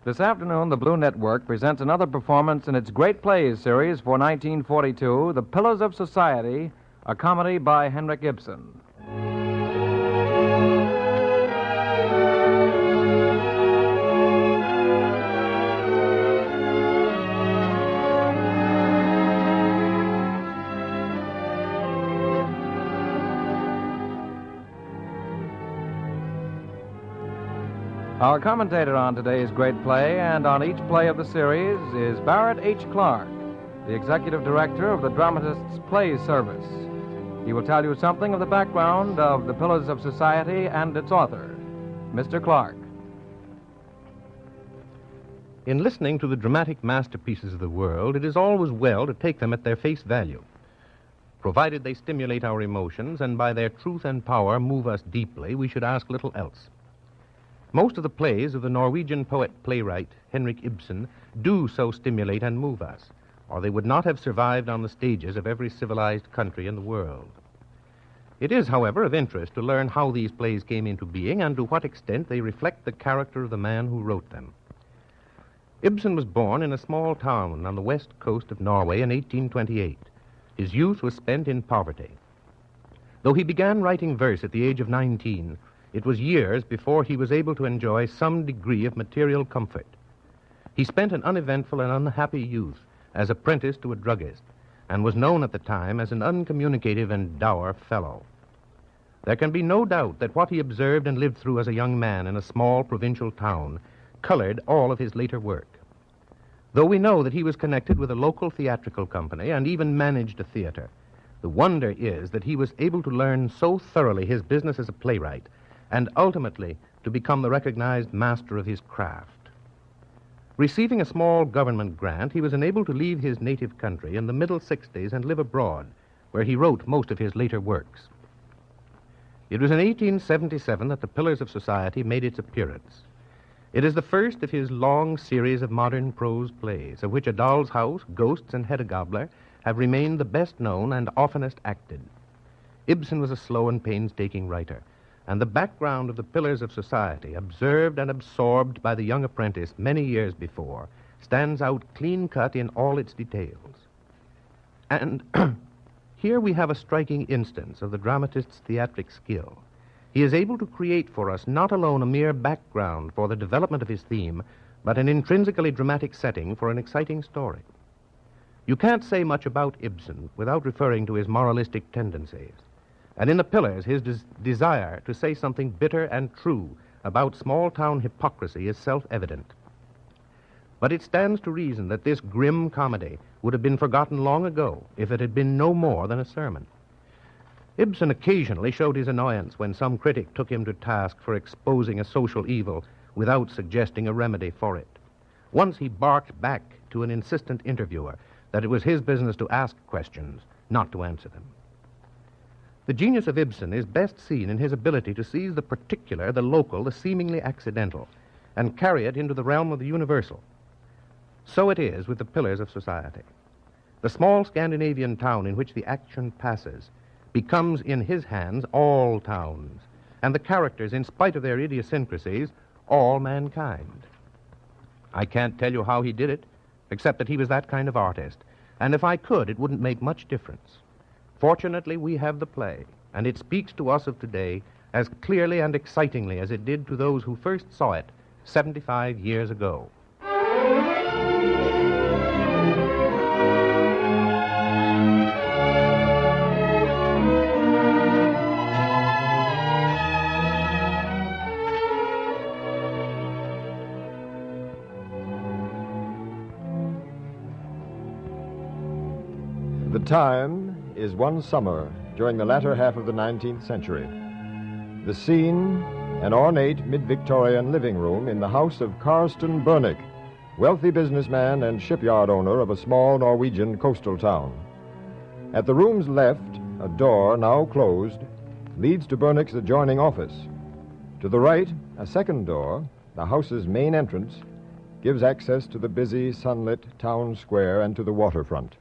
This afternoon, the Blue Network presents another performance in its Great Plays series for 1942, The Pillars of Society, a comedy by Henrik Ibsen. Our commentator on today's great play and on each play of the series is Barrett H. Clark, the executive director of the Dramatists' Play Service. He will tell you something of the background of The Pillars of Society and its author, Mr. Clark. In listening to the dramatic masterpieces of the world, it is always well to take them at their face value, provided they stimulate our emotions and by their truth and power move us deeply. We should ask little else. Most of the plays of the Norwegian poet-playwright Henrik Ibsen do so stimulate and move us, or they would not have survived on the stages of every civilized country in the world. It is, however, of interest to learn how these plays came into being and to what extent they reflect the character of the man who wrote them. Ibsen was born in a small town on the west coast of Norway in 1828. His youth was spent in poverty. Though he began writing verse at the age of 19, it was years before he was able to enjoy some degree of material comfort. He spent an uneventful and unhappy youth as apprentice to a druggist, and was known at the time as an uncommunicative and dour fellow. There can be no doubt that what he observed and lived through as a young man in a small provincial town colored all of his later work. Though we know that he was connected with a local theatrical company and even managed a theater, the wonder is that he was able to learn so thoroughly his business as a playwright and ultimately to become the recognized master of his craft. Receiving a small government grant, he was enabled to leave his native country in the middle 60s and live abroad, where he wrote most of his later works. It was in 1877 that The Pillars of Society made its appearance. It is the first of his long series of modern prose plays, of which A Doll's House, Ghosts, and Hedda Gabler have remained the best known and oftenest acted. Ibsen was a slow and painstaking writer, and the background of The Pillars of Society, observed and absorbed by the young apprentice many years before, stands out clean-cut in all its details. And here we have a striking instance of the dramatist's theatric skill. He is able to create for us not alone a mere background for the development of his theme, but an intrinsically dramatic setting for an exciting story. You can't say much about Ibsen without referring to his moralistic tendencies. And in The Pillars, his desire to say something bitter and true about small-town hypocrisy is self-evident. But it stands to reason that this grim comedy would have been forgotten long ago if it had been no more than a sermon. Ibsen occasionally showed his annoyance when some critic took him to task for exposing a social evil without suggesting a remedy for it. Once he barked back to an insistent interviewer that it was his business to ask questions, not to answer them. The genius of Ibsen is best seen in his ability to seize the particular, the local, the seemingly accidental, and carry it into the realm of the universal. So it is with The Pillars of Society. The small Scandinavian town in which the action passes becomes, in his hands, all towns, and the characters, in spite of their idiosyncrasies, all mankind. I can't tell you how he did it, except that he was that kind of artist, and if I could, it wouldn't make much difference. Fortunately, we have the play, and it speaks to us of today as clearly and excitingly as it did to those who first saw it 75 years ago. The time is one summer during the latter half of the 19th century. The scene, an ornate mid-Victorian living room in the house of Karsten Bernick, wealthy businessman and shipyard owner of a small Norwegian coastal town. At the room's left, a door, now closed, leads to Bernick's adjoining office. To the right, a second door, the house's main entrance, gives access to the busy, sunlit town square and to the waterfront.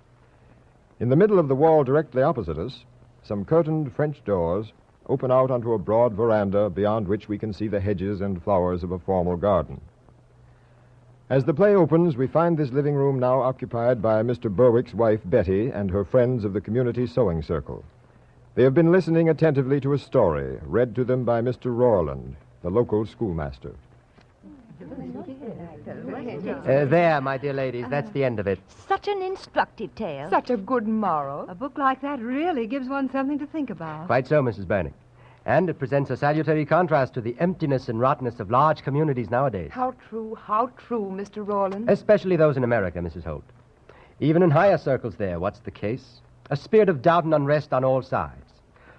In the middle of the wall directly opposite us, some curtained French doors open out onto a broad veranda beyond which we can see the hedges and flowers of a formal garden. As the play opens, we find this living room now occupied by Mr. Berwick's wife, Betty, and her friends of the community sewing circle. They have been listening attentively to a story read to them by Mr. Rowland, the local schoolmaster. There, my dear ladies, that's the end of it. Such an instructive tale. Such a good moral. A book like that really gives one something to think about. Quite so, Mrs. Bernick. And it presents a salutary contrast to the emptiness and rottenness of large communities nowadays. How true, Mr. Rowland. Especially those in America, Mrs. Holt. Even in higher circles there, what's the case? A spirit of doubt and unrest on all sides.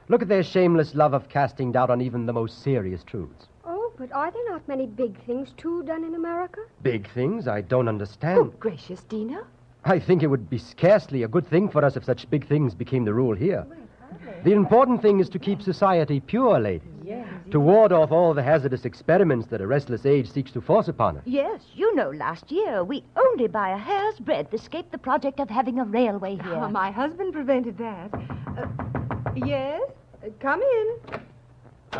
Look at their shameless love of casting doubt on even the most serious truths. Oh, but are there not many big things, too, done in America? Big things? I don't understand. Good gracious, Dina. I think it would be scarcely a good thing for us if such big things became the rule here. The important thing is to keep society pure, ladies. Yes. To ward off all the hazardous experiments that a restless age seeks to force upon us. Yes, you know, last year we only by a hair's breadth escaped the project of having a railway here. Oh, my husband prevented that. Yes? Come in.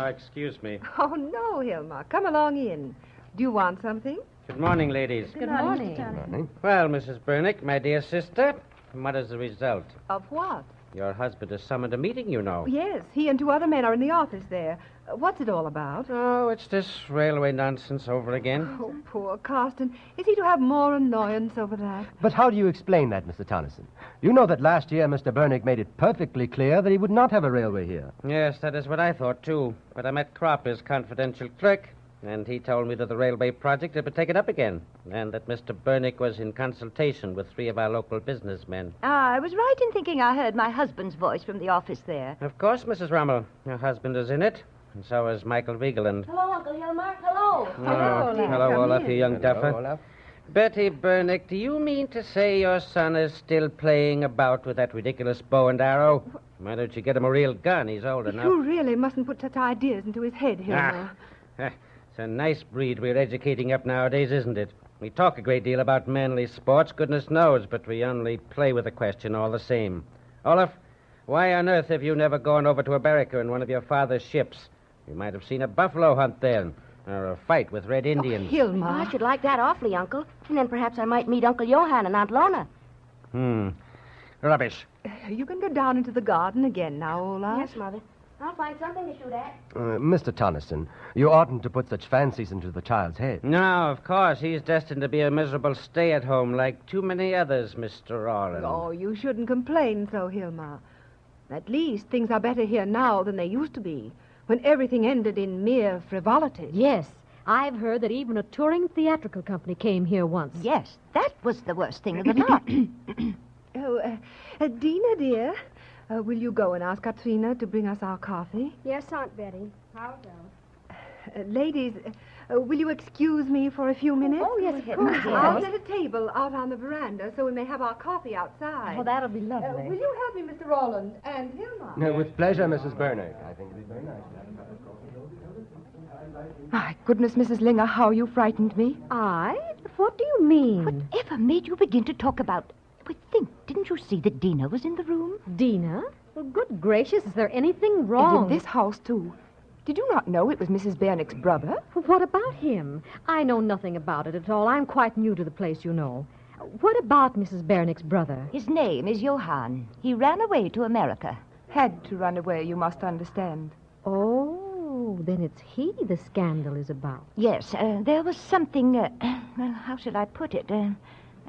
Excuse me. Oh, no, Hilma. Come along in. Do you want something? Good morning, ladies. Good morning. Good morning. Well, Mrs. Bernick, my dear sister, what is the result? Of what? Your husband has summoned a meeting, you know. Yes, he and 2 other men are in the office there. What's it all about? Oh, it's this railway nonsense over again. Oh, poor Karsten. Is he to have more annoyance over that? But how do you explain that, Mr. Tonneson? You know that last year Mr. Bernick made it perfectly clear that he would not have a railway here. Yes, that is what I thought, too. But I met Kropp, his confidential clerk, and he told me that the railway project had been taken up again, and that Mr. Bernick was in consultation with 3 of our local businessmen. I was right in thinking I heard my husband's voice from the office there. Of course, Mrs. Rummel. Your husband is in it, and so is Michael Vigeland. Hello, Uncle Hilmer. Hello. Hello, Olaf, you young duffer. Olaf. Betty Bernick, do you mean to say your son is still playing about with that ridiculous bow and arrow? Why don't you get him a real gun? He's old enough. You really mustn't put such ideas into his head, Hilma. It's a nice breed we're educating up nowadays, isn't it? We talk a great deal about manly sports, goodness knows, but we only play with the question all the same. Olaf, why on earth have you never gone over to America in one of your father's ships? You might have seen a buffalo hunt then, or a fight with red Indians. Oh, Hilma. I should like that awfully, Uncle. And then perhaps I might meet Uncle Johann and Aunt Lona. Rubbish. You can go down into the garden again now, Olaf. Yes, Mother. I'll find something to shoot at. Mr. Tonneson, you oughtn't to put such fancies into the child's head. No, of course. He's destined to be a miserable stay-at-home like too many others, Mr. Rowland. Oh, you shouldn't complain so, Hilma. At least things are better here now than they used to be, when everything ended in mere frivolity. Yes, I've heard that even a touring theatrical company came here once. Yes, that was the worst thing of the lot. Dina, dear, will you go and ask Katrina to bring us our coffee? Yes, Aunt Betty. How so? Ladies, will you excuse me for a few minutes? Oh, yes, of course. I'll set a table out on the veranda so we may have our coffee outside. Oh, that'll be lovely. Will you help me, Mr. Rowland and Hilma? With pleasure, Mrs. Bernick. I think it'd be very nice. My goodness, Mrs. Linger, how you frightened me. I? What do you mean? Whatever made you begin to talk about... didn't you see that Dina was in the room? Dina? Well, good gracious, is there anything wrong? And in this house, too. Did you not know it was Mrs. Bernick's brother? Well, what about him? I know nothing about it at all. I'm quite new to the place, you know. What about Mrs. Bernick's brother? His name is Johann. He ran away to America. Had to run away, you must understand. Oh, then it's he the scandal is about. Yes, there was something, well, how should I put it? There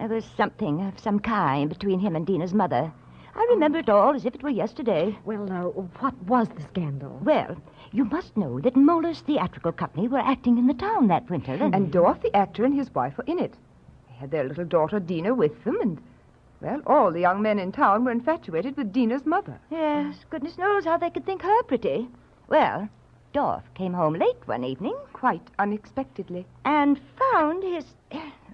was something of some kind between him and Dina's mother. I remember it all as if it were yesterday. Well, what was the scandal? Well, you must know that Muller's Theatrical Company were acting in the town that winter. And Dorf, the actor, and his wife were in it. They had their little daughter, Dina, with them, and, well, all the young men in town were infatuated with Dina's mother. Yes, goodness knows how they could think her pretty. Well, Dorf came home late one evening. Quite unexpectedly. And found his...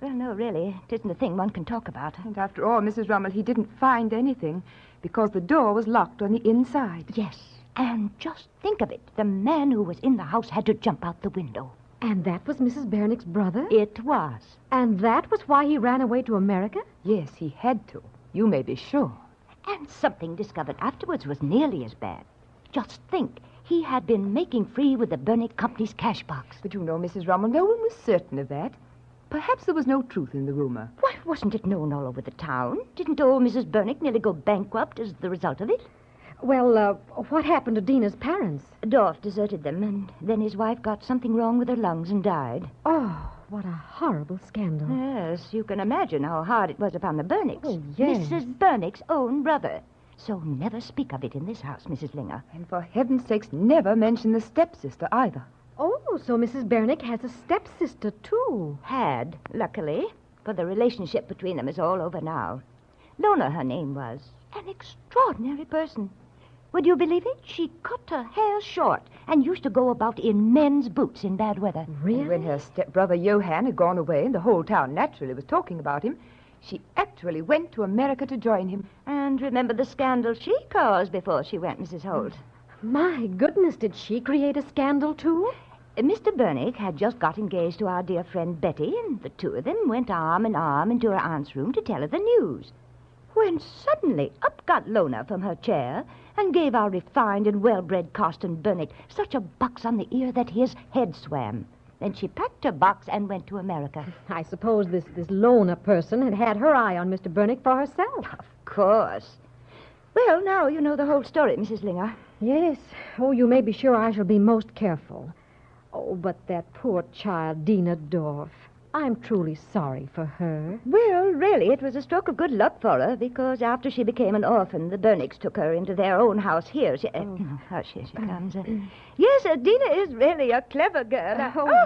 Well, no, really, it isn't a thing one can talk about. And after all, Mrs. Rummel, he didn't find anything because the door was locked on the inside. Yes, and just think of it. The man who was in the house had to jump out the window. And that was Mrs. Bernick's brother? It was. And that was why he ran away to America? Yes, he had to. You may be sure. And something discovered afterwards was nearly as bad. Just think, he had been making free with the Bernick Company's cash box. But you know, Mrs. Rummel, no one was certain of that. Perhaps there was no truth in the rumor. Why, wasn't it known all over the town? Didn't old Mrs. Bernick nearly go bankrupt as the result of it? Well, what happened to Dina's parents? Dorf deserted them, and then his wife got something wrong with her lungs and died. Oh, what a horrible scandal. Yes, you can imagine how hard it was upon the Bernicks. Oh, yes. Mrs. Bernick's own brother. So never speak of it in this house, Mrs. Linger. And for heaven's sakes, never mention the stepsister either. Oh, so Mrs. Bernick has a stepsister, too. Had, luckily, for the relationship between them is all over now. Lona, her name was. An extraordinary person. Would you believe it? She cut her hair short and used to go about in men's boots in bad weather. Really? And when her stepbrother Johann had gone away and the whole town naturally was talking about him, she actually went to America to join him. And remember the scandal she caused before she went, Mrs. Holt. My goodness, did she create a scandal, too? Mr. Bernick had just got engaged to our dear friend Betty, and the two of them went arm in arm into her aunt's room to tell her the news. When suddenly up got Lona from her chair and gave our refined and well-bred Karsten Bernick such a box on the ear that his head swam. Then she packed her box and went to America. I suppose this Lona person had her eye on Mr. Bernick for herself. Of course. Well, now you know the whole story, Mrs. Linger. Yes. Oh, you may be sure I shall be most careful. Oh, but that poor child, Dina Dorf. I'm truly sorry for her. Well, really, it was a stroke of good luck for her, because after she became an orphan, the Bernicks took her into their own house here. Here she comes. Yes, Dina is really a clever girl.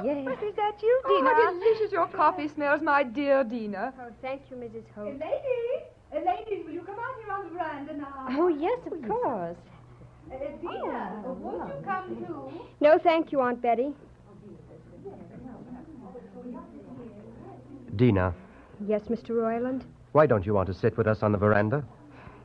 Yes. Is that you, Dina? Oh, how delicious your coffee smells, my dear Dina. Oh, thank you, Mrs. Holt. Ladies, will you come out here on the veranda now? Oh, yes, of course. Dina, won't you come too? No, thank you, Aunt Betty. Dina, Yes, Mr. Royland? why don't you want to sit with us on the veranda?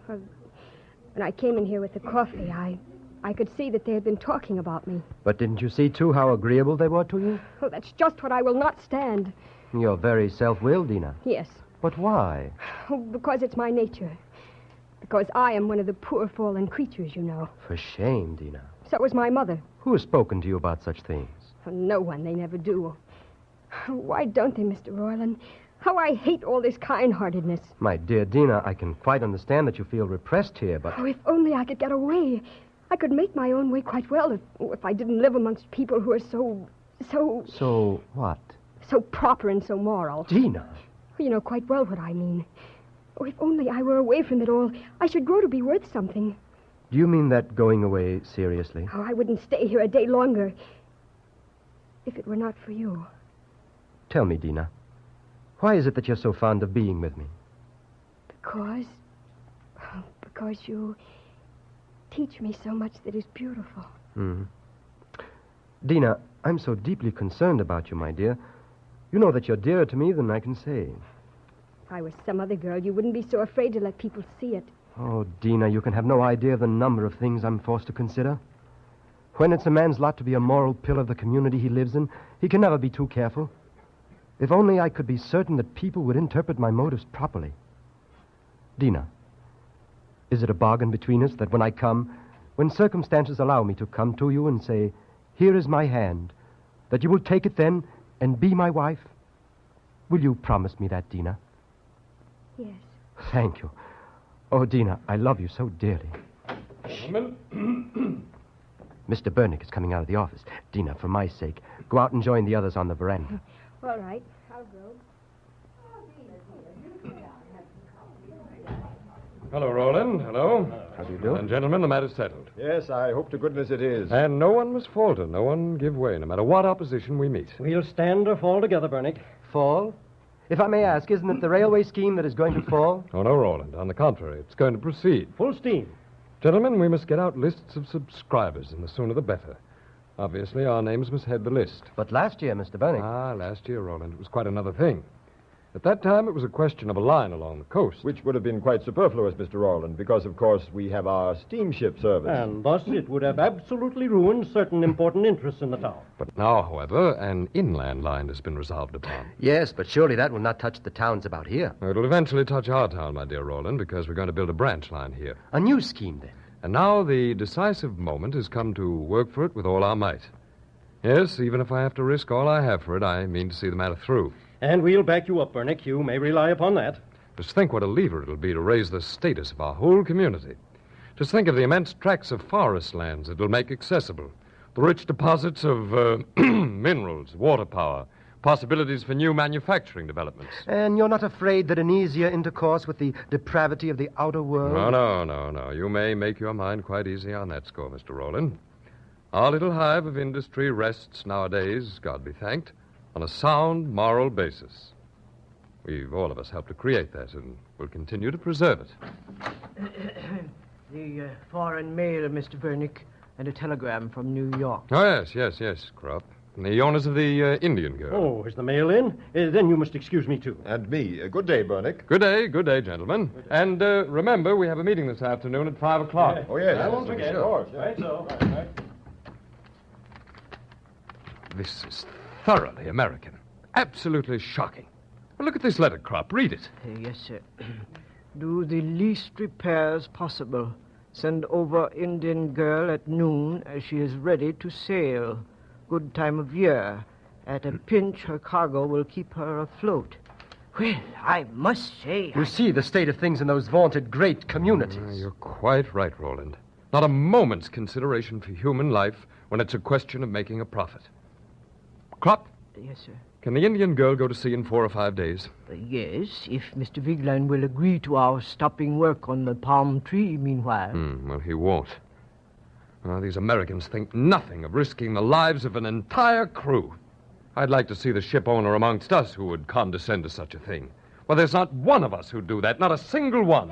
When I came in here with the coffee, I could see that they had been talking about me. But didn't you see, too, how agreeable they were to you? Oh, that's just what I will not stand. You're very self-willed, Dina. Yes. But why? Oh, because it's my nature. Because I am one of the poor fallen creatures, you know. For shame, Dina. So was my mother. Who has spoken to you about such things? Oh, no one, they never do. Why don't they, Mr. Royland? How I hate all this kind-heartedness. My dear Dina, I can quite understand that you feel repressed here, but... Oh, if only I could get away. I could make my own way quite well if I didn't live amongst people who are so... So what? So proper and so moral. Dina! You know quite well what I mean. Oh, if only I were away from it all, I should grow to be worth something. Do you mean that going away seriously? Oh, I wouldn't stay here a day longer if it were not for you. Tell me, Dina, why is it that you're so fond of being with me? Because you teach me so much that is beautiful. Dina, I'm so deeply concerned about you, my dear. You know that you're dearer to me than I can say. If I was some other girl, you wouldn't be so afraid to let people see it. Oh, Dina, you can have no idea of the number of things I'm forced to consider. When it's a man's lot to be a moral pillar of the community he lives in, he can never be too careful. If only I could be certain that people would interpret my motives properly. Dina, is it a bargain between us that when circumstances allow me to come to you and say, here is my hand, that you will take it then and be my wife? Will you promise me that, Dina? Yes. Thank you. Oh, Dina, I love you so dearly. Gentlemen. Mr. Bernick is coming out of the office. Dina, for my sake, go out and join the others on the veranda. All right. I'll go. Hello, Roland. Hello. How do you do? And gentlemen, the matter's settled. Yes, I hope to goodness it is. And no one must falter, no one give way, no matter what opposition we meet. We'll stand or fall together, Bernick. Fall? If I may ask, isn't it the railway scheme that is going to fall? Oh, no, Roland. On the contrary, it's going to proceed. Full steam. Gentlemen, we must get out lists of subscribers, and the sooner the better. Obviously, our names must head the list. But last year, Mr. Bernick. Last year, Roland, it was quite another thing. At that time, it was a question of a line along the coast. Which would have been quite superfluous, Mr. Roland, because, of course, we have our steamship service. And thus it would have absolutely ruined certain important interests in the town. But now, however, an inland line has been resolved upon. Yes, but surely that will not touch the towns about here. It'll eventually touch our town, my dear Roland, because we're going to build a branch line here. A new scheme, then. And now the decisive moment has come to work for it with all our might. Yes, even if I have to risk all I have for it, I mean to see the matter through. And we'll back you up, Bernick. You may rely upon that. Just think what a lever it'll be to raise the status of our whole community. Just think of the immense tracts of forest lands it'll make accessible, the rich deposits of minerals, water power, possibilities for new manufacturing developments. And you're not afraid that an easier intercourse with the depravity of the outer world? No. You may make your mind quite easy on that score, Mr. Rowland. Our little hive of industry rests nowadays, God be thanked, on a sound moral basis. We've all of us helped to create that, and we'll continue to preserve it. The foreign mail, Mr. Bernick, and a telegram from New York. Oh, yes, Crop. And the owners of the Indian girl. Oh, is the mail in? Then you must excuse me, too. And me. Good day, Bernick. Good day, gentlemen. And remember, we have a meeting this afternoon at 5 o'clock. Yeah. Oh, yes. I won't forget. Of course. Right, so. Right. This is thoroughly American. Absolutely shocking. Well, look at this letter, Crop. Read it. Yes, sir. Do the least repairs possible. Send over Indian girl at noon as she is ready to sail. Good time of year. At a pinch, her cargo will keep her afloat. Well, I must say... You see the state of things in those vaunted great communities. You're quite right, Roland. Not a moment's consideration for human life when it's a question of making a profit. Crop? Yes, sir. Can the Indian girl go to sea in 4 or 5 days? Yes, if Mr. Vigeland will agree to our stopping work on the palm tree meanwhile. Well, he won't. These Americans think nothing of risking the lives of an entire crew. I'd like to see the ship owner amongst us who would condescend to such a thing. Well, there's not one of us who'd do that, not a single one.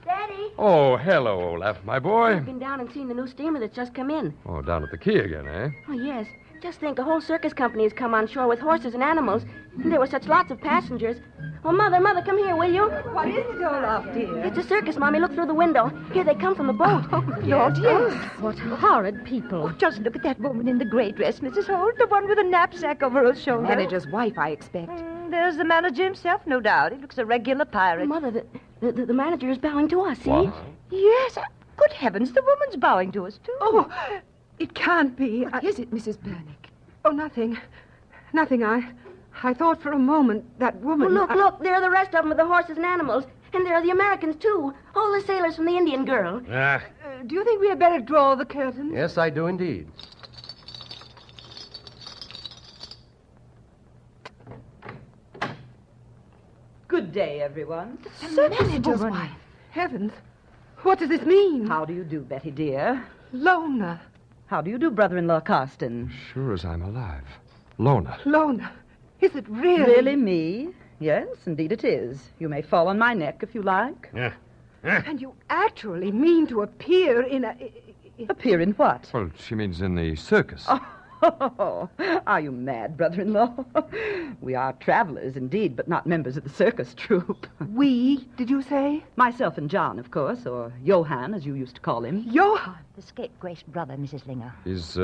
Daddy. Oh, hello, Olaf, my boy. I've been down and seen the new steamer that's just come in. Oh, down at the quay again, eh? Oh, yes. Just think, a whole circus company has come on shore with horses and animals. And there were such lots of passengers. Oh, Mother, come here, will you? What is it, Olaf, dear? It's a circus, Mommy. Look through the window. Here they come from the boat. Oh, Lord, yes. What horrid people. Oh, just look at that woman in the gray dress, Mrs. Holt, the one with a knapsack over her shoulder. Manager's wife, I expect. There's the manager himself, no doubt. He looks a regular pirate. Mother, the manager is bowing to us, see? What? Yes. Good heavens, the woman's bowing to us, too. Oh, it can't be. What is it, Mrs. Bernick? Oh, nothing. Nothing. I thought for a moment that woman... Oh, look. There are the rest of them with the horses and animals. And there are the Americans, too. All the sailors from the Indian girl. Do you think we had better draw the curtain? Yes, I do indeed. Good day, everyone. The manager's wife. Heavens. What does this mean? How do you do, Betty, dear? Lona. How do you do, brother-in-law Karsten? Sure as I'm alive. Lona. Lona. Is it really? Really me? Yes, indeed it is. You may fall on my neck if you like. And you actually mean to appear in a... Appear in what? Well, she means in the circus. Oh, are you mad, brother-in-law? We are travelers, indeed, but not members of the circus troupe. We, did you say? Myself and John, of course, or Johann, as you used to call him. Johann? The scapegrace brother, Mrs. Linger. Is,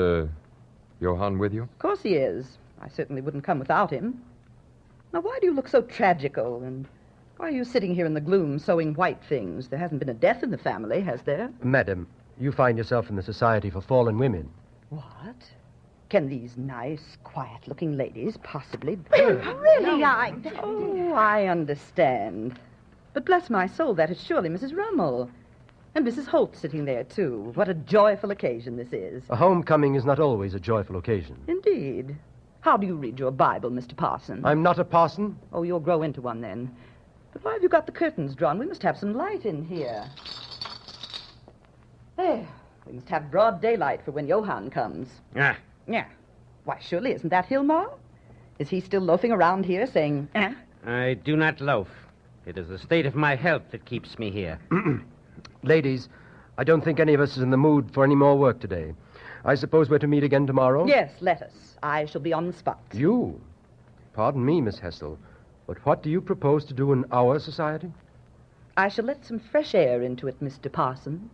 Johann with you? Of course he is. I certainly wouldn't come without him. Now, why do you look so tragical, and why are you sitting here in the gloom sewing white things? There hasn't been a death in the family, has there? Madam, you find yourself in the Society for Fallen Women. What? Can these nice, quiet-looking ladies possibly... Really, Oh, I understand. But bless my soul, that is surely Mrs. Rummel. And Mrs. Holt sitting there, too. What a joyful occasion this is. A homecoming is not always a joyful occasion. Indeed. How do you read your Bible, Mr. Parson? I'm not a parson. Oh, you'll grow into one, then. But why have you got the curtains drawn? We must have some light in here. There. We must have broad daylight for when Johann comes. Ah. Yeah. Why, surely isn't that Hilmar? Is he still loafing around here saying, eh? I do not loaf. It is the state of my health that keeps me here. Ladies, I don't think any of us is in the mood for any more work today. I suppose we're to meet again tomorrow? Yes, let us. I shall be on the spot. You? Pardon me, Miss Hessel, but what do you propose to do in our society? I shall let some fresh air into it, Mr. Parson.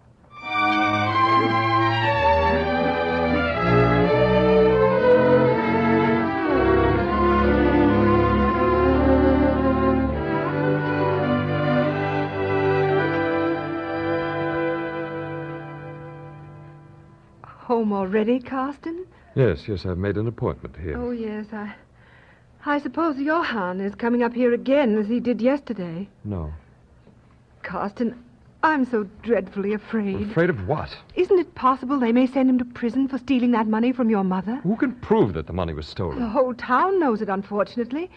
Home already, Karsten? Yes, I've made an appointment here. Oh, yes, I suppose Johann is coming up here again as he did yesterday. No. Karsten, I'm so dreadfully afraid. Afraid of what? Isn't it possible they may send him to prison for stealing that money from your mother? Who can prove that the money was stolen? The whole town knows it, unfortunately.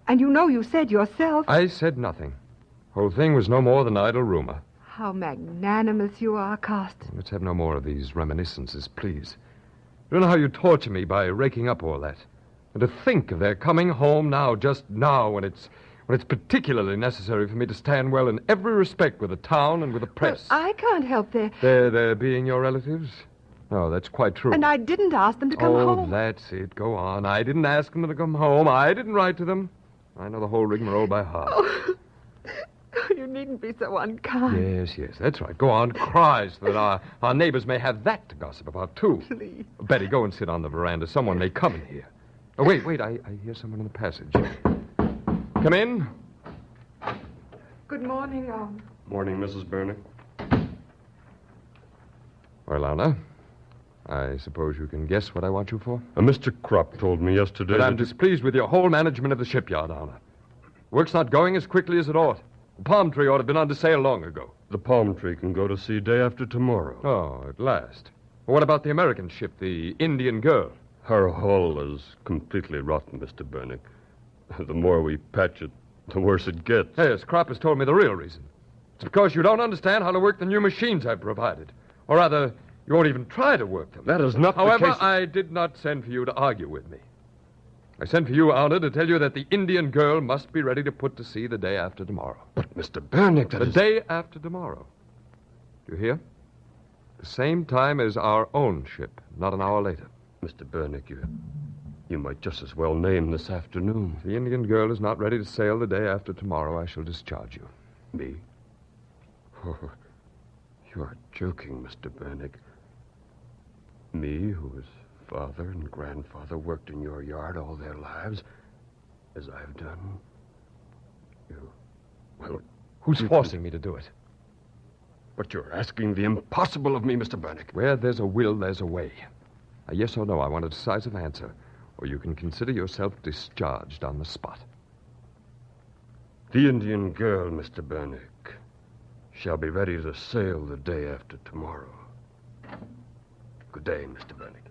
And you said yourself... I said nothing. The whole thing was no more than idle rumor. How magnanimous you are, Karsten. Let's have no more of these reminiscences, please. You don't know how you torture me by raking up all that. And to think of their coming home now, just now, when it's particularly necessary for me to stand well in every respect with the town and with the press. Well, I can't help Their being your relatives? No, that's quite true. And I didn't ask them to come home. Oh, that's it. Go on. I didn't ask them to come home. I didn't write to them. I know the whole rigmarole by heart. Oh, you needn't be so unkind. Yes, that's right. Go on, cry so that our neighbors may have that to gossip about, too. Please. Betty, go and sit on the veranda. Someone may come in here. Oh, wait, I hear someone in the passage. Come in. Good morning, Morning, Mrs. Bernick. Well, Anna, I suppose you can guess what I want you for? Mr. Krupp told me yesterday that I'm displeased with your whole management of the shipyard, Anna. Work's not going as quickly as it ought. The palm tree ought to have been under sail long ago. The palm tree can go to sea day after tomorrow. Oh, at last. Well, what about the American ship, the Indian Girl? Her hull is completely rotten, Mr. Bernick. The more we patch it, the worse it gets. Yes, Krupp has told me the real reason. It's because you don't understand how to work the new machines I've provided. Or rather, you won't even try to work them. That is not However, the case. I did not send for you to argue with me. I sent for you, Anna, to tell you that the Indian Girl must be ready to put to sea the day after tomorrow. But, Mr. Bernick, the day after tomorrow. Do you hear? The same time as our own ship, not an hour later. Mr. Bernick, you might just as well name this afternoon. If the Indian Girl is not ready to sail the day after tomorrow, I shall discharge you. Me? Oh, you are joking, Mr. Bernick. Me, whose father and grandfather worked in your yard all their lives, as I've done. Who's forcing me to do it? But you're asking the impossible of me, Mr. Bernick. Where there's a will, there's a way. A yes or no, I want a decisive answer, or you can consider yourself discharged on the spot. The Indian Girl, Mr. Bernick, shall be ready to sail the day after tomorrow. Good day, Mr. Bernick.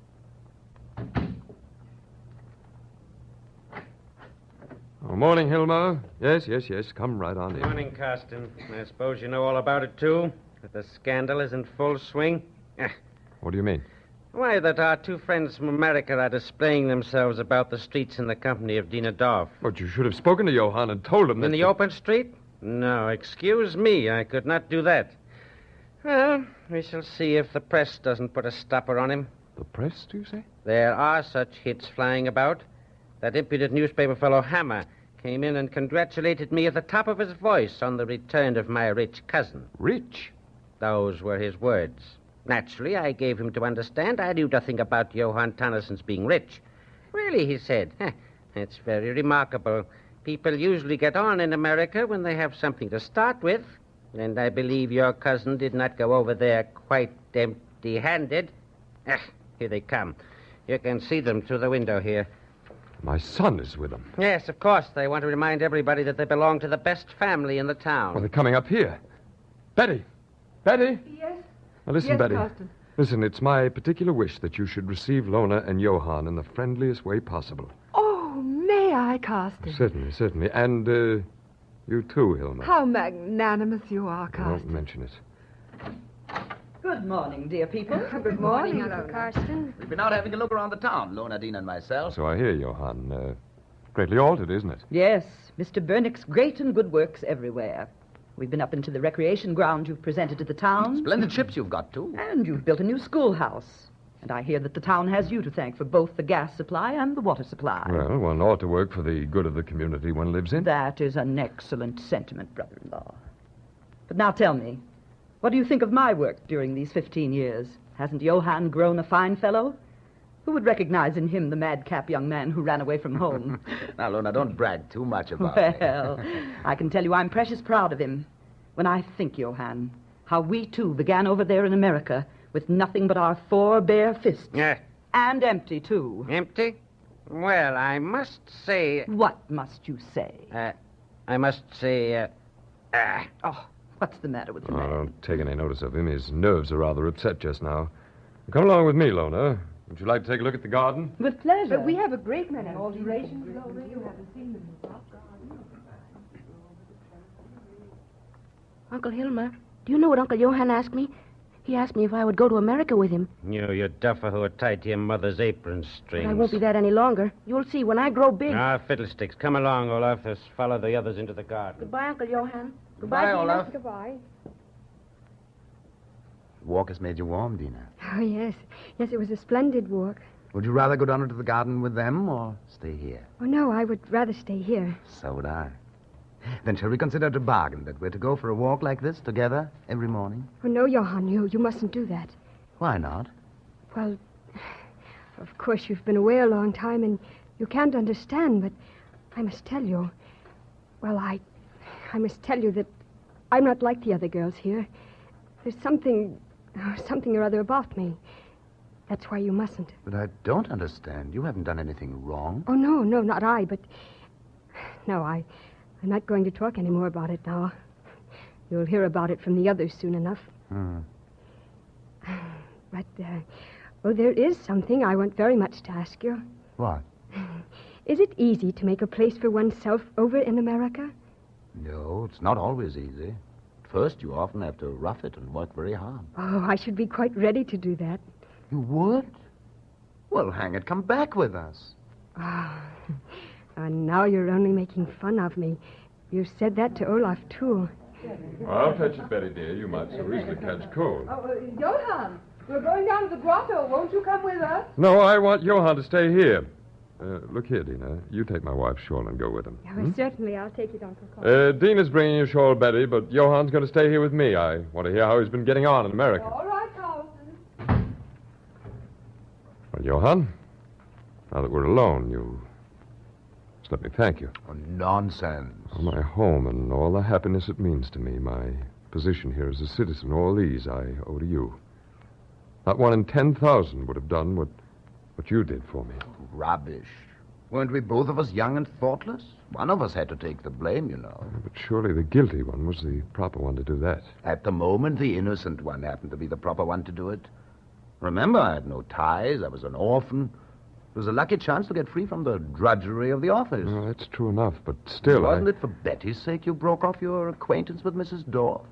Oh, morning, Helmer. Yes. Come right on in. Morning, Karsten. I suppose you know all about it, too? That the scandal is in full swing? What do you mean? Why, that our two friends from America are displaying themselves about the streets in the company of Dina Dorf. But you should have spoken to Johann and told him that... In the open street? No, excuse me. I could not do that. Well, we shall see if the press doesn't put a stopper on him. The press, do you say? There are such hits flying about. That impudent newspaper fellow Hammer came in and congratulated me at the top of his voice on the return of my rich cousin. Rich? Those were his words. Naturally, I gave him to understand I knew nothing about Johann Tannisson's being rich. Really, he said, it's very remarkable. People usually get on in America when they have something to start with. And I believe your cousin did not go over there quite empty-handed. Here they come. You can see them through the window here. My son is with them. Yes, of course. They want to remind everybody that they belong to the best family in the town. Well, they're coming up here. Betty! Yes? Now, listen, Yes, Betty. Karsten. Listen, it's my particular wish that you should receive Lona and Johann in the friendliest way possible. Oh, may I, Karsten? Certainly. And, you too, Hilma. How magnanimous you are, I won't Karsten. mention it. Good morning, dear people. Good morning, Uncle Karsten. We've been out having a look around the town, Lona, Dean, and myself. So I hear, Johann. Greatly altered, isn't it? Yes, Mr. Bernick's great and good works everywhere. We've been up into the recreation ground you've presented to the town. Splendid ships you've got, too. And you've built a new schoolhouse. And I hear that the town has you to thank for both the gas supply and the water supply. Well, one ought to work for the good of the community one lives in. That is an excellent sentiment, brother-in-law. But now tell me, what do you think of my work during these 15 years? Hasn't Johann grown a fine fellow? Who would recognize in him the madcap young man who ran away from home? Now, Lona, don't brag too much about me. Well, I can tell you I'm precious proud of him. When I think, Johann, how we too began over there in America with nothing but our 4 bare fists. Yeah. And empty, too. Empty? Well, I must say... What must you say? I must say... Oh, what's the matter with the Oh, man? don't take any notice of him. His nerves are rather upset just now. Come along with me, Lona. Would you like to take a look at the garden? With pleasure. But we have a great many alterations, Lola. You haven't seen them in the garden. Uncle Hilmer, do you know what Uncle Johann asked me? He asked me if I would go to America with him. You duffer who are tied to your mother's apron strings. But I won't be that any longer. You'll see when I grow big. Ah, fiddlesticks. Come along, Olaf. Let's follow the others into the garden. Goodbye, Uncle Johann. Goodbye, Dina. Olaf. Goodbye. The walk has made you warm, Dina. Oh, yes. Yes, it was a splendid walk. Would you rather go down into the garden with them or stay here? Oh, no, I would rather stay here. So would I. Then shall we consider it a bargain that we're to go for a walk like this together every morning? Oh, no, Johann, you mustn't do that. Why not? Well, of course, you've been away a long time and you can't understand, but I must tell you. Well, I must tell you that I'm not like the other girls here. There's something or other about me. That's why you mustn't. But I don't understand. You haven't done anything wrong. Oh, no, not I, but... No, I'm not going to talk any more about it now. You'll hear about it from the others soon enough. But, there is something I want very much to ask you. What? Is it easy to make a place for oneself over in America? No, it's not always easy. At first, you often have to rough it and work very hard. Oh, I should be quite ready to do that. You would? Well, hang it, come back with us. And now you're only making fun of me. You said that to Olaf, too. I'll fetch it, Betty, dear. You might so easily catch cold. Johann, we're going down to the grotto. Won't you come with us? No, I want Johann to stay here. Look here, Dina. You take my wife's shawl and go with him. Well, certainly, I'll take it, Uncle Carl. Dina's bringing your shawl, Betty, but Johann's going to stay here with me. I want to hear how he's been getting on in America. All right, Carlson. Well, Johann, now that we're alone, you... Just let me thank you. Oh, nonsense. For my home and all the happiness it means to me, my position here as a citizen, all these I owe to you. Not one in 10,000 would have done what you did for me. Rubbish. Weren't we both of us young and thoughtless? One of us had to take the blame, you know. But surely the guilty one was the proper one to do that. At the moment, the innocent one happened to be the proper one to do it. Remember, I had no ties. I was an orphan. It was a lucky chance to get free from the drudgery of the office. Well, that's true enough, but still, Wasn't it for Betty's sake you broke off your acquaintance with Mrs. Dorff?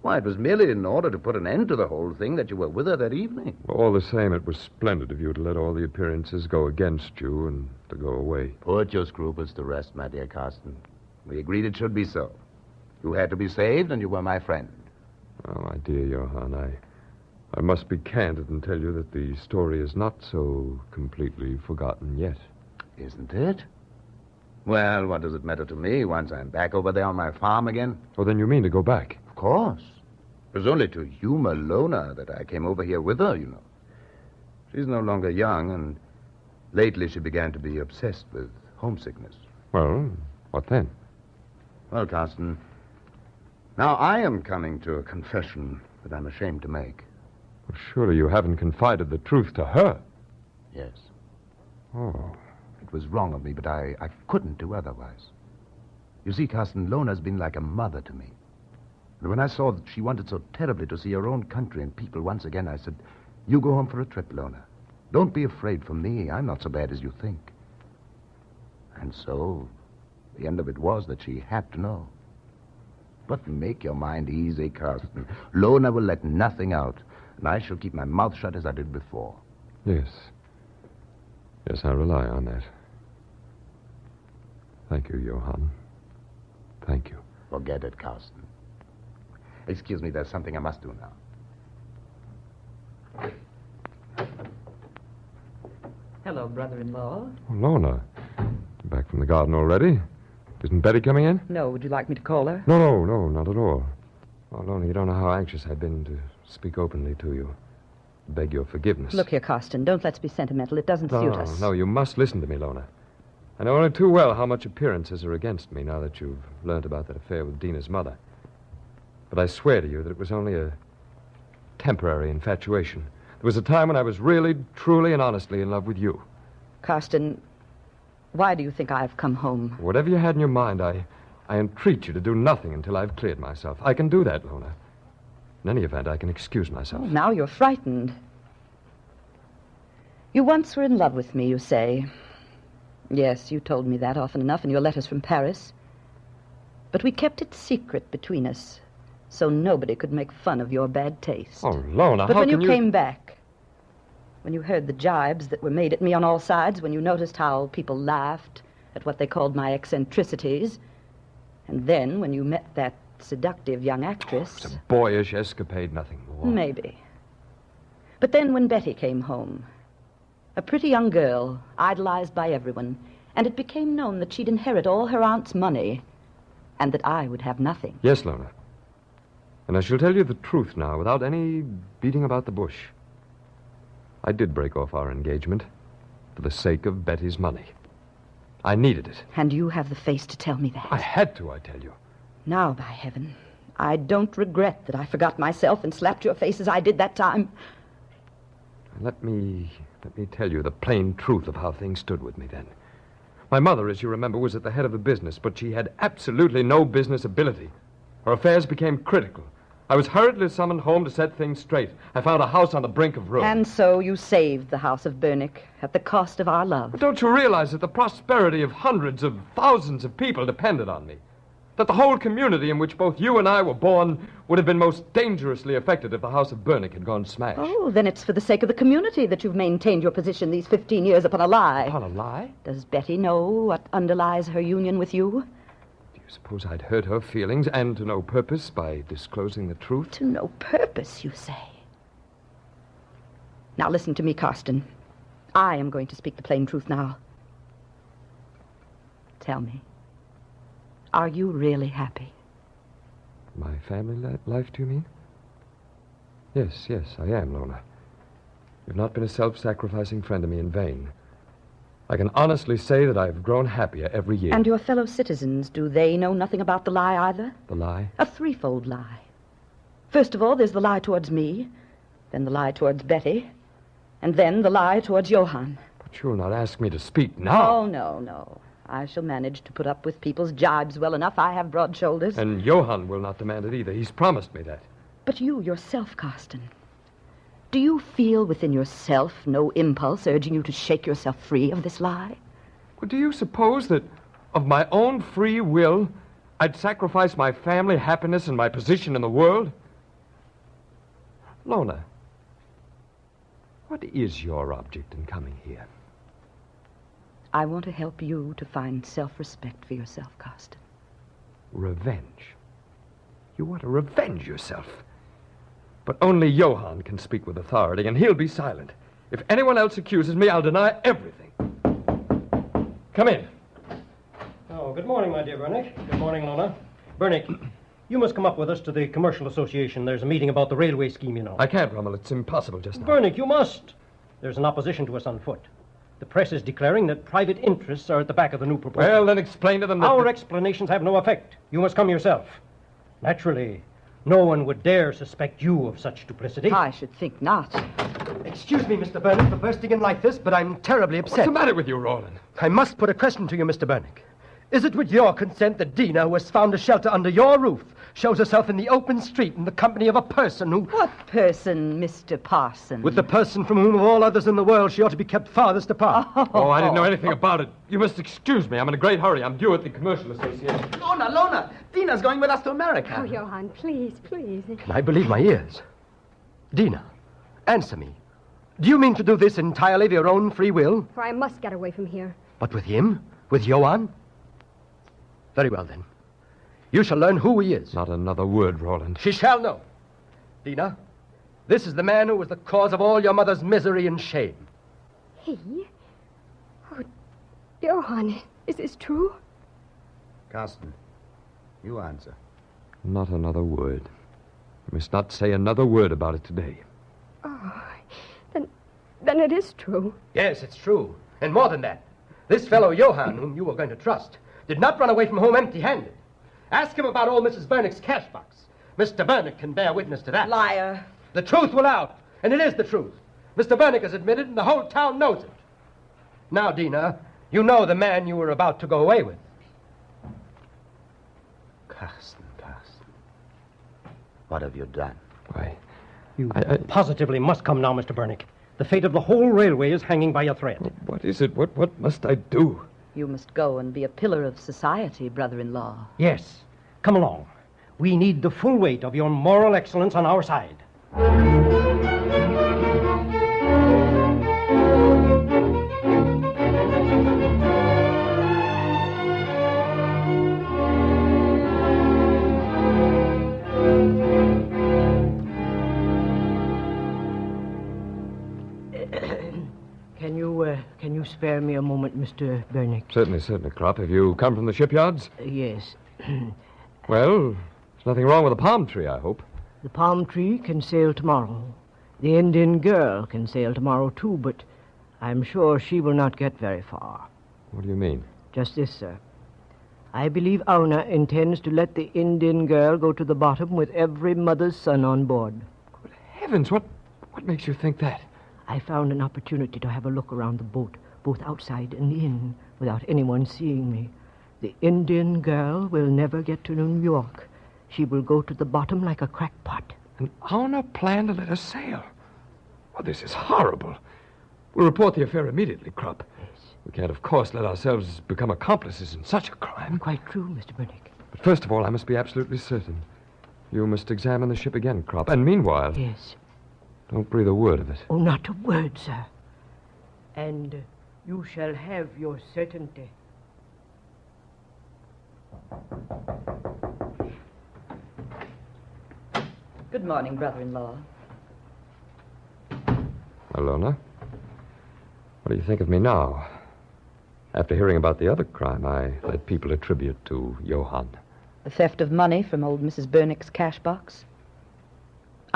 Why, it was merely in order to put an end to the whole thing that you were with her that evening. All the same, it was splendid of you to let all the appearances go against you and to go away. Put your scruples to rest, my dear Karsten. We agreed it should be so. You had to be saved, and you were my friend. Oh, my dear Johann, I must be candid and tell you that the story is not so completely forgotten yet. Isn't it? Well, what does it matter to me once I'm back over there on my farm again? Oh, then you mean to go back? Of course. It was only to humor Lona that I came over here with her, you know. She's no longer young, and lately she began to be obsessed with homesickness. Well, what then? Well, Karsten, now I am coming to a confession that I'm ashamed to make. Well, surely you haven't confided the truth to her. Yes. Oh. It was wrong of me, but I couldn't do otherwise. You see, Karsten, Lona's been like a mother to me. And when I saw that she wanted so terribly to see her own country and people once again, I said, you go home for a trip, Lona. Don't be afraid for me. I'm not so bad as you think. And so, the end of it was that she had to know. But make your mind easy, Karsten. Lona will let nothing out, and I shall keep my mouth shut as I did before. Yes. Yes, I rely on that. Thank you, Johann. Thank you. Forget it, Karsten. Excuse me, there's something I must do now. Hello, brother-in-law. Oh, Lona. Back from the garden already? Isn't Betty coming in? No, would you like me to call her? No, not at all. Oh, Lona, you don't know how anxious I've been to speak openly to you. Beg your forgiveness. Look here, Karsten, don't let's be sentimental. It doesn't suit us. No, you must listen to me, Lona. I know only too well how much appearances are against me now that you've learned about that affair with Dina's mother. But I swear to you that it was only a temporary infatuation. There was a time when I was really, truly, and honestly in love with you. Karsten, why do you think I've come home? Whatever you had in your mind, I entreat you to do nothing until I've cleared myself. I can do that, Lona. In any event, I can excuse myself. Oh, now you're frightened. You once were in love with me, you say. Yes, you told me that often enough in your letters from Paris. But we kept it secret between us, so nobody could make fun of your bad taste. Oh, Lona, but how when can you came back, when you heard the jibes that were made at me on all sides, when you noticed how people laughed at what they called my eccentricities, and then when you met that seductive young actress... It's a boyish escapade, nothing more. Maybe. But then when Betty came home, a pretty young girl, idolized by everyone, and it became known that she'd inherit all her aunt's money, and that I would have nothing. Yes, Lona. And I shall tell you the truth now, without any beating about the bush. I did break off our engagement for the sake of Betty's money. I needed it. And you have the face to tell me that. I had to, I tell you. Now, by heaven, I don't regret that I forgot myself and slapped your face as I did that time. Let me tell you the plain truth of how things stood with me then. My mother, as you remember, was at the head of the business, but she had absolutely no business ability. Her affairs became critical. I was hurriedly summoned home to set things straight. I found a house on the brink of ruin. And so you saved the house of Bernick at the cost of our love. But don't you realize that the prosperity of hundreds of thousands of people depended on me? That the whole community in which both you and I were born would have been most dangerously affected if the house of Bernick had gone smash. Oh, then it's for the sake of the community that you've maintained your position these 15 years upon a lie. Upon a lie? Does Betty know what underlies her union with you? Do you suppose I'd hurt her feelings, and to no purpose, by disclosing the truth? To no purpose, you say? Now listen to me, Karsten. I am going to speak the plain truth now. Tell me. Are you really happy? My family life, do you mean? Yes, I am, Lona. You've not been a self-sacrificing friend to me in vain. I can honestly say that I've grown happier every year. And your fellow citizens, do they know nothing about the lie either? The lie? A threefold lie. First of all, there's the lie towards me, then the lie towards Betty, and then the lie towards Johann. But you'll not ask me to speak now. Oh, no. I shall manage to put up with people's jibes well enough. I have broad shoulders. And Johann will not demand it either. He's promised me that. But you yourself, Karsten, do you feel within yourself no impulse urging you to shake yourself free of this lie? Well, do you suppose that of my own free will I'd sacrifice my family happiness and my position in the world? Lona, what is your object in coming here? I want to help you to find self-respect for yourself, Karsten. Revenge? You want to revenge yourself? But only Johann can speak with authority, and he'll be silent. If anyone else accuses me, I'll deny everything. Come in. Oh, good morning, my dear Bernick. Good morning, Lona. Bernick, you must come up with us to the Commercial Association. There's a meeting about the railway scheme, you know. I can't, Rummel. It's impossible just now. Bernick, you must. There's an opposition to us on foot. The press is declaring that private interests are at the back of the new proposal. Well, then explain to them that... Our explanations have no effect. You must come yourself. Naturally, no one would dare suspect you of such duplicity. I should think not. Excuse me, Mr. Bernick, for bursting in like this, but I'm terribly upset. What's the matter with you, Roland? I must put a question to you, Mr. Bernick. Is it with your consent that Dina, who has found a shelter under your roof, shows herself in the open street in the company of a person who... What person, Mr. Parson? With the person from whom of all others in the world she ought to be kept farthest apart. Oh, I didn't know anything about it. You must excuse me. I'm in a great hurry. I'm due at the Commercial Association. Lona, Dina's going with us to America. Oh, Johann, please. Can I believe my ears? Dina, answer me. Do you mean to do this entirely of your own free will? For I must get away from here. But with him? With Johann? Very well, then. You shall learn who he is. Not another word, Roland. She shall know. Dina, this is the man who was the cause of all your mother's misery and shame. He? Oh, Johann, is this true? Karsten, you answer. Not another word. You must not say another word about it today. Oh, then it is true. Yes, it's true. And more than that, this fellow Johann, whom you were going to trust, did not run away from home empty-handed. Ask him about old Mrs. Bernick's cash box. Mr. Bernick can bear witness to that. Liar. The truth will out, and it is the truth. Mr. Bernick has admitted, and the whole town knows it. Now, Dina, you know the man you were about to go away with. Karsten. What have you done? Why, you positively must come now, Mr. Bernick. The fate of the whole railway is hanging by a thread. What is it? What must I do? You must go and be a pillar of society, brother-in-law. Yes. Come along. We need the full weight of your moral excellence on our side. Can you spare me a moment, Mr. Bernick? Certainly, Crop. Have you come from the shipyards? Yes. Well, there's nothing wrong with the palm tree, I hope. The palm tree can sail tomorrow. The Indian girl can sail tomorrow, too, but I'm sure she will not get very far. What do you mean? Just this, sir. I believe Auna intends to let the Indian girl go to the bottom with every mother's son on board. Good heavens, what makes you think that? I found an opportunity to have a look around the boat, both outside and in, without anyone seeing me. The Indian girl will never get to New York. She will go to the bottom like a crackpot. And Auna planned to let us sail? Well, this is horrible. We'll report the affair immediately, Crop. Yes. We can't, of course, let ourselves become accomplices in such a crime. Quite true, Mr. Bernick. But first of all, I must be absolutely certain. You must examine the ship again, Crop. And meanwhile... Yes. Don't breathe a word of it. Oh, not a word, sir. And you shall have your certainty. Good morning, brother-in-law. Alona, what do you think of me now? After hearing about the other crime I let people attribute to Johann. The theft of money from old Mrs. Bernick's cash box.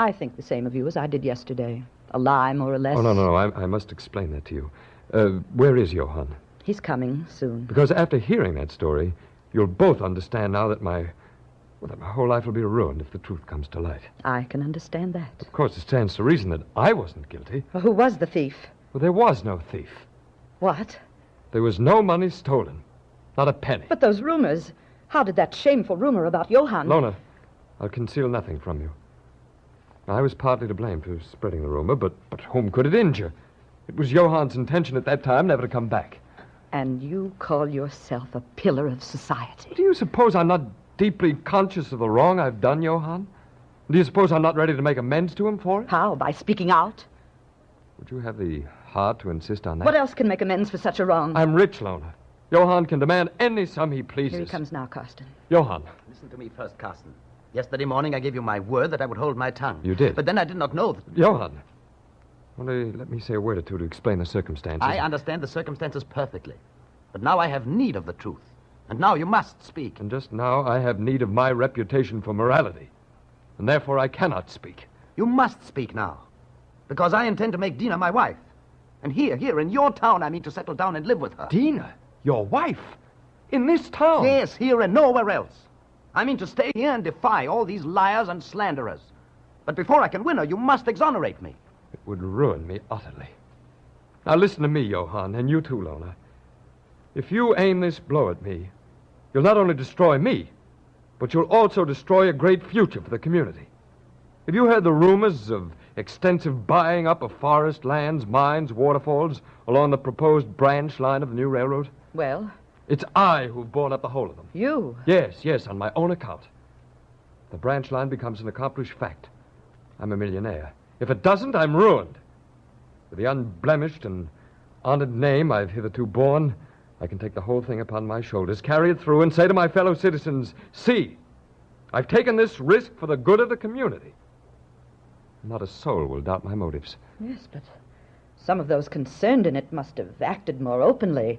I think the same of you as I did yesterday. A lie, more or less. Oh, no. I must explain that to you. Where is Johann? He's coming soon. Because after hearing that story, you'll both understand now that my whole life will be ruined if the truth comes to light. I can understand that. Of course, it stands to reason that I wasn't guilty. Well, who was the thief? Well, there was no thief. What? There was no money stolen. Not a penny. But those rumors. How did that shameful rumor about Johann... Lona, I'll conceal nothing from you. I was partly to blame for spreading the rumor, but whom could it injure? It was Johann's intention at that time never to come back. And you call yourself a pillar of society. Do you suppose I'm not deeply conscious of the wrong I've done, Johann? Do you suppose I'm not ready to make amends to him for it? How? By speaking out? Would you have the heart to insist on that? What else can make amends for such a wrong? I'm rich, Lona. Johann can demand any sum he pleases. Here he comes now, Karsten. Johann. Listen to me first, Karsten. Yesterday morning I gave you my word that I would hold my tongue. You did? But then I did not know that... Johann. Only let me say a word or two to explain the circumstances. I understand the circumstances perfectly. But now I have need of the truth. And now you must speak. And just now I have need of my reputation for morality. And therefore I cannot speak. You must speak now. Because I intend to make Dina my wife. And here in your town, I mean to settle down and live with her. Dina? Your wife? In this town? Yes, here and nowhere else. I mean to stay here and defy all these liars and slanderers. But before I can win her, you must exonerate me. It would ruin me utterly. Now listen to me, Johann, and you too, Lona. If you aim this blow at me, you'll not only destroy me, but you'll also destroy a great future for the community. Have you heard the rumors of extensive buying up of forest lands, mines, waterfalls along the proposed branch line of the new railroad? Well? It's I who've borne up the whole of them. You? Yes, on my own account. The branch line becomes an accomplished fact. I'm a millionaire. If it doesn't, I'm ruined. With the unblemished and honored name I've hitherto borne, I can take the whole thing upon my shoulders, carry it through, and say to my fellow citizens, see, I've taken this risk for the good of the community. Not a soul will doubt my motives. Yes, but some of those concerned in it must have acted more openly,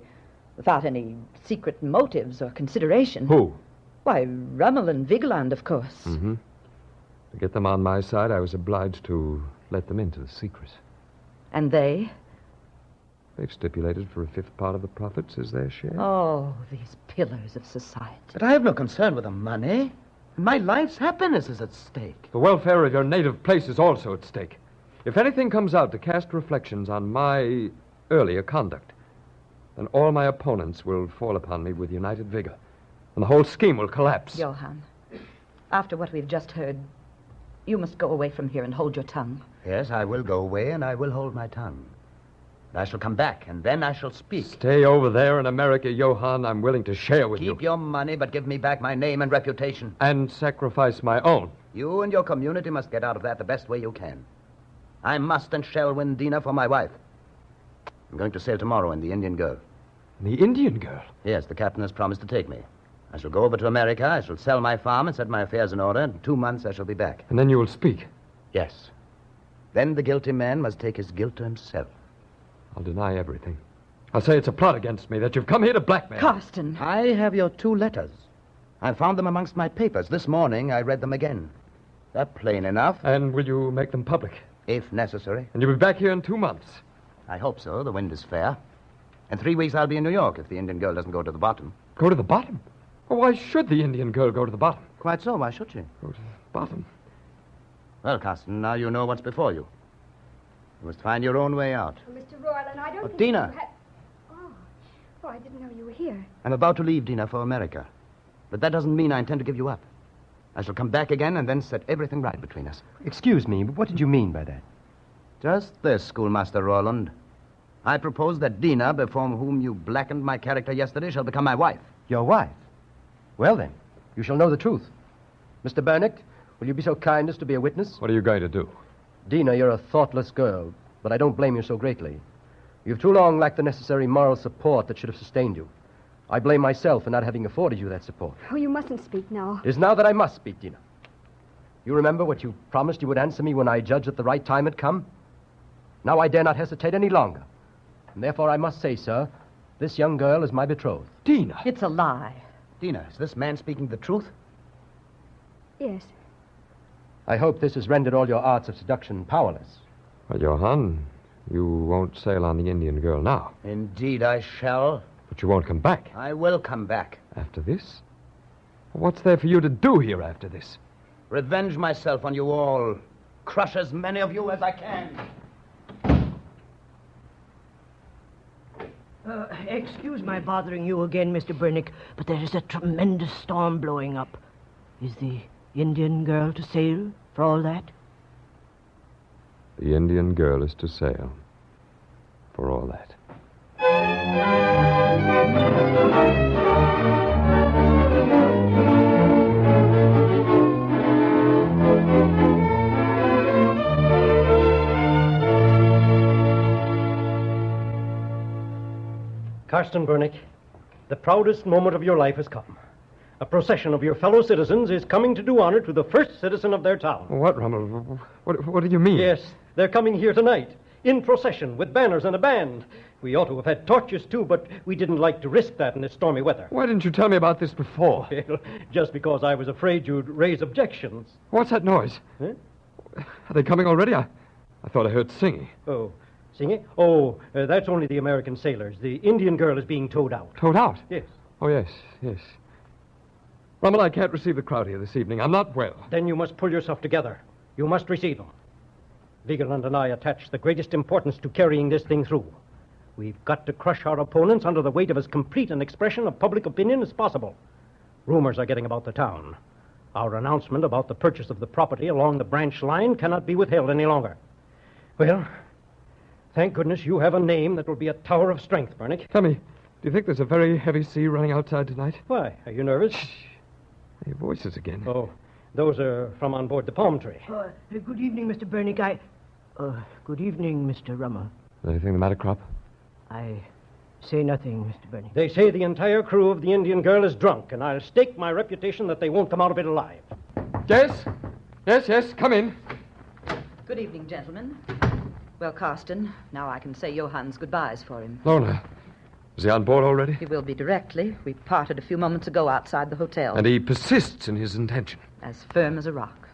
without any secret motives or consideration. Who? Why, Rummel and Vigeland, of course. Mm-hmm. To get them on my side, I was obliged to let them into the secret. And they? They've stipulated for a fifth part of the profits as their share. Oh, these pillars of society. But I have no concern with the money. My life's happiness is at stake. The welfare of your native place is also at stake. If anything comes out to cast reflections on my earlier conduct, then all my opponents will fall upon me with united vigor, and the whole scheme will collapse. Johann, after what we've just heard, you must go away from here and hold your tongue. Yes, I will go away, and I will hold my tongue. I shall come back, and then I shall speak. Stay over there in America, Johann. I'm willing to share with you. Keep your money, but give me back my name and reputation. And sacrifice my own. You and your community must get out of that the best way you can. I must and shall win Dina for my wife. I'm going to sail tomorrow in the Indian Girl. The Indian Girl? Yes, the captain has promised to take me. I shall go over to America, I shall sell my farm and set my affairs in order. In 2 months, I shall be back. And then you will speak? Yes. Then the guilty man must take his guilt to himself. I'll deny everything. I'll say it's a plot against me, that you've come here to blackmail. Karsten! I have your 2 letters. I found them amongst my papers. This morning, I read them again. They're plain enough. And will you make them public? If necessary. And you'll be back here in 2 months? I hope so. The wind is fair. In 3 weeks, I'll be in New York if the Indian Girl doesn't go to the bottom. Go to the bottom? Well, why should the Indian Girl go to the bottom? Quite so. Why should she? Go to the bottom? Well, Karsten, now you know what's before you. You must find your own way out. Mr. Royland, I don't think Dina. you had... Oh, I didn't know you were here. I'm about to leave Dina for America. But that doesn't mean I intend to give you up. I shall come back again and then set everything right between us. Excuse me, but what did you mean by that? Just this, Schoolmaster Roland. I propose that Dina, before whom you blackened my character yesterday, shall become my wife. Your wife? Well, then, you shall know the truth. Mr. Bernick, will you be so kind as to be a witness? What are you going to do? Dina, you're a thoughtless girl, but I don't blame you so greatly. You've too long lacked the necessary moral support that should have sustained you. I blame myself for not having afforded you that support. Oh, you mustn't speak now. It is now that I must speak, Dina. You remember what you promised you would answer me when I judged that the right time had come? Now I dare not hesitate any longer. And therefore I must say, sir, this young girl is my betrothed. Dina! It's a lie. Dina, is this man speaking the truth? Yes. I hope this has rendered all your arts of seduction powerless. Well, Johann, you won't sail on the Indian Girl now. Indeed I shall. But you won't come back. I will come back. After this? What's there for you to do here after this? Revenge myself on you all. Crush as many of you as I can. Excuse my bothering you again, Mr. Bernick, but there is a tremendous storm blowing up. Is the Indian Girl to sail for all that? The Indian Girl is to sail for all that. Karsten Bernick, the proudest moment of your life has come. A procession of your fellow citizens is coming to do honor to the first citizen of their town. What, Rummel? What do you mean? Yes, they're coming here tonight, in procession, with banners and a band. We ought to have had torches, too, but we didn't like to risk that in this stormy weather. Why didn't you tell me about this before? Well, just because I was afraid you'd raise objections. What's that noise? Huh? Are they coming already? I thought I heard singing. Oh, singing? Oh, that's only the American sailors. The Indian Girl is being towed out. Towed out? Yes. Oh, yes. Rummel, I can't receive the crowd here this evening. I'm not well. Then you must pull yourself together. You must receive them. Vigeland and I attach the greatest importance to carrying this thing through. We've got to crush our opponents under the weight of as complete an expression of public opinion as possible. Rumors are getting about the town. Our announcement about the purchase of the property along the branch line cannot be withheld any longer. Well, thank goodness you have a name that will be a tower of strength, Bernick. Tell me, do you think there's a very heavy sea running outside tonight? Why? Are you nervous? Shh. Your voices again. Oh, those are from on board the Palm Tree. Good evening, Mr. Bernick. Good evening, Mr. Rummel. Is anything the matter, Crop? I say nothing, Mr. Bernick. They say the entire crew of the Indian Girl is drunk, and I'll stake my reputation that they won't come out of it alive. Yes, come in. Good evening, gentlemen. Well, Karsten, now I can say Johann's goodbyes for him. Lorna, is he on board already? He will be directly. We parted a few moments ago outside the hotel. And he persists in his intention. As firm as a rock.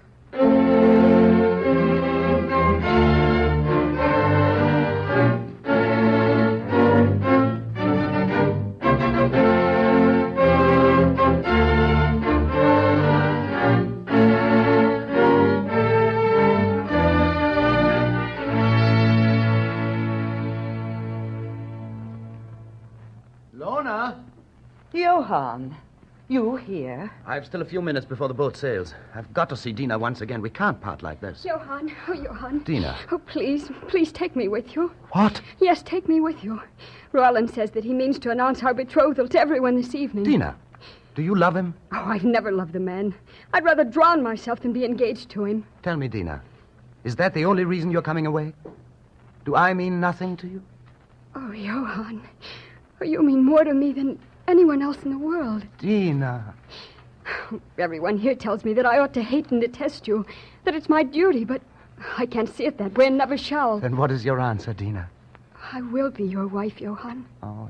Johann, you here? I've still a few minutes before the boat sails. I've got to see Dina once again. We can't part like this. Johann, oh, Johann. Dina. Oh, please take me with you. What? Yes, take me with you. Roland says that he means to announce our betrothal to everyone this evening. Dina, do you love him? Oh, I've never loved the man. I'd rather drown myself than be engaged to him. Tell me, Dina, is that the only reason you're coming away? Do I mean nothing to you? Oh, Johann, you mean more to me than anyone else in the world. Dina. Everyone here tells me that I ought to hate and detest you, that it's my duty, but I can't see it that way and never shall. Then what is your answer, Dina? I will be your wife, Johann. Oh,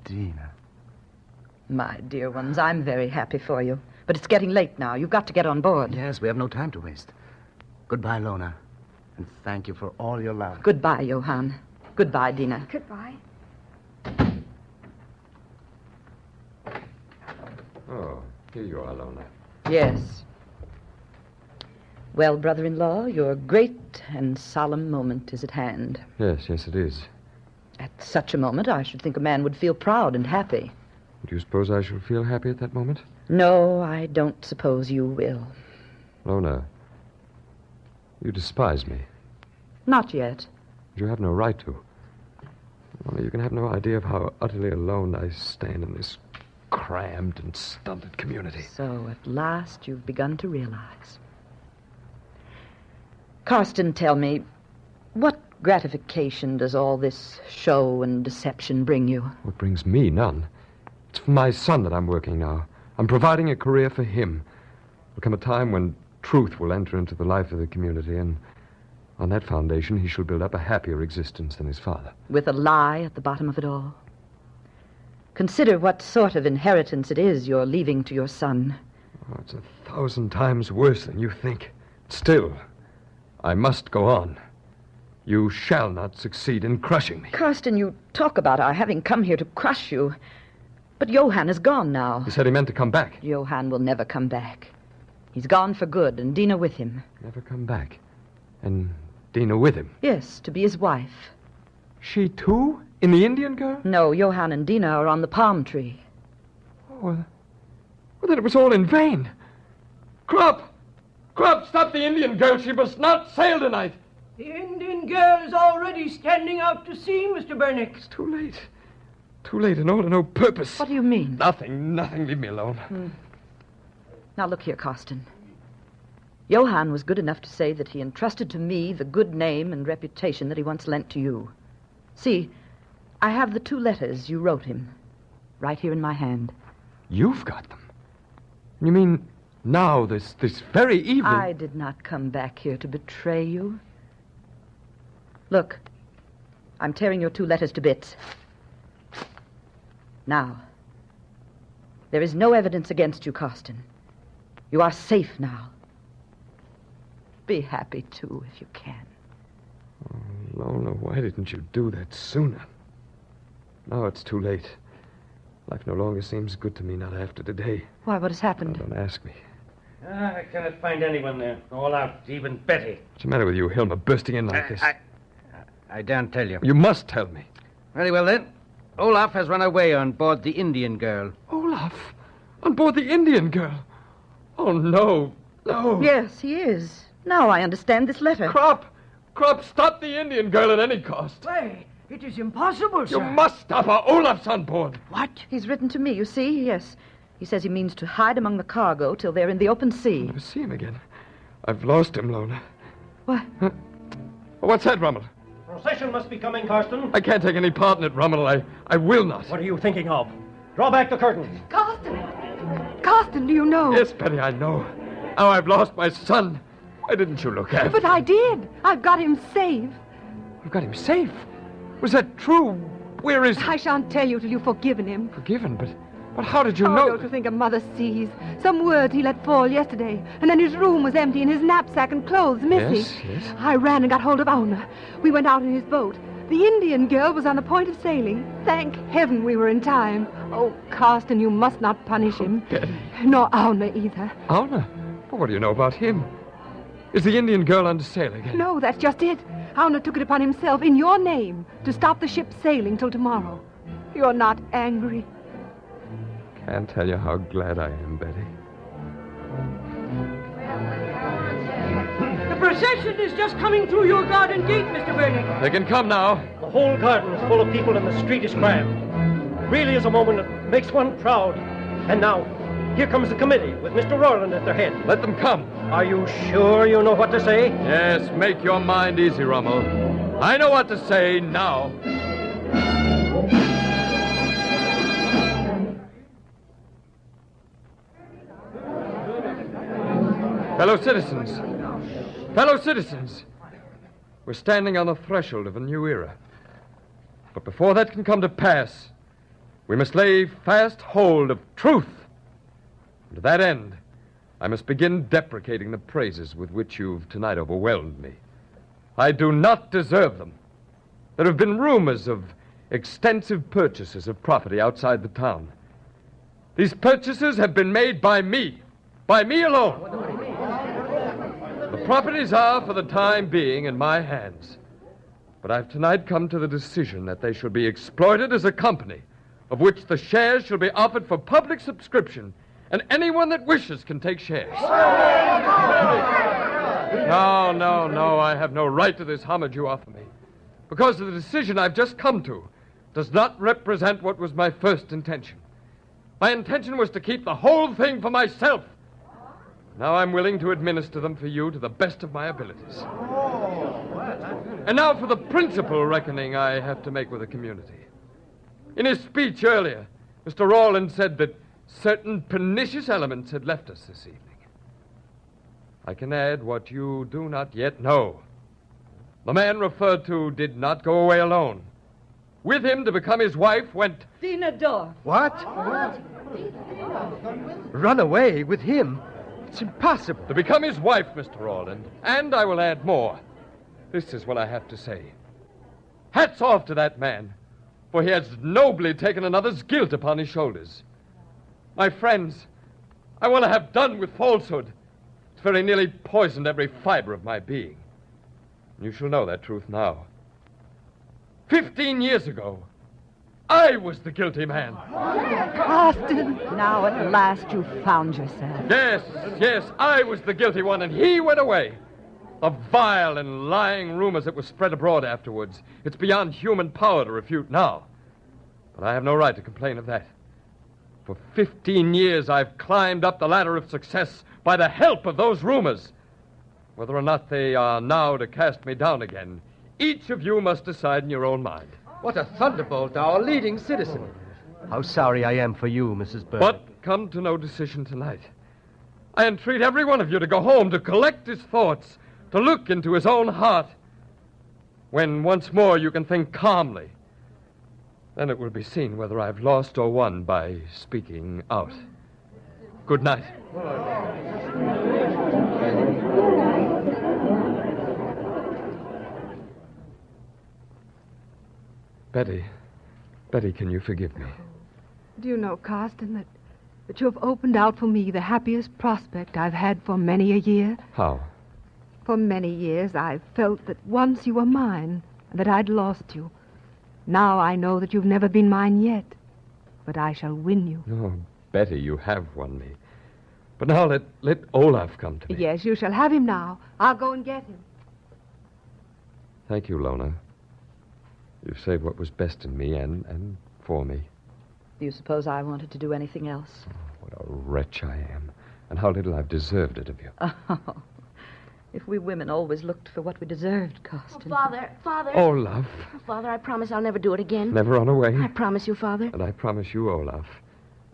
Dina. My dear ones, I'm very happy for you. But it's getting late now. You've got to get on board. Yes, we have no time to waste. Goodbye, Lona. And thank you for all your love. Goodbye, Johann. Goodbye, Dina. Goodbye. Oh, here you are, Lona. Yes. Well, brother-in-law, your great and solemn moment is at hand. Yes, it is. At such a moment, I should think a man would feel proud and happy. Do you suppose I shall feel happy at that moment? No, I don't suppose you will. Lona, you despise me. Not yet. You have no right to. Lona, you can have no idea of how utterly alone I stand in this crammed and stunted community. So, at last, you've begun to realize. Karsten, tell me, what gratification does all this show and deception bring you? What brings me? None. It's for my son that I'm working now. I'm providing a career for him. There'll come a time when truth will enter into the life of the community, and on that foundation he shall build up a happier existence than his father. With a lie at the bottom of it all? Consider what sort of inheritance it is you're leaving to your son. Oh, it's 1,000 times worse than you think. Still, I must go on. You shall not succeed in crushing me. Karsten, you talk about our having come here to crush you. But Johann is gone now. He said he meant to come back. Johann will never come back. He's gone for good, and Dina with him. Never come back. And Dina with him? Yes, to be his wife. She too? In the Indian girl? No, Johann and Dina are on the palm tree. Oh, well, then it was all in vain. Crop! Crop, stop the Indian girl. She must not sail tonight. The Indian girl is already standing out to sea, Mr. Bernick. It's too late. Too late and all to no purpose. What do you mean? Nothing. Leave me alone. Now, look here, Karsten. Johann was good enough to say that he entrusted to me the good name and reputation that he once lent to you. See, I have the 2 letters you wrote him, right here in my hand. You've got them? You mean now, this very evening? I did not come back here to betray you. Look, I'm tearing your 2 letters to bits. Now, there is no evidence against you, Karsten. You are safe now. Be happy, too, if you can. Oh, Lona, why didn't you do that sooner? Now it's too late. Life no longer seems good to me, not after today. Why, what has happened? Now, don't ask me. I cannot find anyone there. All out, even Betty. What's the matter with you, Helmer, bursting in like this? I daren't tell you. You must tell me. Very well, then. Olaf has run away on board the Indian girl. Olaf? On board the Indian girl? Oh, no. No. Yes, he is. Now I understand this letter. Crop, stop the Indian girl at any cost. Why, it is impossible, sir. You must stop her. Olaf's on board. What? He's written to me, you see, yes. He says he means to hide among the cargo till they're in the open sea. I'll never see him again. I've lost him, Lona. What? Huh? What's that, Rummel? Procession must be coming, Karsten. I can't take any part in it, Rummel. I will not. What are you thinking of? Draw back the curtains. Karsten, do you know? Yes, Betty, I know. Now I've lost my son. Why didn't you look after him? But I did. I've got him safe. You've got him safe? Was that true? Where is he? I shan't tell you till you've forgiven him. Forgiven? But how did you know? Don't you think a mother sees? Some words he let fall yesterday, and then his room was empty and his knapsack and clothes missing. Yes. I ran and got hold of Auna. We went out in his boat. The Indian girl was on the point of sailing. Thank heaven we were in time. Oh, Karsten, you must not punish him. Betty. Nor Auna either. Auna? Well, what do you know about him? Is the Indian girl under sail again? No, that's just it. Auna took it upon himself, in your name, to stop the ship sailing till tomorrow. You're not angry. can't tell you how glad I am, Betty. The procession is just coming through your garden gate, Mr. Bernick. They can come now. The whole garden is full of people and the street is crammed. Really is a moment that makes one proud. And now, here comes the committee with Mr. Rowland at their head. Let them come. Are you sure you know what to say? Yes, make your mind easy, Rummel. I know what to say now. Fellow citizens, we're standing on the threshold of a new era. But before that can come to pass, we must lay fast hold of truth. And to that end, I must begin deprecating the praises with which you've tonight overwhelmed me. I do not deserve them. There have been rumors of extensive purchases of property outside the town. These purchases have been made by me alone. The properties are, for the time being, in my hands. But I've tonight come to the decision that they shall be exploited as a company, of which the shares shall be offered for public subscription, and anyone that wishes can take shares. No, I have no right to this homage you offer me, because the decision I've just come to does not represent what was my first intention. My intention was to keep the whole thing for myself. Now I'm willing to administer them for you to the best of my abilities. And now for the principal reckoning I have to make with the community. In his speech earlier, Mr. Rowland said that certain pernicious elements had left us this evening. I can add what you do not yet know. The man referred to did not go away alone. With him to become his wife went... Dina Dorf. What? Run away with him? It's impossible. To become his wife, Mr. Rowland. And I will add more. This is what I have to say. Hats off to that man, for he has nobly taken another's guilt upon his shoulders. My friends, I want to have done with falsehood. It's very nearly poisoned every fiber of my being. You shall know that truth now. 15 years ago, I was the guilty man. Karsten, now at last you've found yourself. Yes, I was the guilty one, and he went away. The vile and lying rumors that were spread abroad afterwards, it's beyond human power to refute now. But I have no right to complain of that. For 15 years, I've climbed up the ladder of success by the help of those rumors. Whether or not they are now to cast me down again, each of you must decide in your own mind. What a thunderbolt, our leading citizen. How sorry I am for you, Mrs. Burke. But come to no decision tonight. I entreat every one of you to go home, to collect his thoughts, to look into his own heart. When once more you can think calmly, then it will be seen whether I've lost or won by speaking out. Good night. Betty, can you forgive me? Do you know, Karsten, that you have opened out for me the happiest prospect I've had for many a year? How? For many years I've felt that once you were mine and that I'd lost you. Now I know that you've never been mine yet, but I shall win you. Oh, Betty, you have won me. But now let Olaf come to me. Yes, you shall have him now. I'll go and get him. Thank you, Lona. You've saved what was best in me and for me. Do you suppose I wanted to do anything else? Oh, what a wretch I am, and how little I've deserved it of you. Oh, if we women always looked for what we deserved, Karsten. Oh, Father. Olaf. Oh, Father, I promise I'll never do it again. Never run away. I promise you, Father. And I promise you, Olaf,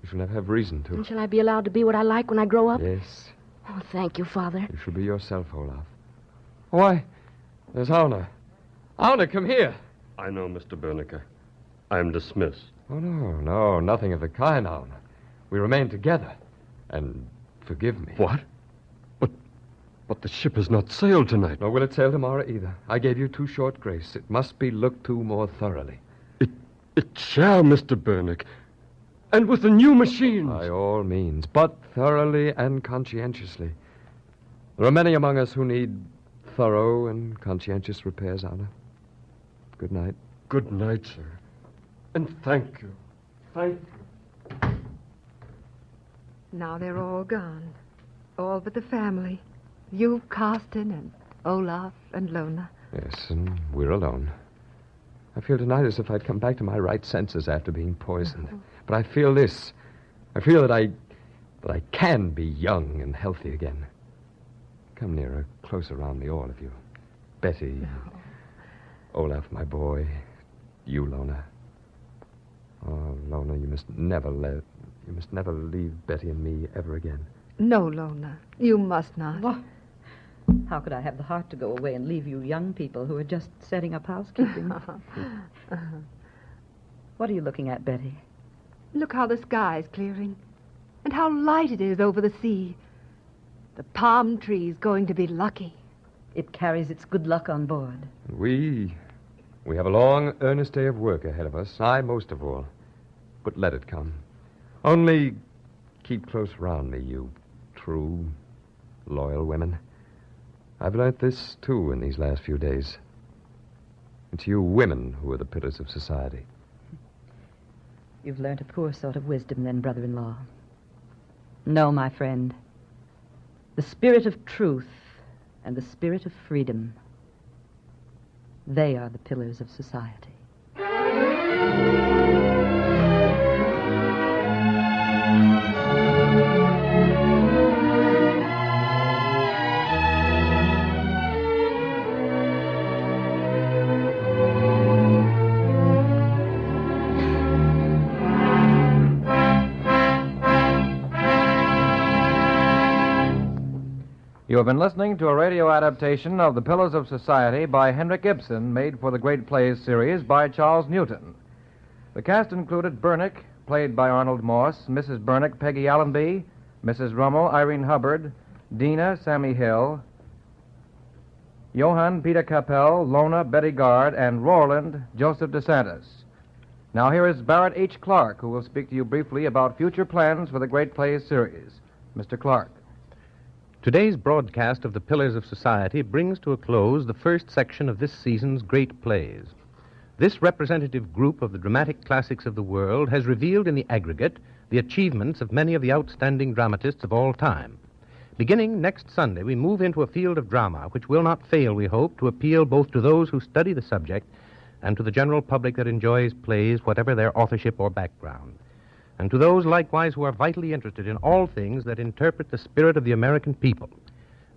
you shall never have reason to. And shall I be allowed to be what I like when I grow up? Yes. Oh, thank you, Father. You shall be yourself, Olaf. Why, there's Auna. Auna, come here. I know, Mr. Bernick. I am dismissed. Oh, no, nothing of the kind, Auna. We remain together. And forgive me. What? But the ship has not sailed tonight. Nor will it sail tomorrow either. I gave you too short grace. It must be looked to more thoroughly. It shall, Mr. Bernick. And with the new machines. By all means, but thoroughly and conscientiously. There are many among us who need thorough and conscientious repairs, Auna. Good night. Good night, sir. And thank you. Thank you. Now they're all gone. All but the family. You, Karsten, and Olaf, and Lona. Yes, and we're alone. I feel tonight as if I'd come back to my right senses after being poisoned. Oh. But I feel this. I feel that I can be young and healthy again. Come nearer, close around me, all of you. Betty, Olaf, my boy, you, Lona. Oh, Lona, you must never leave Betty and me ever again. No, Lona, you must not. What? How could I have the heart to go away and leave you young people who are just setting up housekeeping? What are you looking at, Betty? Look how the sky's clearing. And how light it is over the sea. The palm tree's going to be lucky. It carries its good luck on board. We have a long, earnest day of work ahead of us. I most of all. But let it come. Only keep close around me, you true, loyal women. I've learnt this, too, in these last few days. It's you women who are the pillars of society. You've learnt a poor sort of wisdom, then, brother-in-law. No, my friend. The spirit of truth and the spirit of freedom, they are the pillars of society. You have been listening to a radio adaptation of The Pillars of Society by Henrik Ibsen, made for the Great Plays series by Charles Newton. The cast included Bernick, played by Arnold Moss, Mrs. Bernick, Peggy Allenby, Mrs. Rummel, Irene Hubbard, Dina, Sammy Hill, Johann, Peter Capel, Lona, Betty Gard, and Roland, Joseph DeSantis. Now here is Barrett H. Clark, who will speak to you briefly about future plans for the Great Plays series. Mr. Clark. Today's broadcast of The Pillars of Society brings to a close the first section of this season's Great Plays. This representative group of the dramatic classics of the world has revealed in the aggregate the achievements of many of the outstanding dramatists of all time. Beginning next Sunday, we move into a field of drama which will not fail, we hope, to appeal both to those who study the subject and to the general public that enjoys plays, whatever their authorship or background, and to those likewise who are vitally interested in all things that interpret the spirit of the American people.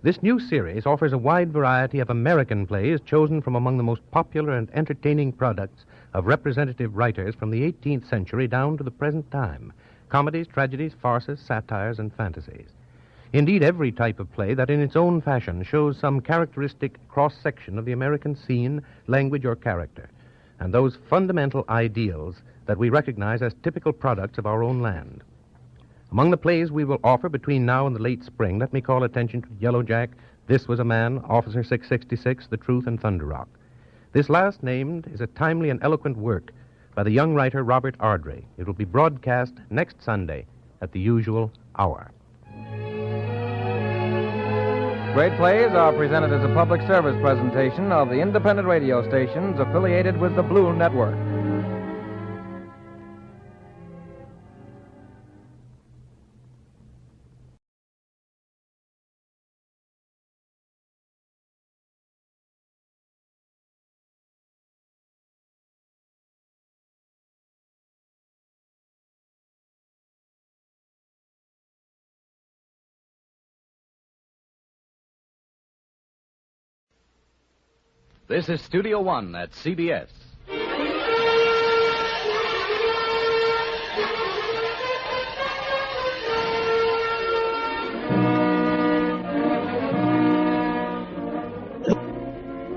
This new series offers a wide variety of American plays chosen from among the most popular and entertaining products of representative writers from the 18th century down to the present time: comedies, tragedies, farces, satires, and fantasies. Indeed, every type of play that in its own fashion shows some characteristic cross-section of the American scene, language, or character, and those fundamental ideals that we recognize as typical products of our own land. Among the plays we will offer between now and the late spring, let me call attention to Yellowjack, This Was a Man, Officer 666, The Truth, and Thunder Rock. This last named is a timely and eloquent work by the young writer Robert Ardrey. It will be broadcast next Sunday at the usual hour. Great Plays are presented as a public service presentation of the independent radio stations affiliated with the Blue Network. This is Studio One at CBS.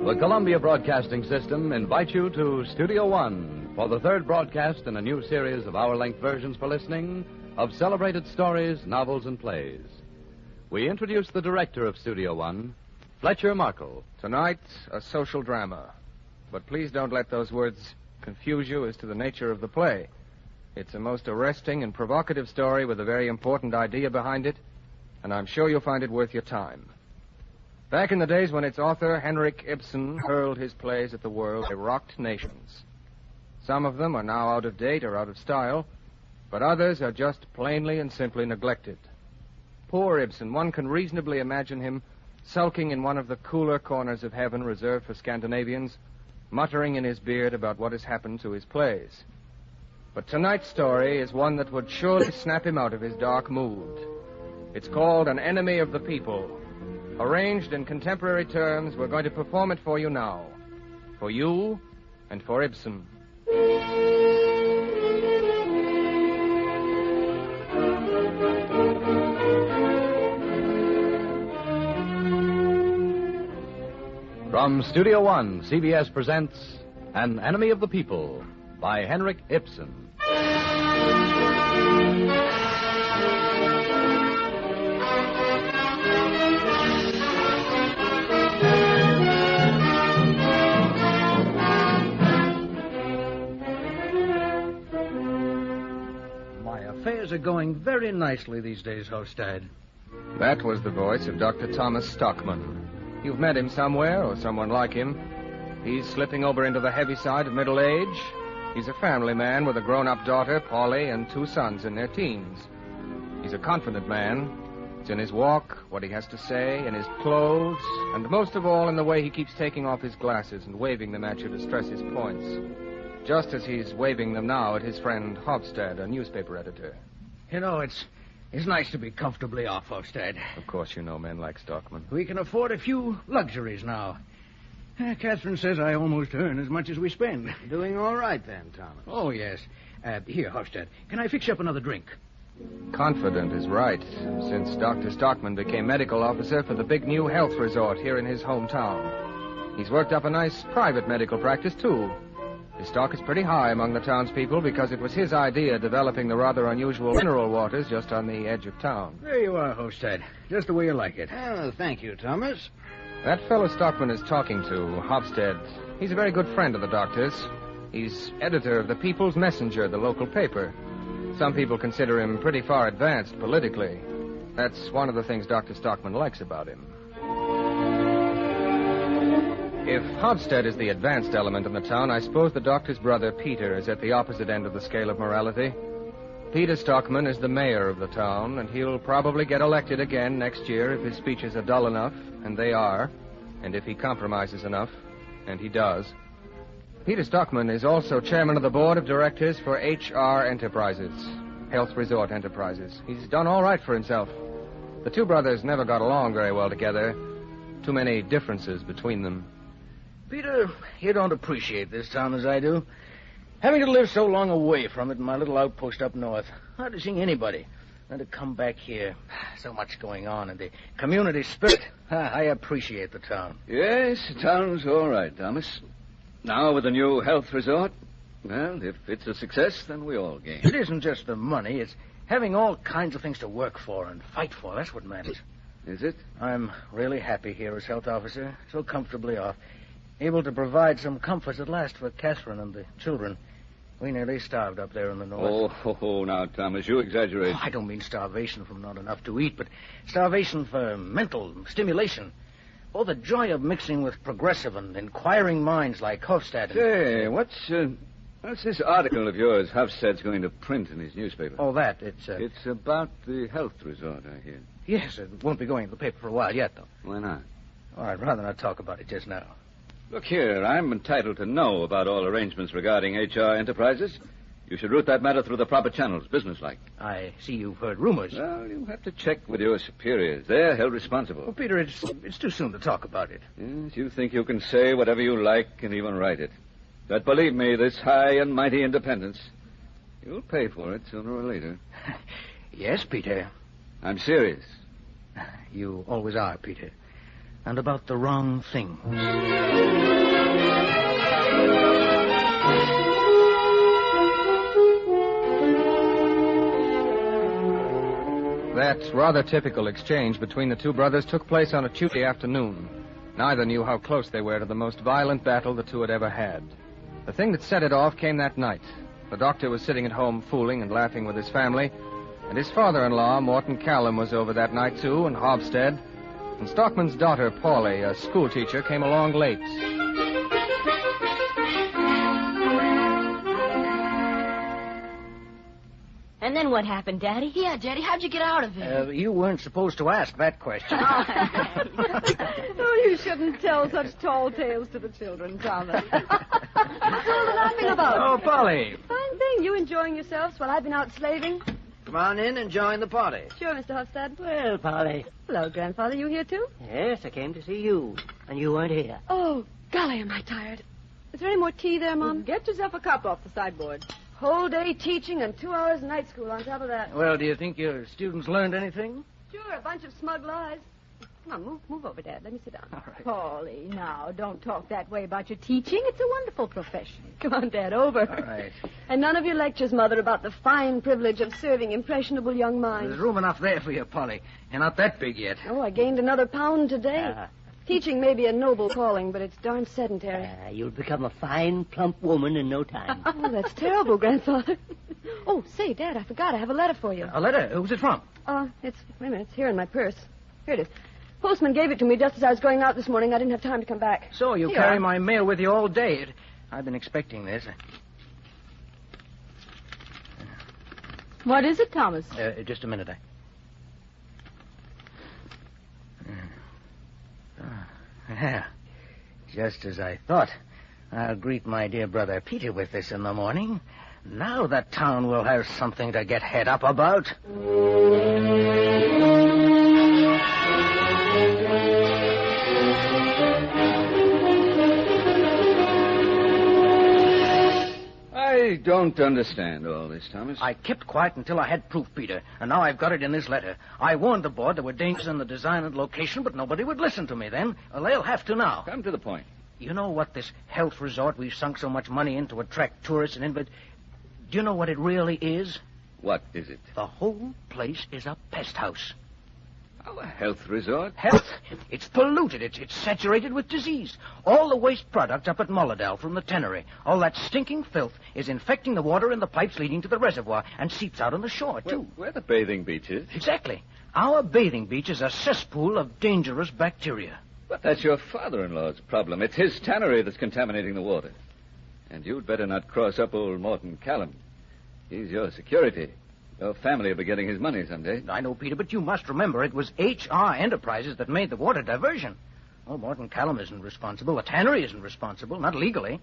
The Columbia Broadcasting System invites you to Studio One for the third broadcast in a new series of hour-length versions for listening of celebrated stories, novels, and plays. We introduce the director of Studio One, Fletcher Markle. Tonight, a social drama. But please don't let those words confuse you as to the nature of the play. It's a most arresting and provocative story with a very important idea behind it, and I'm sure you'll find it worth your time. Back in the days when its author, Henrik Ibsen, hurled his plays at the world, they rocked nations. Some of them are now out of date or out of style, but others are just plainly and simply neglected. Poor Ibsen. One can reasonably imagine him sulking in one of the cooler corners of heaven reserved for Scandinavians, muttering in his beard about what has happened to his plays. But tonight's story is one that would surely snap him out of his dark mood. It's called An Enemy of the People. Arranged in contemporary terms, we're going to perform it for you now. For you and for Ibsen. From Studio One, CBS presents An Enemy of the People by Henrik Ibsen. My affairs are going very nicely these days, Hofstad. That was the voice of Dr. Thomas Stockmann. You've met him somewhere, or someone like him. He's slipping over into the heavy side of middle age. He's a family man with a grown-up daughter, Polly, and 2 sons in their teens. He's a confident man. It's in his walk, what he has to say, in his clothes, and most of all in the way he keeps taking off his glasses and waving them at you to stress his points. Just as he's waving them now at his friend Hofstad, a newspaper editor. You know, it's nice to be comfortably off, Hofstad. Of course you know men like Stockmann. We can afford a few luxuries now. Catherine says I almost earn as much as we spend. Doing all right then, Thomas. Oh, yes. Here, Hofstad, can I fix you up another drink? Confident is right, since Dr. Stockmann became medical officer for the big new health resort here in his hometown. He's worked up a nice private medical practice, too. His stock is pretty high among the townspeople because it was his idea developing the rather unusual mineral waters just on the edge of town. There you are, Hofstad. Just the way you like it. Oh, thank you, Thomas. That fellow Stockmann is talking to, Hofstad, he's a very good friend of the doctor's. He's editor of the People's Messenger, the local paper. Some people consider him pretty far advanced politically. That's one of the things Dr. Stockmann likes about him. If Hofstad is the advanced element in the town, I suppose the doctor's brother, Peter, is at the opposite end of the scale of morality. Peter Stockmann is the mayor of the town, and he'll probably get elected again next year if his speeches are dull enough, and they are, and if he compromises enough, and he does. Peter Stockmann is also chairman of the board of directors for HR Enterprises, Health Resort Enterprises. He's done all right for himself. The 2 brothers never got along very well together. Too many differences between them. Peter, you don't appreciate this town as I do. Having to live so long away from it in my little outpost up north, hardly seeing anybody. Then to come back here, so much going on, and the community spirit. I appreciate the town. Yes, the town's all right, Thomas. Now with the new health resort, well, if it's a success, then we all gain. It isn't just the money. It's having all kinds of things to work for and fight for. That's what matters. Is it? I'm really happy here as health officer, so comfortably off. Able to provide some comforts at last for Catherine and the children. We nearly starved up there in the north. Oh, now, Thomas, you exaggerate. I don't mean starvation from not enough to eat, but starvation for mental stimulation. Oh, the joy of mixing with progressive and inquiring minds like Hofstad. Say, what's this article of yours Hofstad's going to print in his newspaper? Oh, that. It's about the health resort, I hear. Yes, it won't be going in the paper for a while yet, though. Why not? Oh, I'd rather not talk about it just now. Look here, I'm entitled to know about all arrangements regarding HR Enterprises. You should route that matter through the proper channels, businesslike. I see you've heard rumors. Well, you have to check with your superiors. They're held responsible. Well, Peter, it's too soon to talk about it. Yes, you think you can say whatever you like and even write it. But believe me, this high and mighty independence, you'll pay for it sooner or later. Yes, Peter. I'm serious. You always are, Peter. And about the wrong things. That rather typical exchange between the 2 brothers took place on a Tuesday afternoon. Neither knew how close they were to the most violent battle the 2 had ever had. The thing that set it off came that night. The doctor was sitting at home fooling and laughing with his family, and his father-in-law, Morton Callum, was over that night, too, and Hofstad. And Stockmann's daughter, Polly, a schoolteacher, came along late. And Then what happened, Daddy? Yeah, Daddy, how'd you get out of it? You weren't supposed to ask that question. Oh, you shouldn't tell such tall tales to the children, Thomas. What's all the laughing about? Oh, Polly. Fine thing. You enjoying yourselves while I've been out slaving? Come on in and join the party. Sure, Mr. Hofstad. Well, Polly. Hello, Grandfather. You here, too? Yes, I came to see you. And you weren't here. Oh, golly, am I tired. Is there any more tea there, Mom? Get yourself a cup off the sideboard. Whole day teaching and 2 hours night school on top of that. Well, do you think your students learned anything? Sure, a bunch of smug lies. Come on, move over, Dad. Let me sit down. All right. Polly, now, don't talk that way about your teaching. It's a wonderful profession. Come on, Dad, over. All right. And none of your lectures, Mother, about the fine privilege of serving impressionable young minds. There's room enough there for you, Polly. You're not that big yet. Oh, I gained another pound today. Teaching may be a noble calling, but it's darn sedentary. You'll become a fine, plump woman in no time. Oh, that's terrible, Grandfather. Oh, say, Dad, I forgot. I have a letter for you. A letter? Who's it from? Wait a minute. It's here in my purse. Here it is. Postman gave it to me just as I was going out this morning. I didn't have time to come back. So you carry my mail with you all day. I've been expecting this. What is it, Thomas? Just a minute. Yeah, just as I thought. I'll greet my dear brother Peter with this in the morning. Now the town will have something to get head up about. I don't understand all this, Thomas. I kept quiet until I had proof, Peter, and now I've got it in this letter. I warned the board there were dangers in the design and location, but nobody would listen to me then. Well, they'll have to now. Come to the point. You know what this health resort we've sunk so much money in to attract tourists and invalids? Do you know what it really is? What is it? The whole place is a pest house. Oh, a health resort? Health? It's polluted. It's saturated with disease. All the waste products up at Mulladow from the tannery, all that stinking filth is infecting the water in the pipes leading to the reservoir and seeps out on the shore, too. Where the bathing beach is? Exactly. Our bathing beach is a cesspool of dangerous bacteria. But that's your father-in-law's problem. It's his tannery that's contaminating the water. And you'd better not cross up old Morton Callum. He's your security. Your family will be getting his money someday. I know, Peter, but you must remember it was H.R. Enterprises that made the water diversion. Oh, Morton Callum isn't responsible. The tannery isn't responsible, not legally.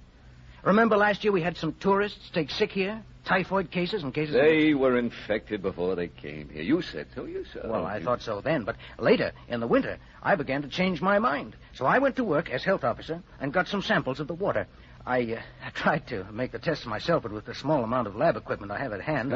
Remember last year we had some tourists take sick here? Typhoid cases and cases... They were infected before they came here. You said so, Well, I thought so then, but later, in the winter, I began to change my mind. So I went to work as health officer and got some samples of the water. I tried to make the tests myself, but with the small amount of lab equipment I have at hand...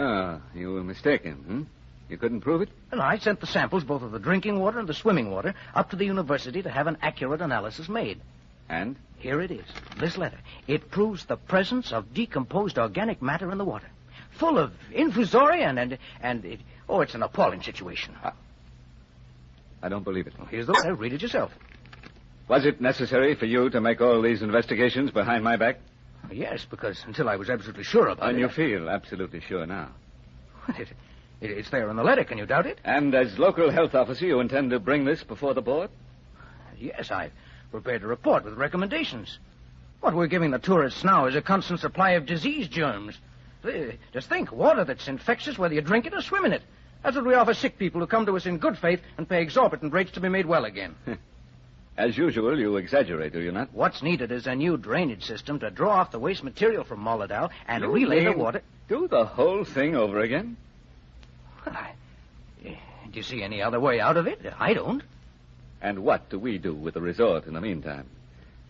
You were mistaken, You couldn't prove it? And I sent the samples, both of the drinking water and the swimming water, up to the university to have an accurate analysis made. And? Here it is, this letter. It proves the presence of decomposed organic matter in the water. Full of infusoria and it... Oh, it's an appalling situation. I don't believe it. Well, here's the letter. Read it yourself. Was it necessary for you to make all these investigations behind my back? Yes, because until I was absolutely sure about it... And you feel absolutely sure now? It's there in the letter. Can you doubt it? And as local health officer, you intend to bring this before the board? Yes, I've prepared a report with recommendations. What we're giving the tourists now is a constant supply of disease germs. Just think, water that's infectious whether you drink it or swim in it. That's what we offer sick people who come to us in good faith and pay exorbitant rates to be made well again. As usual, you exaggerate, do you not? What's needed is a new drainage system to draw off the waste material from Mulladow and relay the water... Do the whole thing over again? Well, do you see any other way out of it? I don't. And what do we do with the resort in the meantime?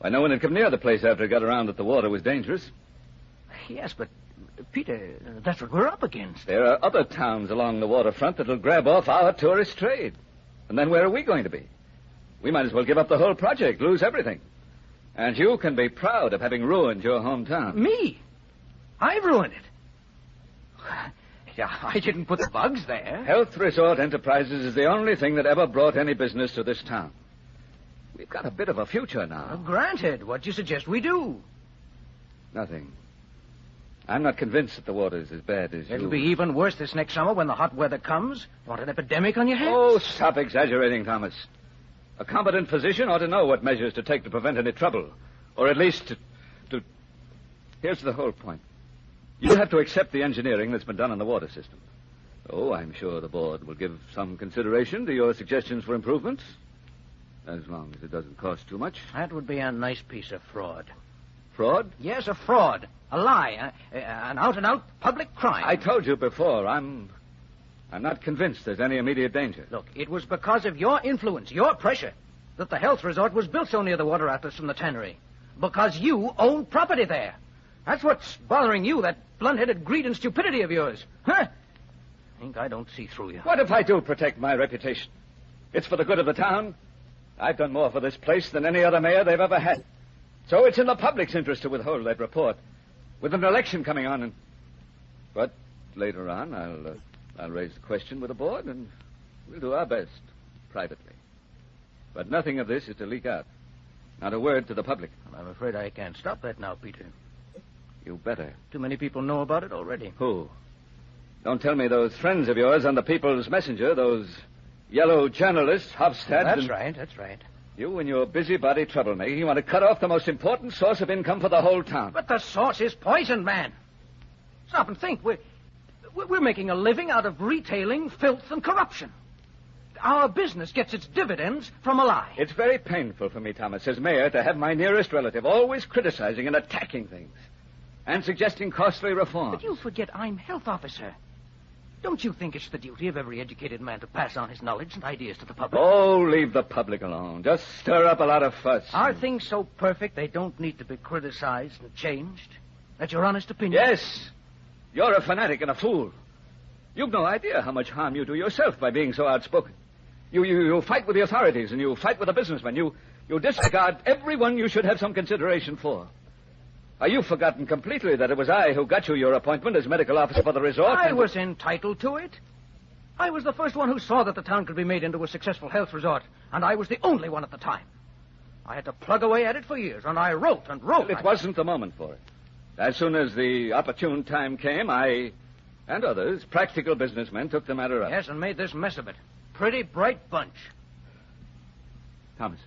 Why, no one had come near the place after it got around that the water was dangerous. Yes, but, Peter, that's what we're up against. There are other towns along the waterfront that'll grab off our tourist trade. And then where are we going to be? We might as well give up the whole project, lose everything. And you can be proud of having ruined your hometown. Me? I've ruined it. Yeah, I didn't put the bugs there. Health Resort Enterprises is the only thing that ever brought any business to this town. We've got a bit of a future now. Granted. What do you suggest we do? Nothing. I'm not convinced that the water's as bad as It'll be even worse this next summer when the hot weather comes. Want an epidemic on your hands? Oh, stop exaggerating, Thomas. A competent physician ought to know what measures to take to prevent any trouble. Or at least to... Here's the whole point. You have to accept the engineering that's been done on the water system. Oh, I'm sure the board will give some consideration to your suggestions for improvements. As long as it doesn't cost too much. That would be a nice piece of fraud. Fraud? Yes, a fraud. A lie. An out-and-out public crime. I told you before, I'm not convinced there's any immediate danger. Look, it was because of your influence, your pressure, that the health resort was built so near the water outlets from the tannery. Because you own property there. That's what's bothering you, that blunt-headed greed and stupidity of yours. Huh? I don't see through you. What if I do protect my reputation? It's for the good of the town. I've done more for this place than any other mayor they've ever had. So it's in the public's interest to withhold that report. With an election coming on. But later on, I'll raise the question with the board, and we'll do our best, privately. But nothing of this is to leak out. Not a word to the public. I'm afraid I can't stop that now, Peter. You better. Too many people know about it already. Who? Don't tell me those friends of yours on the People's Messenger, those yellow journalists, Hofstad. That's right, that's right. You and your busybody troublemaking, you want to cut off the most important source of income for the whole town. But the source is poison, man. Stop and think. We're making a living out of retailing filth and corruption. Our business gets its dividends from a lie. It's very painful for me, Thomas, as mayor, to have my nearest relative always criticizing and attacking things and suggesting costly reforms. But you forget I'm health officer. Don't you think it's the duty of every educated man to pass on his knowledge and ideas to the public? Oh, leave the public alone. Just stir up a lot of fuss. Are things so perfect they don't need to be criticized and changed? That's your honest opinion? Yes. You're a fanatic and a fool. You've no idea how much harm you do yourself by being so outspoken. You fight with the authorities and you fight with the businessmen. You disregard everyone you should have some consideration for. You've forgotten completely that it was I who got you your appointment as medical officer for the resort. I was entitled to it. I was the first one who saw that the town could be made into a successful health resort, and I was the only one at the time. I had to plug away at it for years, and I wrote and wrote. Well, it wasn't the moment for it. As soon as the opportune time came, I and others, practical businessmen, took the matter up. Yes, and made this mess of it. Pretty bright bunch. Thomas.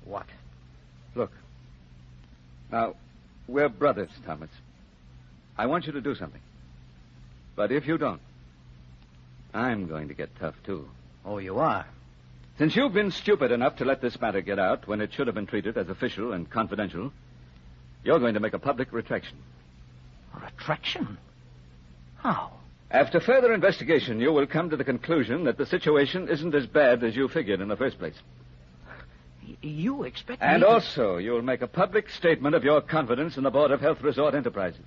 What? Look. Now, we're brothers, Thomas. I want you to do something. But if you don't, I'm going to get tough, too. Oh, you are? Since you've been stupid enough to let this matter get out when it should have been treated as official and confidential, you're going to make a public retraction. A retraction? How? After further investigation, you will come to the conclusion that the situation isn't as bad as you figured in the first place. You expect me And to... also, you'll make a public statement of your confidence in the Board of Health Resort Enterprises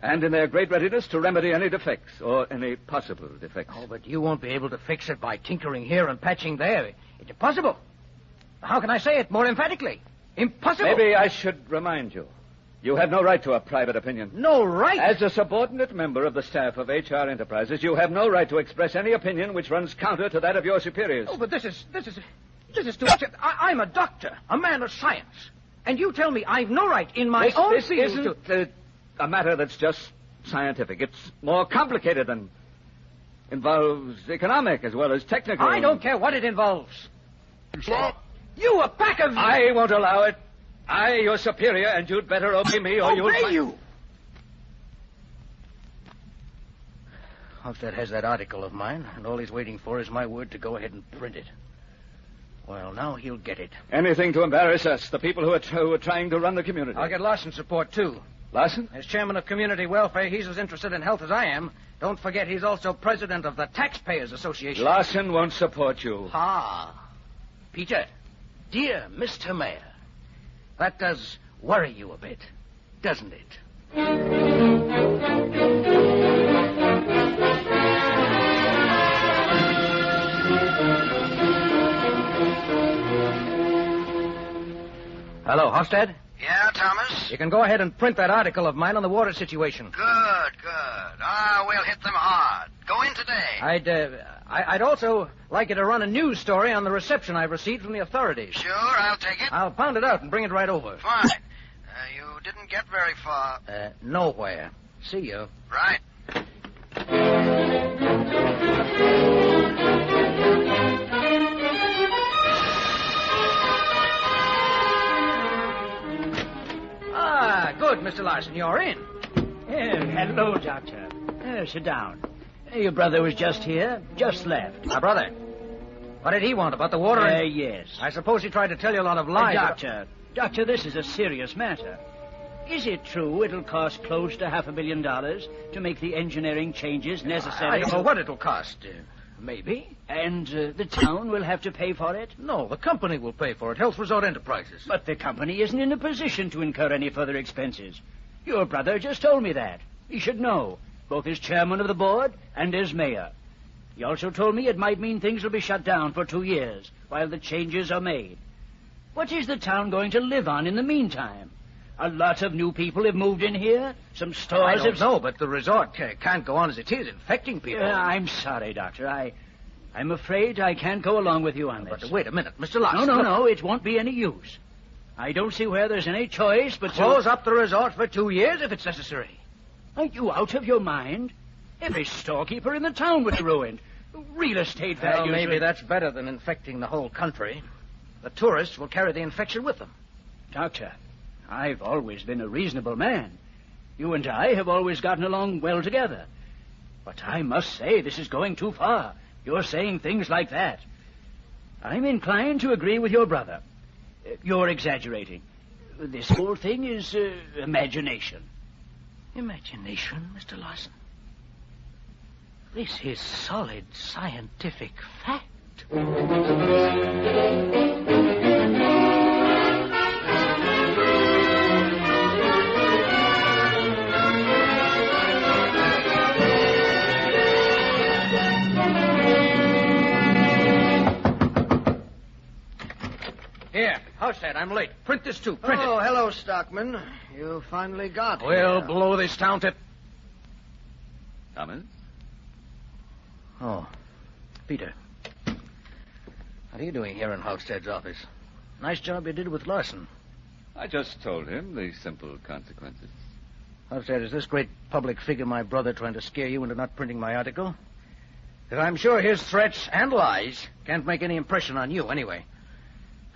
and in their great readiness to remedy any defects or any possible defects. Oh, but you won't be able to fix it by tinkering here and patching there. It's impossible. How can I say it more emphatically? Impossible. Maybe I should remind you. You have no right to a private opinion. No right? As a subordinate member of the staff of HR Enterprises, you have no right to express any opinion which runs counter to that of your superiors. Oh, but this is too much. I'm a doctor, a man of science. And you tell me I've no right in my own this field isn't a matter that's just scientific. It's more complicated and involves economic as well as technical. I don't care what it involves. You a pack of... I won't allow it. I, your superior, and you'd better obey me or you'll... Obey you? Hofstad has that article of mine, and all he's waiting for is my word to go ahead and print it. Well, now he'll get it. Anything to embarrass us, the people who are trying to run the community. I'll get Larson's support, too. Larson? As chairman of community welfare, he's as interested in health as I am. Don't forget he's also president of the Taxpayers Association. Larson won't support you. Peter, dear Mr. Mayor, that does worry you a bit, doesn't it? Hello, Hofstad? Yeah, Thomas? You can go ahead and print that article of mine on the water situation. Good. We'll hit them hard. Go in today. I'd also like you to run a news story on the reception I've received from the authorities. Sure, I'll take it. I'll pound it out and bring it right over. Fine. You didn't get very far. Nowhere. See you. Right. Good, Mr. Larson. You're in. Hello, Doctor. Sit down. Your brother was just here, just left. My brother? What did he want, about the water? Yes. I suppose he tried to tell you a lot of lies. Doctor, this is a serious matter. Is it true it'll cost close to $500,000 to make the engineering changes necessary? I don't know what it'll cost. Maybe. And the town will have to pay for it? No, the company will pay for it. Health Resort Enterprises. But the company isn't in a position to incur any further expenses. Your brother just told me that. He should know, both as chairman of the board and as mayor. He also told me it might mean things will be shut down for 2 years while the changes are made. What is the town going to live on in the meantime? A lot of new people have moved in here. Some stores I don't know, but the resort can't go on as it is, infecting people. I'm sorry, Doctor. I'm afraid I can't go along with you on this. But wait a minute, Mr. Larson. No, it won't be any use. I don't see where there's any choice but Close up the resort for 2 years if it's necessary. Are you out of your mind? Every storekeeper in the town would be ruined. Real estate values... Well, maybe that's better than infecting the whole country. The tourists will carry the infection with them. Doctor, I've always been a reasonable man. You and I have always gotten along well together. But I must say this is going too far. You're saying things like that. I'm inclined to agree with your brother. You're exaggerating. This whole thing is imagination. Imagination, Mr. Larson? This is solid scientific fact. Here, how's that? I'm late. Print this too. Print it. Oh, hello, Stockmann. You finally got We'll here. blow this town to... Thomas? Oh, Peter. What are you doing here in Halstead's office? Nice job you did with Larson. I just told him the simple consequences. Halstead, is this great public figure my brother trying to scare you into not printing my article? Because I'm sure his threats and lies can't make any impression on you anyway.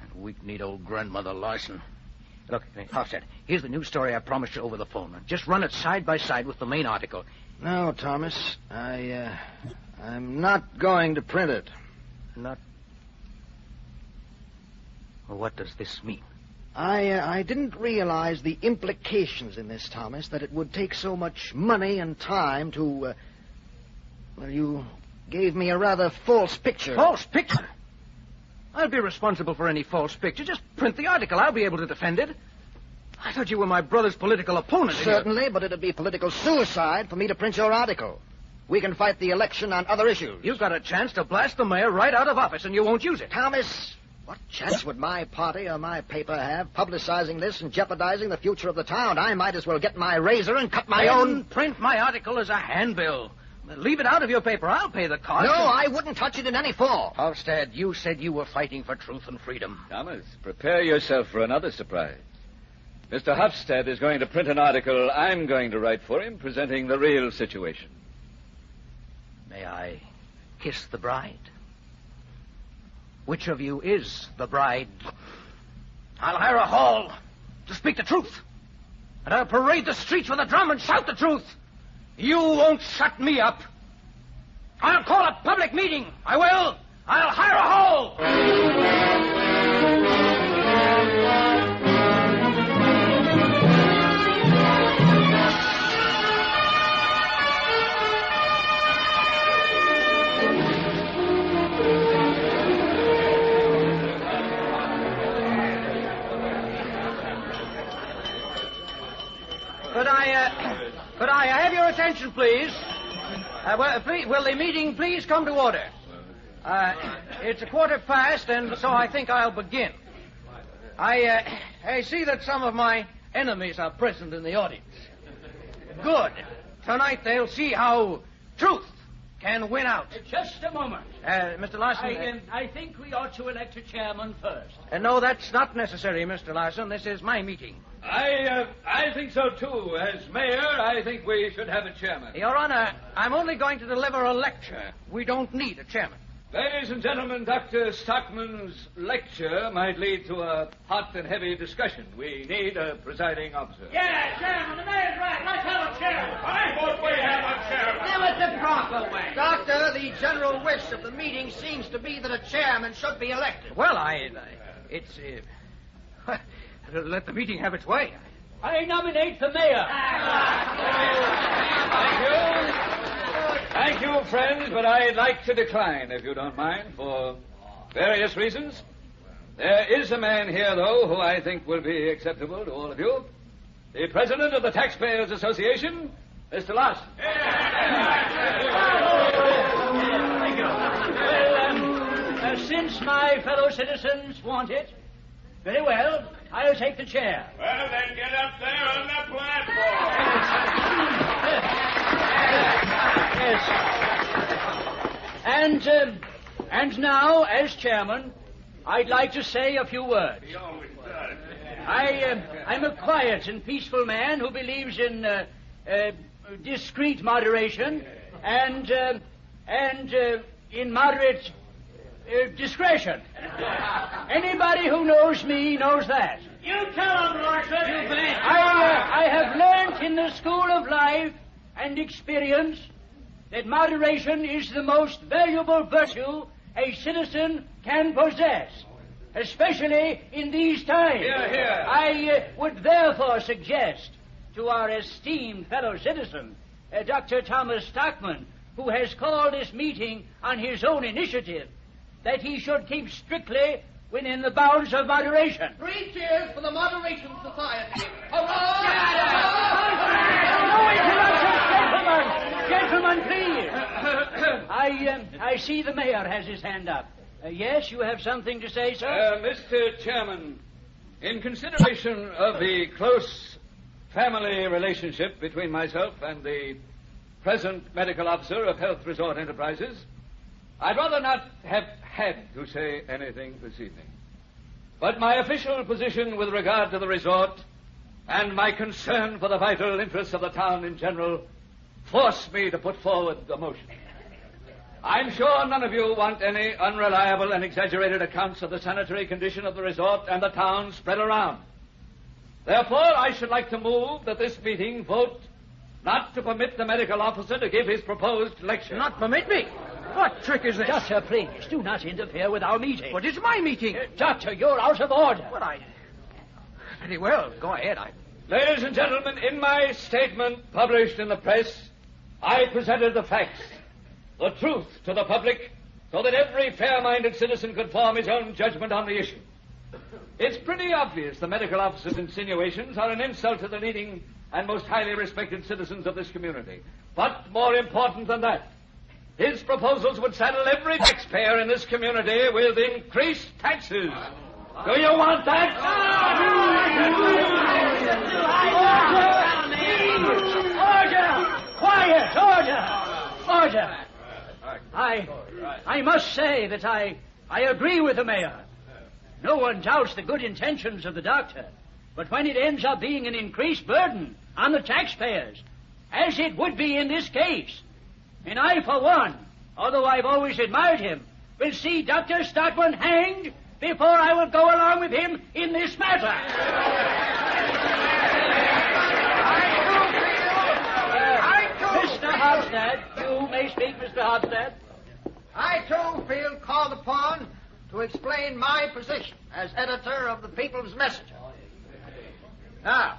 And weak-kneed old grandmother Larson. Look, Halstead, here's the news story I promised you over the phone. Just run it side by side with the main article. No, Thomas. I'm not going to print it. Not... Well, what does this mean? I didn't realize the implications in this, Thomas, that it would take so much money and time to... well, you gave me a rather false picture. False picture? I'll be responsible for any false picture. Just print the article. I'll be able to defend it. I thought you were my brother's political opponent. Certainly, but it'd be political suicide for me to print your article. We can fight the election on other issues. You've got a chance to blast the mayor right out of office, and you won't use it. Thomas, what chance would my party or my paper have publicizing this and jeopardizing the future of the town? I might as well get my razor and cut my own... Print my article as a handbill. Leave it out of your paper. I'll pay the cost. No, I wouldn't touch it in any form. Halstead, you said you were fighting for truth and freedom. Thomas, prepare yourself for another surprise. Mr. Hofstad is going to print an article I'm going to write for him, presenting the real situation. May I kiss the bride? Which of you is the bride? I'll hire a hall to speak the truth. And I'll parade the streets with a drum and shout the truth. You won't shut me up. I'll call a public meeting. I will. I'll hire a hall. Could I have your attention, please? Will the meeting please come to order? It's 1:15, and so I think I'll begin. I see that some of my enemies are present in the audience. Good. Tonight they'll see how truth can win out. Just a moment. Mr. Larson... I think we ought to elect a chairman first. No, that's not necessary, Mr. Larson. This is my meeting. I think so, too. As mayor, I think we should have a chairman. Your Honor, I'm only going to deliver a lecture. We don't need a chairman. Ladies and gentlemen, Dr. Stockmann's lecture might lead to a hot and heavy discussion. We need a presiding officer. Yeah, Chairman, the mayor's right. Let's have a chairman. I vote we have a chairman. That was the proper way. Doctor, the general wish of the meeting seems to be that a chairman should be elected. Well, it's... let the meeting have its way. I nominate the mayor. Thank you, friends, but I'd like to decline, if you don't mind, for various reasons. There is a man here, though, who I think will be acceptable to all of you. The president of the Taxpayers Association, Mr. Larson. Well, since my fellow citizens want it, very well, I'll take the chair. Well, then get up there on the platform. Yes. And now, as chairman, I'd like to say a few words. He always does. I'm a quiet and peaceful man who believes in discreet moderation and in moderate discretion. Anybody who knows me knows that. You tell him, Larson. You bet. I have learned in the school of life and experience that moderation is the most valuable virtue a citizen can possess, especially in these times. Hear, hear. I would therefore suggest to our esteemed fellow citizen, Dr. Thomas Stockmann, who has called this meeting on his own initiative, that he should keep strictly within the bounds of moderation. 3 cheers for the Moderation Society. Gentlemen, please. I see the mayor has his hand up. Yes, you have something to say, sir? Mr. Chairman, in consideration of the close family relationship between myself and the present medical officer of Health Resort Enterprises, I'd rather not have had to say anything this evening. But my official position with regard to the resort and my concern for the vital interests of the town in general force me to put forward the motion. I'm sure none of you want any unreliable and exaggerated accounts of the sanitary condition of the resort and the town spread around. Therefore, I should like to move that this meeting vote not to permit the medical officer to give his proposed lecture. Not permit me? What trick is this? Doctor, please, do not interfere with our meeting. But it's my meeting. Doctor, you're out of order. But very well, go ahead. Ladies and gentlemen, in my statement published in the press, I presented the facts, the truth to the public, so that every fair-minded citizen could form his own judgment on the issue. It's pretty obvious the medical officer's insinuations are an insult to the leading and most highly respected citizens of this community. But more important than that, his proposals would saddle every taxpayer in this community with increased taxes. Do you want that? Order! Quiet! Order! I must say that I agree with the mayor. No one doubts the good intentions of the doctor, but when it ends up being an increased burden on the taxpayers, as it would be in this case, and I, for one, although I've always admired him, will see Dr. Stockmann hanged before I will go along with him in this matter. Mr. Hofstad, you may speak, Mr. Hofstad. I, too, feel called upon to explain my position as editor of the People's Messenger. Now,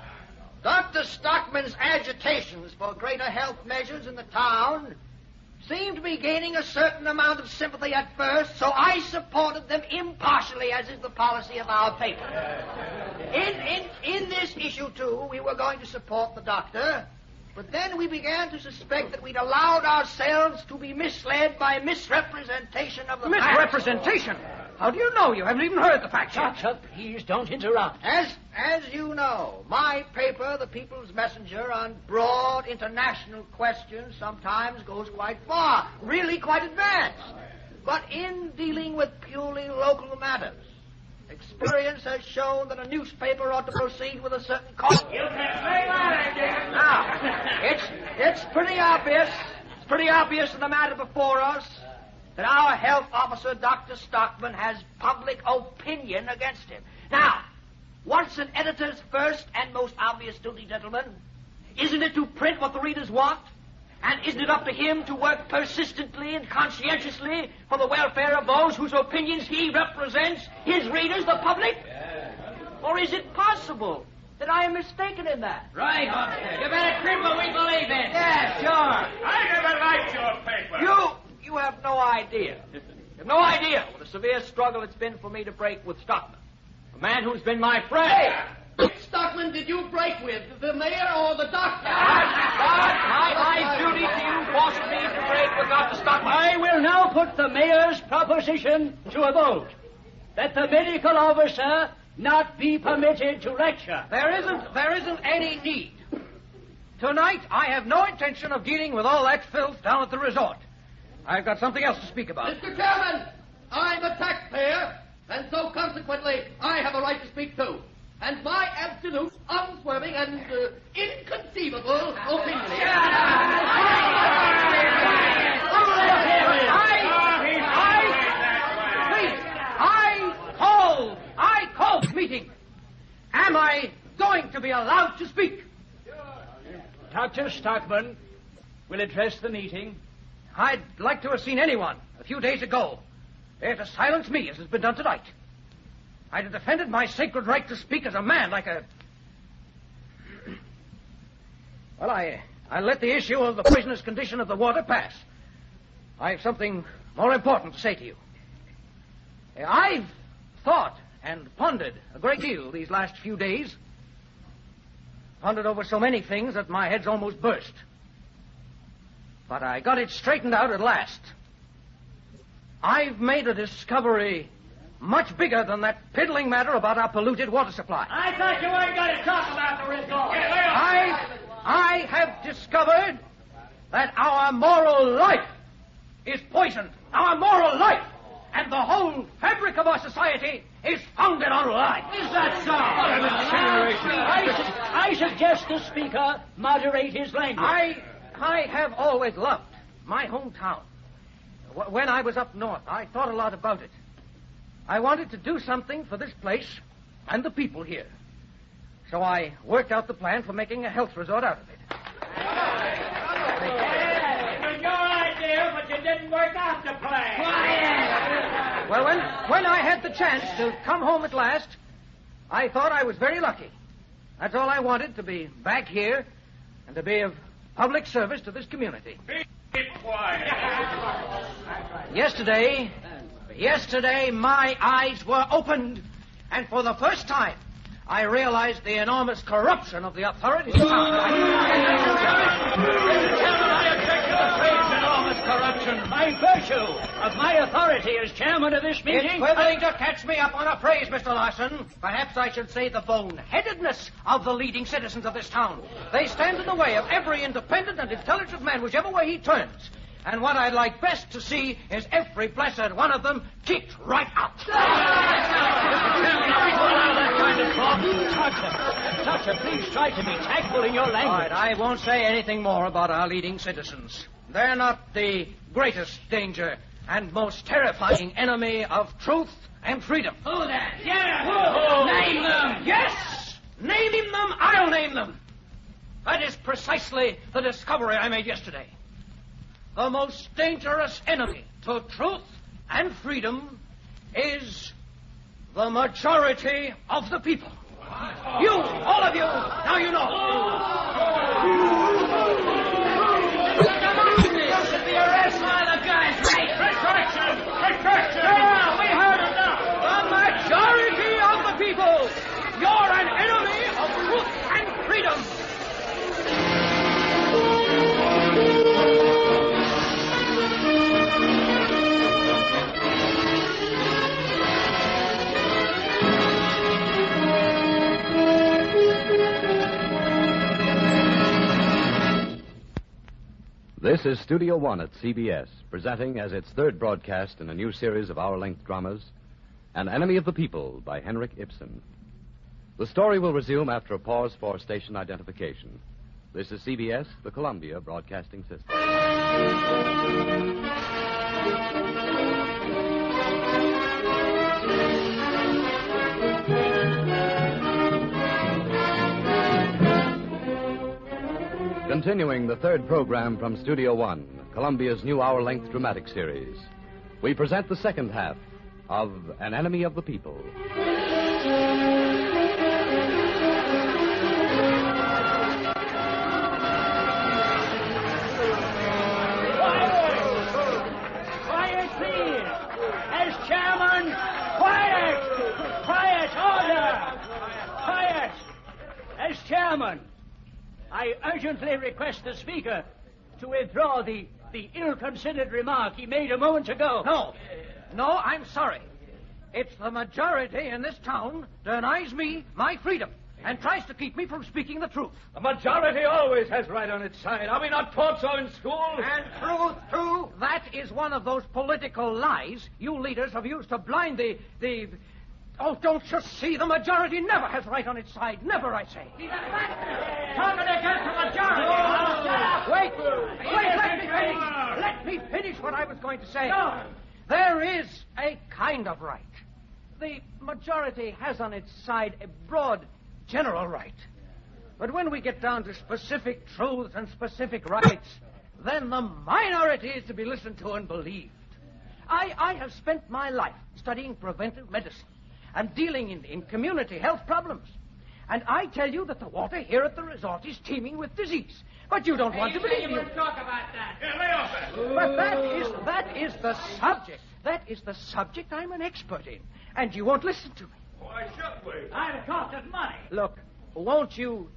Dr. Stockmann's agitations for greater health measures in the town seemed to be gaining a certain amount of sympathy at first, so I supported them impartially, as is the policy of our paper. In this issue, too, we were going to support the doctor, but then we began to suspect that we'd allowed ourselves to be misled by misrepresentation of the facts. Misrepresentation? How do you know? You haven't even heard the facts yet. Doctor, please don't interrupt. As you know, my paper, The People's Messenger, on broad international questions sometimes goes quite far, really quite advanced. But in dealing with purely local matters, experience has shown that a newspaper ought to proceed with a certain caution. You can say that again. Now, it's pretty obvious. It's pretty obvious in the matter before us that our health officer, Dr. Stockmann, has public opinion against him. Now, what's an editor's first and most obvious duty, gentlemen? Isn't it to print what the readers want? And isn't it up to him to work persistently and conscientiously for the welfare of those whose opinions he represents, his readers, the public? Or is it possible that I am mistaken in that? Right, Hofstad. You better print what we believe in. Yeah, sure. I never liked your paper. You have no idea. You have no idea what a severe struggle it's been for me to break with Stockmann, a man who's been my friend. Hey! Which Stockmann did you break with, the mayor or the doctor? My duty to you forces me to break with Dr. Stockmann. I will now put the mayor's proposition to a vote, that the medical officer not be permitted to lecture. There isn't any need. Tonight, I have no intention of dealing with all that filth down at the resort. I've got something else to speak about. Mr. Chairman, I'm a taxpayer, and so consequently, I have a right to speak too. And my absolute, unswerving, and inconceivable opinion is... I called the meeting. Am I going to be allowed to speak? Dr. Stockmann will address the meeting. I'd like to have seen anyone a few days ago there to silence me as has been done tonight. I'd have defended my sacred right to speak as a man, like a... Well, I let the issue of the poisonous condition of the water pass. I have something more important to say to you. I've thought and pondered a great deal these last few days. Pondered over so many things that my head's almost burst. But I got it straightened out at last. I've made a discovery much bigger than that piddling matter about our polluted water supply. I thought you weren't going to talk about the result. I have discovered that our moral life is poisoned. Our moral life and the whole fabric of our society is founded on lies. Is that so? What an incineration. I suggest the speaker moderate his language. I have always loved my hometown. When I was up north, I thought a lot about it. I wanted to do something for this place and the people here. So I worked out the plan for making a health resort out of it. It was your idea, but you didn't work out the plan. Well, when I had the chance to come home at last, I thought I was very lucky. That's all I wanted, to be back here and to be of public service to this community. Be quiet. Yesterday, my eyes were opened, and for the first time, I realized the enormous corruption of the authorities. Enormous corruption by virtue of my authority as chairman of this meeting. It's quibbling to catch me up on a phrase, Mr. Larson. Perhaps I should say the boneheadedness of the leading citizens of this town. They stand in the way of every independent and intelligent man, whichever way he turns. And what I'd like best to see is every blessed one of them kicked right out. Doctor, please try to be tactful in your language. All right, I won't say anything more about our leading citizens. They're not the greatest danger and most terrifying enemy of truth and freedom. Who then? Yeah, Name them! Yes! Naming them, I'll name them. That is precisely the discovery I made yesterday. The most dangerous enemy to truth and freedom is the majority of the people. You, all of you, now you know. The arrest by the guys. Retraction! Yeah, we heard it now. The majority of the people. You're an enemy of truth and freedom. This is Studio One at CBS, presenting as its third broadcast in a new series of hour-length dramas, An Enemy of the People by Henrik Ibsen. The story will resume after a pause for station identification. This is CBS, the Columbia Broadcasting System. Continuing the third program from Studio One, Columbia's new hour-length dramatic series, we present the second half of An Enemy of the People. Quiet, please! As chairman, quiet! Quiet, order! Quiet! As chairman, I urgently request the Speaker to withdraw the ill-considered remark he made a moment ago. No, I'm sorry. It's the majority in this town denies me my freedom and tries to keep me from speaking the truth. The majority always has right on its side. Are we not taught so in school? And truth, too. That is one of those political lies you leaders have used to blind the... Oh, don't you see? The majority never has right on its side. Never, I say. Talking against the majority! Wait, let me finish. Let me finish what I was going to say. No. There is a kind of right. The majority has on its side a broad, general right. But when we get down to specific truths and specific rights, then the minority is to be listened to and believed. I have spent my life studying preventive medicine and dealing in community health problems. And I tell you that the water here at the resort is teeming with disease. But you don't want to believe me. Talk about that. Lay off that. But that is the subject. That is the subject I'm an expert in. And you won't listen to me. Why should we? I'm talking money. Look, won't you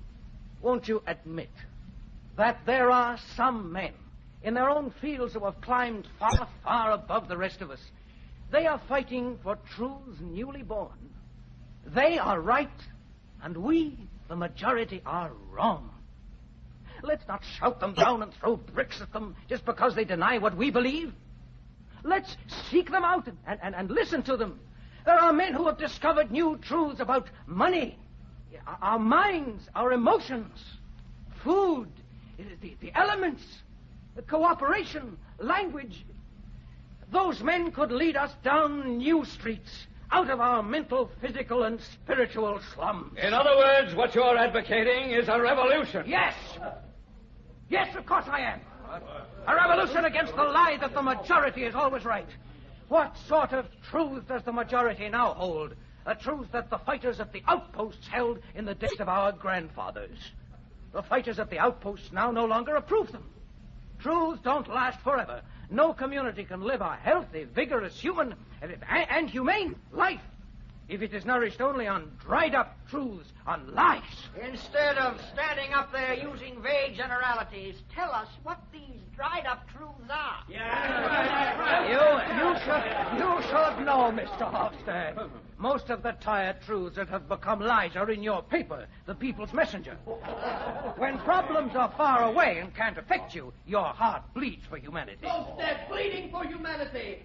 admit that there are some men in their own fields who have climbed far, far above the rest of us? They are fighting for truths newly born. They are right, and we, the majority, are wrong. Let's not shout them down and throw bricks at them just because they deny what we believe. Let's seek them out and listen to them. There are men who have discovered new truths about money, our minds, our emotions, food, the elements, the cooperation, language. Those men could lead us down new streets, out of our mental, physical, and spiritual slums. In other words, what you're advocating is a revolution. Yes. Yes, of course I am. A revolution against the lie that the majority is always right. What sort of truth does the majority now hold? A truth that the fighters at the outposts held in the days of our grandfathers. The fighters at the outposts now no longer approve them. Truths don't last forever. No community can live a healthy, vigorous, human, and humane life if it is nourished only on dried-up truths, on lies. Instead of standing up there using vague generalities, tell us what these dried-up truths are. You should know, Mr. Hofstad. Most of the tired truths that have become lies are in your paper, The People's Messenger. When problems are far away and can't affect you, your heart bleeds for humanity. Hofstad bleeding for humanity.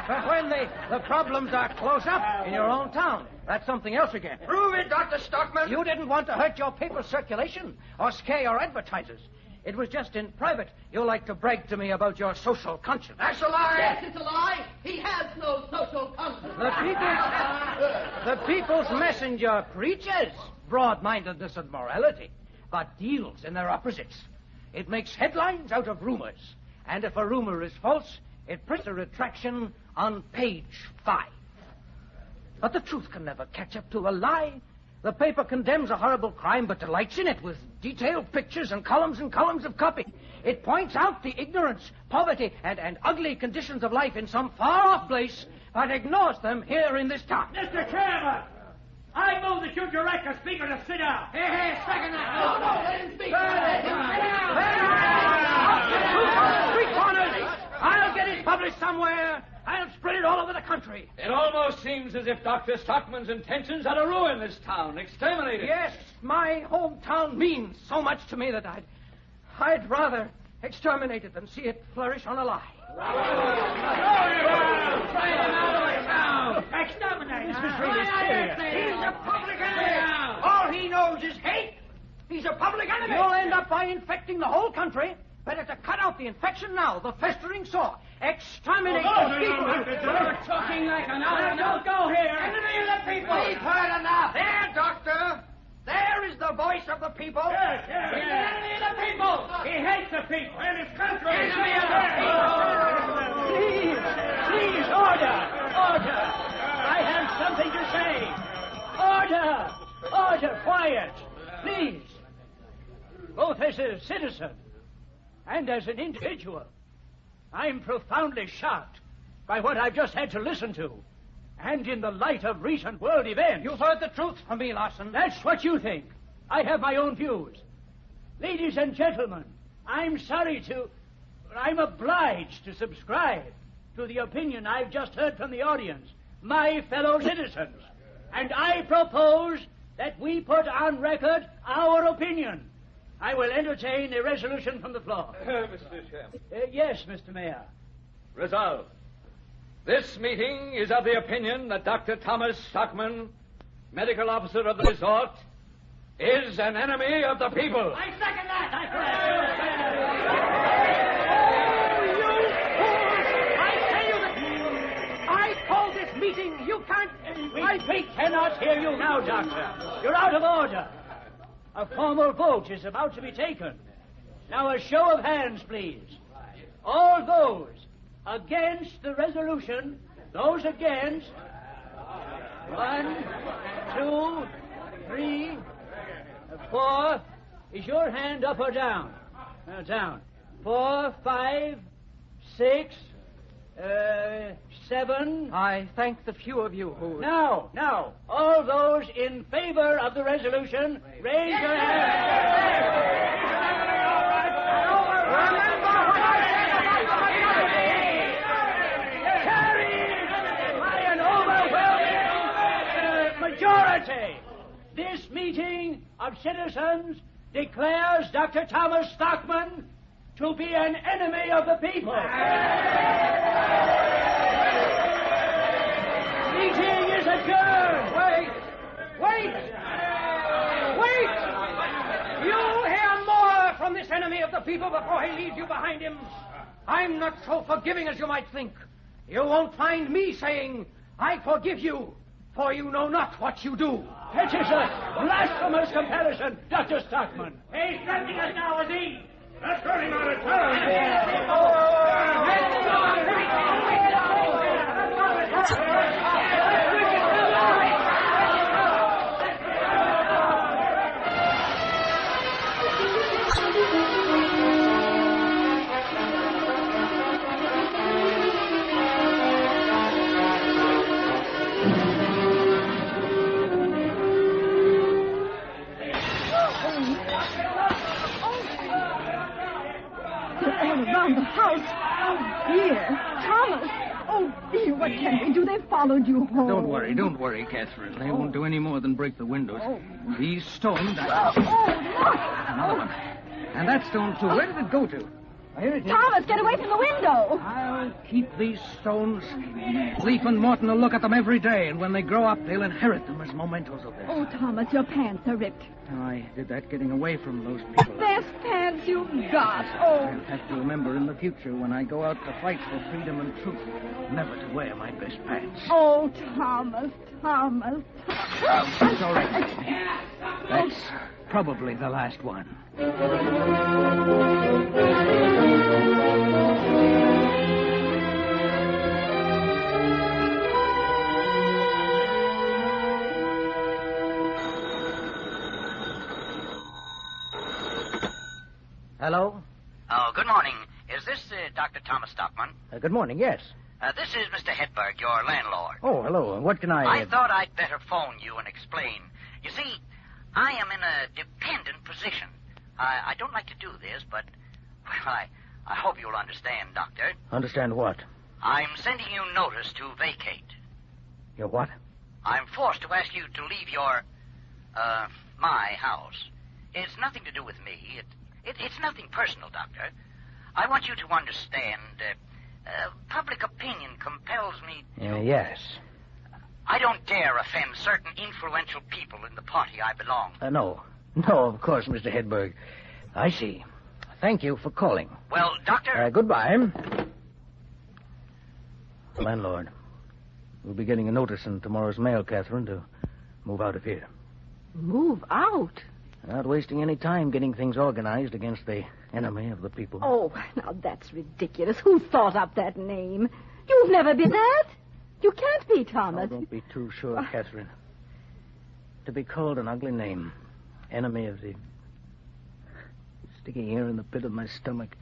But when the problems are close up in your own town, that's something else again. Prove it, Dr. Stockmann. You didn't want to hurt your paper circulation or scare your advertisers. It was just in private you like to brag to me about your social conscience. That's a lie. Yes, it's a lie. He has no social conscience. The People's Messenger preaches broad-mindedness and morality, but deals in their opposites. It makes headlines out of rumors. And if a rumor is false, it prints a retraction on page 5. But the truth can never catch up to a lie. The paper condemns a horrible crime, but delights in it with detailed pictures and columns of copy. It points out the ignorance, poverty, and ugly conditions of life in some far-off place, but ignores them here in this town. Mr. Chairman, I move that you direct the Speaker to sit down. Hey, second that. No, let him speak. Street corners. I'll get it published somewhere. I'll spread it all over the country. It almost seems as if Dr. Stockmann's intentions are to ruin this town, exterminate it. Yes, my hometown means so much to me that I'd rather exterminate it than see it flourish on a lie. Exterminate! This is really serious. He's a public enemy. All he knows is hate. He's a public enemy. You'll end up by infecting the whole country. Better to cut out the infection now, the festering sore. Exterminate the people. You're talking like an Don't go here. Enemy of the people. We've heard enough. There, Doctor. There is the the voice of the people? Yes. He's the enemy of the people. He hates the people and his country. Enemy of the people. Please, order. I have something to say. Order, quiet. Please. Both as a citizen and as an individual, I'm profoundly shocked by what I've just had to listen to. And in the light of recent world events... You've heard the truth from me, Larson. That's what you think. I have my own views. Ladies and gentlemen, I'm obliged to subscribe to the opinion I've just heard from the audience, my fellow citizens. And I propose that we put on record our opinion. I will entertain a resolution from the floor. Mr. Chairman. Yes, Mr. Mayor. Resolved. This meeting is of the opinion that Dr. Thomas Stockmann, medical officer of the resort, is an enemy of the people. I second that. I call this meeting. You can't... We cannot hear you now, Doctor. You're out of order. A formal vote is about to be taken. Now a show of hands, please. All those against the resolution, those against. 1, 2, 3, 4. Is your hand up or down? Down. 4, 5, 6, 7. I thank the few of you who... Now, all those in favor of the resolution, raise your hands. Carried by an overwhelming majority. This meeting of citizens declares Dr. Thomas Stockmann to be an enemy of the people. Meeting is adjourned. Wait! You hear more from this enemy of the people before he leaves you behind him. I'm not so forgiving as you might think. You won't find me saying, I forgive you, for you know not what you do. It is a blasphemous comparison, Dr. Stockmann. He's threatening us now, is he? Let's turn him out of town. Around the house. Oh, dear. Thomas. Oh, dear, what can we do? They followed you home. Don't worry, Catherine. They won't do any more than break the windows. Oh. These stones... look. Another one. And that stone, too. Where did it go to? Here it is. Thomas, get away from the window. I'll keep these stones. Leaf and Morton will look at them every day, and when they grow up, they'll inherit them as mementos of this. Oh, Thomas, your pants are ripped. I did that getting away from those people. Best pants you've got. Oh. I'll have to remember in the future when I go out to fight for freedom and truth, never to wear my best pants. Oh, Thomas. It's all right. That's probably the last one. Hello? Oh, good morning. Is this Dr. Thomas Stockmann? Good morning, yes. This is Mr. Hedberg, your landlord. Oh, hello. What can I thought I'd better phone you and explain. You see, I am in a dependent position. I don't like to do this, but, well, I hope you'll understand, Doctor. Understand what? I'm sending you notice to vacate. Your what? I'm forced to ask you to leave your, my house. It's nothing to do with me. It's nothing personal, Doctor. I want you to understand, public opinion compels me to... Yes. I don't dare offend certain influential people in the party I belong to. No, of course, Mr. Hedberg. I see. Thank you for calling. Well, Doctor... Goodbye. Landlord, we'll be getting a notice in tomorrow's mail, Catherine, to move out of here. Move out? Not wasting any time getting things organized against the enemy of the people. Oh, now that's ridiculous. Who thought up that name? You've never been that. You can't be, Thomas. Oh, don't be too sure, Catherine. To be called an ugly name, enemy of the... Sticking here in the pit of my stomach,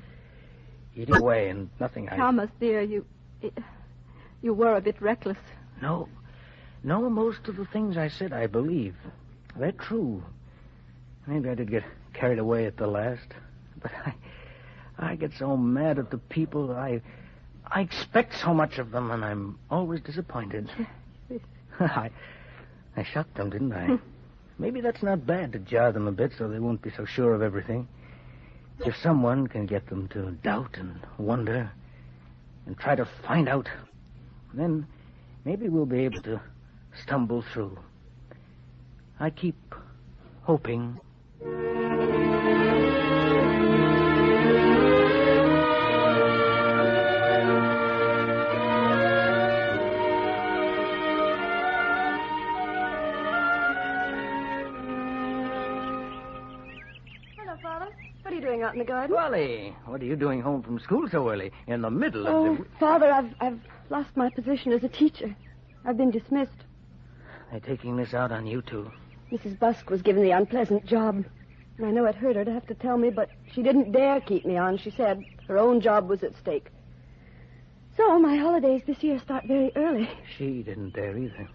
eating away and nothing Thomas, dear, you were a bit reckless. No, most of the things I said I believe. They're true. Maybe I did get carried away at the last. But I get so mad at the people. I expect so much of them, and I'm always disappointed. I shocked them, didn't I? Maybe that's not bad to jar them a bit so they won't be so sure of everything. If someone can get them to doubt and wonder and try to find out, then maybe we'll be able to stumble through. I keep hoping. Out in the garden? Wally, what are you doing home from school so early? In the middle of the... Father, I've lost my position as a teacher. I've been dismissed. They're taking this out on you two. Mrs. Busk was given the unpleasant job. And I know it hurt her to have to tell me, but she didn't dare keep me on. She said her own job was at stake. So my holidays this year start very early. She didn't dare either.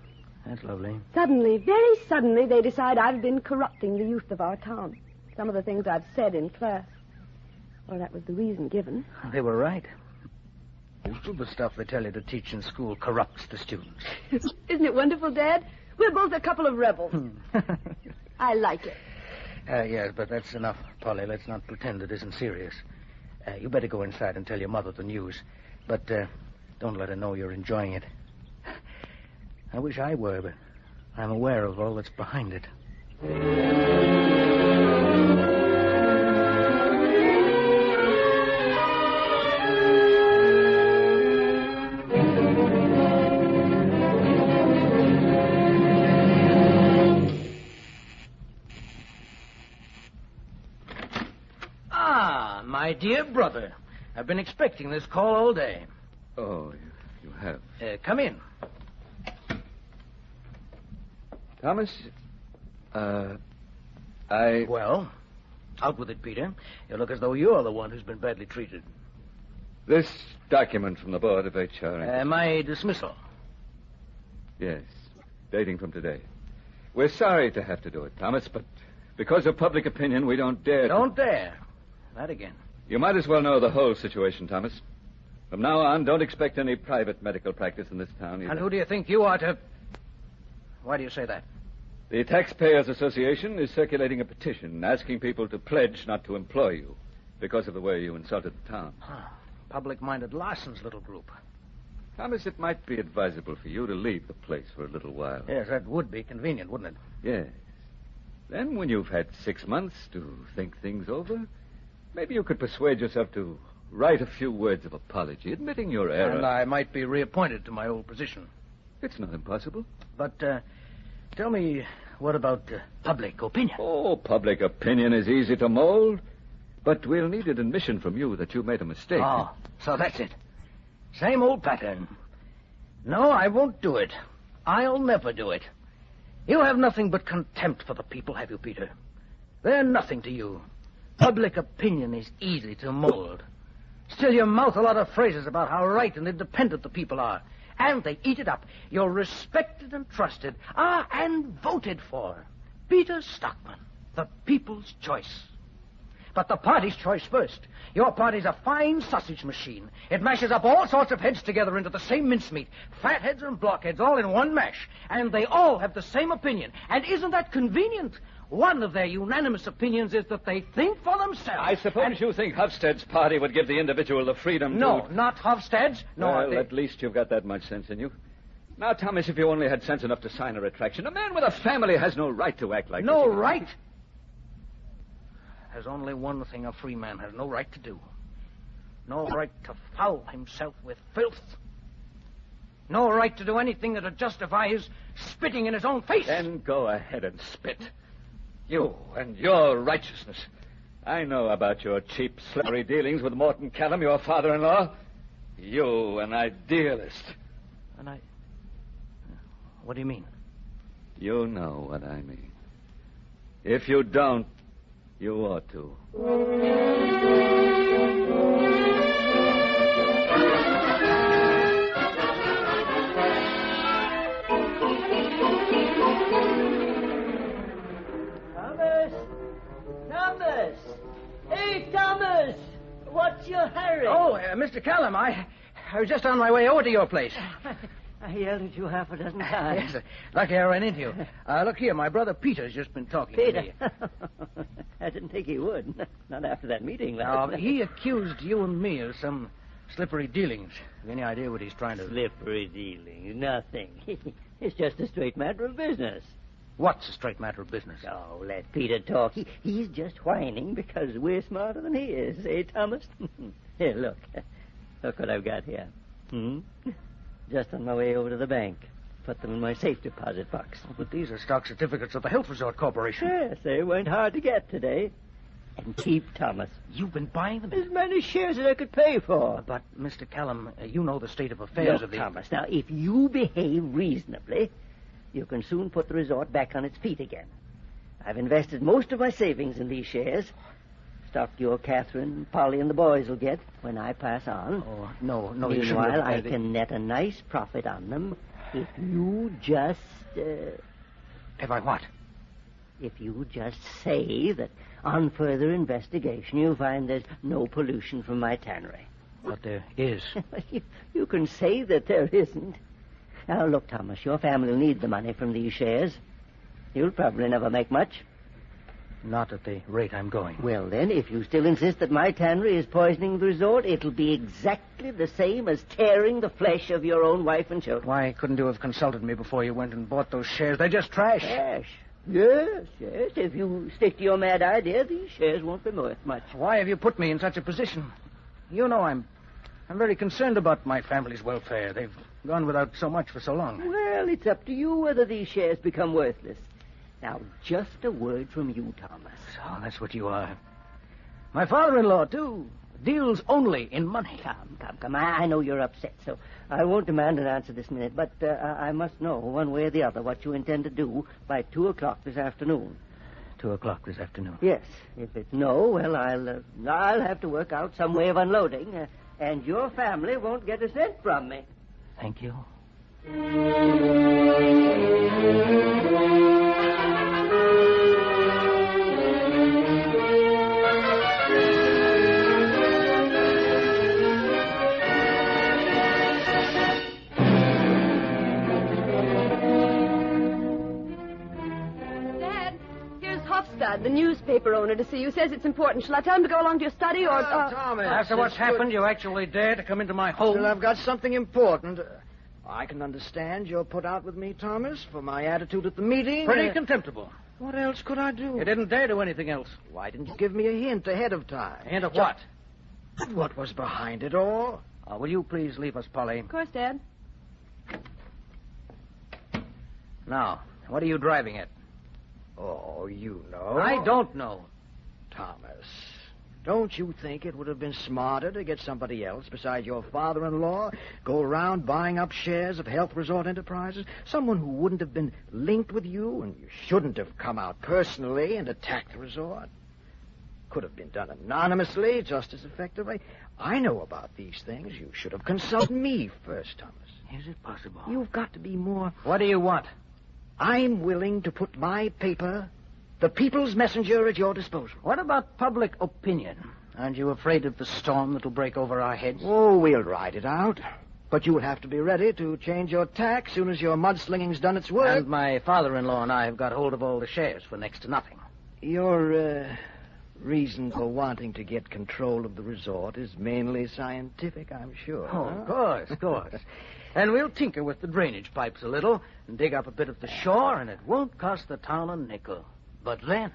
That's lovely. Suddenly, very suddenly, they decide I've been corrupting the youth of our town. Some of the things I've said in class. Well, that was the reason given. They were right. Most of the stuff they tell you to teach in school corrupts the students. Isn't it wonderful, Dad? We're both a couple of rebels. I like it. Yes, but that's enough, Polly. Let's not pretend it isn't serious. You better go inside and tell your mother the news. But don't let her know you're enjoying it. I wish I were, but I'm aware of all that's behind it. My dear brother, I've been expecting this call all day. Oh, you have? Come in. Thomas, Well, out with it, Peter. You look as though you're the one who's been badly treated. This document from the Board of HR... my dismissal. Yes, dating from today. We're sorry to have to do it, Thomas, but because of public opinion, we don't dare... Don't dare. That again. You might as well know the whole situation, Thomas. From now on, don't expect any private medical practice in this town either. And who do you think you are to... Why do you say that? The Taxpayers Association is circulating a petition asking people to pledge not to employ you because of the way you insulted the town. Public-minded Larson's little group. Thomas, it might be advisable for you to leave the place for a little while. Yes, that would be convenient, wouldn't it? Yes. Then, when you've had 6 months to think things over, maybe you could persuade yourself to write a few words of apology, admitting your error. And I might be reappointed to my old position. It's not impossible. But, tell me, what about public opinion? Oh, public opinion is easy to mold. But we'll need an admission from you that you made a mistake. Oh, so that's it. Same old pattern. No, I won't do it. I'll never do it. You have nothing but contempt for the people, have you, Peter? They're nothing to you. Public opinion is easy to mold. Still, you mouth a lot of phrases about how right and independent the people are. And they eat it up. You're respected and trusted. And voted for. Peter Stockmann, the people's choice. But the party's choice first. Your party's a fine sausage machine. It mashes up all sorts of heads together into the same mincemeat. Fatheads and blockheads all in one mash. And they all have the same opinion. And isn't that convenient? One of their unanimous opinions is that they think for themselves. I suppose you think Hofstad's party would give the individual the freedom No, not Hofstad's. No, well, at least you've got that much sense in you. Now, Thomas, if you only had sense enough to sign a retraction, a man with a family has no right to act like No this. right? There's only one thing a free man has no right to do. No right to foul himself with filth. No right to do anything that'll justify his spitting in his own face. Then go ahead and spit. You and your righteousness. I know about your cheap, slippery dealings with Morton Callum, your father-in-law. You, an idealist. What do you mean? You know what I mean. If you don't, you ought to. Thomas! Hey, Thomas! What's your hurry? Oh, Mr. Callum, I was just on my way over to your place. I yelled at you half a dozen times. Yes, lucky I ran into you. Look here, my brother Peter's just been talking to me. I didn't think he would. Not after that meeting last Now, night. he accused you and me of some slippery dealings. Have you any idea what he's trying to... Slippery dealings? Nothing. It's just a straight matter of business. What's a straight matter of business? Oh, let Peter talk. He's just whining because we're smarter than he is, eh, Thomas? Here, look. Look what I've got here. Just on my way over to the bank. Put them in my safe deposit box. Oh, but these are stock certificates of the Health Resort Corporation. Yes, they weren't hard to get today. And cheap, Thomas. You've been buying them? As many shares as I could pay for. But, Mr. Callum, you know the state of affairs Look, of the... Thomas, now, if you behave reasonably, you can soon put the resort back on its feet again. I've invested most of my savings in these shares. Stock your Catherine, Polly, and the boys will get when I pass on. Oh, no, you shouldn't. Meanwhile, I can net a nice profit on them if you just... If I what? If you just say that on further investigation you find there's no pollution from my tannery. But there is. You can say that there isn't. Now, look, Thomas, your family will need the money from these shares. You'll probably never make much. Not at the rate I'm going. Well, then, if you still insist that my tannery is poisoning the resort, it'll be exactly the same as tearing the flesh of your own wife and children. Why couldn't you have consulted me before you went and bought those shares? They're just trash. Trash? Yes. If you stick to your mad idea, these shares won't be worth much. Why have you put me in such a position? You know I'm very concerned about my family's welfare. They've gone without so much for so long. Well, it's up to you whether these shares become worthless. Now, just a word from you, Thomas. So that's what you are. My father-in-law, too, deals only in money. Come. I know you're upset, so I won't demand an answer this minute, but I must know, one way or the other, what you intend to do by 2 o'clock this afternoon. 2 o'clock this afternoon? Yes. If it's no, well, I'll have to work out some way of unloading, and your family won't get a cent from me. Thank you. The newspaper owner to see you. Says it's important. Shall I tell him to go along to your study or... Thomas. After what's happened, you actually dare to come into my home? Well, I've got something important. I can understand you're put out with me, Thomas, for my attitude at the meeting. Pretty contemptible. What else could I do? You didn't dare do anything else. Why didn't you give me a hint ahead of time? A hint of what? What was behind it all? Will you please leave us, Polly? Of course, Dad. Now, what are you driving at? Oh, you know. I don't know. Thomas, don't you think it would have been smarter to get somebody else besides your father-in-law, go around buying up shares of Health Resort Enterprises? Someone who wouldn't have been linked with you, and you shouldn't have come out personally and attacked the resort. Could have been done anonymously, just as effectively. I know about these things. You should have consulted me first, Thomas. Is it possible? You've got to be more... What do you want? I'm willing to put my paper, the People's Messenger, at your disposal. What about public opinion? Aren't you afraid of the storm that'll break over our heads? Oh, we'll ride it out. But you'll have to be ready to change your tack as soon as your mudslinging's done its work. And my father-in-law and I have got hold of all the shares for next to nothing. Your reason for wanting to get control of the resort is mainly scientific, I'm sure. Oh, of course. And we'll tinker with the drainage pipes a little and dig up a bit of the shore, and it won't cost the town a nickel. But then,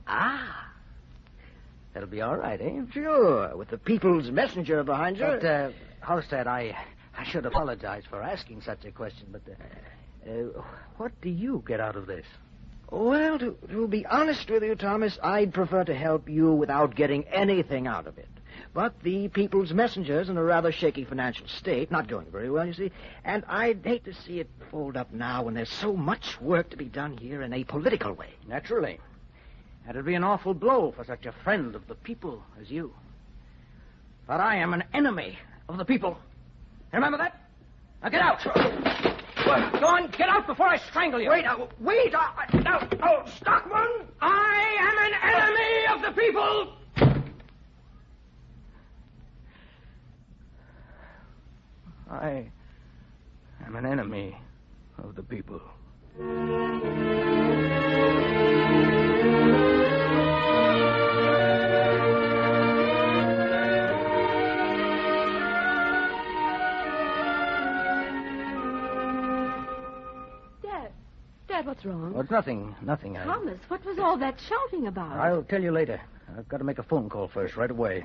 that'll be all right, eh? Sure, with the People's Messenger behind you. But, Halstead, I should apologize for asking such a question, but what do you get out of this? Well, to be honest with you, Thomas, I'd prefer to help you without getting anything out of it. But the People's Messenger's in a rather shaky financial state, not going very well, you see, and I'd hate to see it fold up now when there's so much work to be done here in a political way. Naturally. That'd be an awful blow for such a friend of the people as you. But I am an enemy of the people. Remember that? Now get out! Go on, get out before I strangle you. Wait! Stockmann! I am an enemy of the people! I am an enemy of the people. Dad, what's wrong? Oh, it's nothing. Thomas, what was all that shouting about? I'll tell you later. I've got to make a phone call first, right away.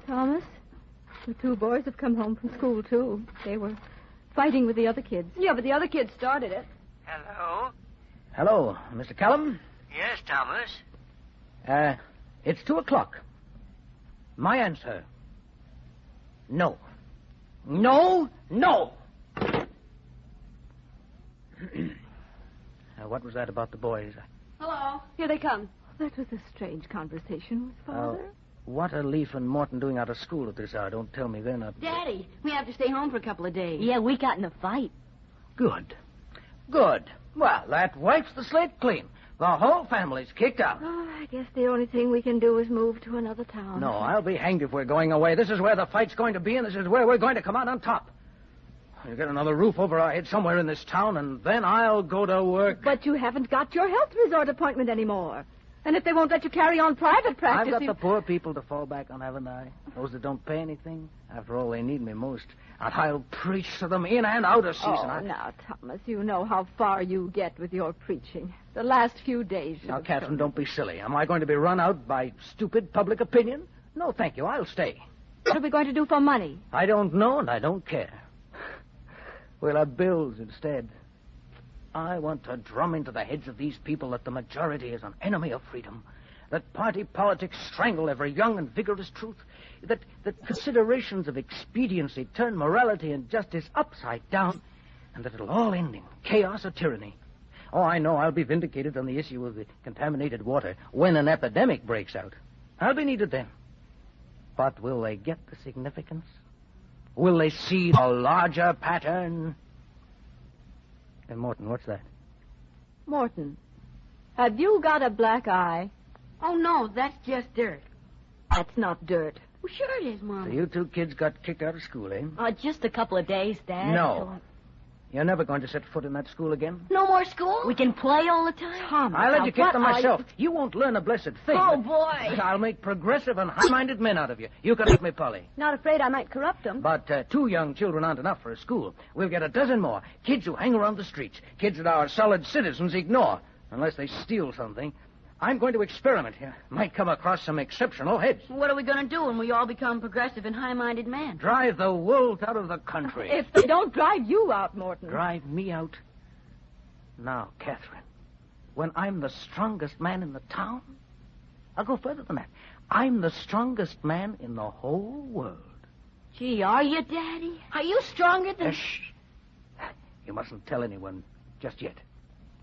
Thomas, the two boys have come home from school, too. They were fighting with the other kids. Yeah, but the other kids started it. Hello? Hello, Mr. Callum? Yes, Thomas? It's 2:00. My answer. No. No, no! What was that about the boys? Hello. Here they come. That was a strange conversation with Father. What are Leaf and Morton doing out of school at this hour? Don't tell me they're not... Daddy, we have to stay home for a couple of days. Yeah, we got in a fight. Good. Well, that wipes the slate clean. The whole family's kicked out. Oh, I guess the only thing we can do is move to another town. No, I'll be hanged if we're going away. This is where the fight's going to be, and this is where we're going to come out on top. We'll get another roof over our heads somewhere in this town, and then I'll go to work. But you haven't got your health resort appointment anymore. And if they won't let you carry on private practice... I've got the poor people to fall back on, haven't I? Those that don't pay anything. After all, they need me most. And I'll preach to them in and out of season. Now, Thomas, you know how far you get with your preaching. The last few days... Now, Catherine, don't be silly. Am I going to be run out by stupid public opinion? No, thank you. I'll stay. What are we going to do for money? I don't know, and I don't care. We'll have bills instead. I want to drum into the heads of these people that the majority is an enemy of freedom, that party politics strangle every young and vigorous truth, that considerations of expediency turn morality and justice upside down, and that it'll all end in chaos or tyranny. Oh, I know I'll be vindicated on the issue of the contaminated water when an epidemic breaks out. I'll be needed then. But will they get the significance? Will they see the larger pattern? Hey, Morton, what's that? Morton, have you got a black eye? Oh, no, that's just dirt. That's not dirt. Well, sure it is, Mom. So you two kids got kicked out of school, eh? Just a couple of days, Dad. No. You're never going to set foot in that school again? No more school? We can play all the time? Thomas, I'll educate them myself. You won't learn a blessed thing. Oh, boy. I'll make progressive and high-minded men out of you. You can help me, Polly. Not afraid I might corrupt them. But 2 young children aren't enough for a school. We'll get a dozen more. Kids who hang around the streets. Kids that our solid citizens ignore. Unless they steal something. I'm going to experiment here. Might come across some exceptional heads. What are we going to do when we all become progressive and high-minded men? Drive the wolves out of the country. If they don't drive you out, Morton. Drive me out? Now, Catherine, when I'm the strongest man in the town, I'll go further than that. I'm the strongest man in the whole world. Gee, are you, Daddy? Are you stronger than... Shh. You mustn't tell anyone just yet.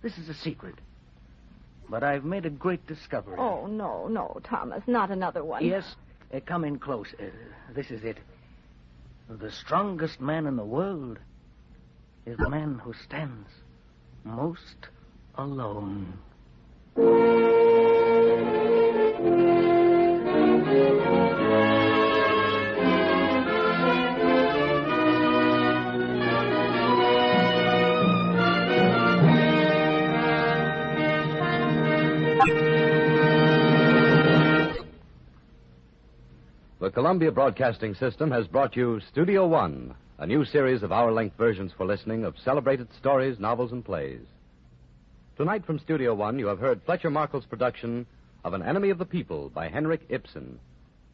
This is a secret. But I've made a great discovery. Oh, no, Thomas, not another one. Yes, come in close. This is it. The strongest man in the world is the man who stands most alone. The Columbia Broadcasting System has brought you Studio One, a new series of hour-length versions for listening of celebrated stories, novels, and plays. Tonight from Studio One, you have heard Fletcher Markle's production of An Enemy of the People by Henrik Ibsen.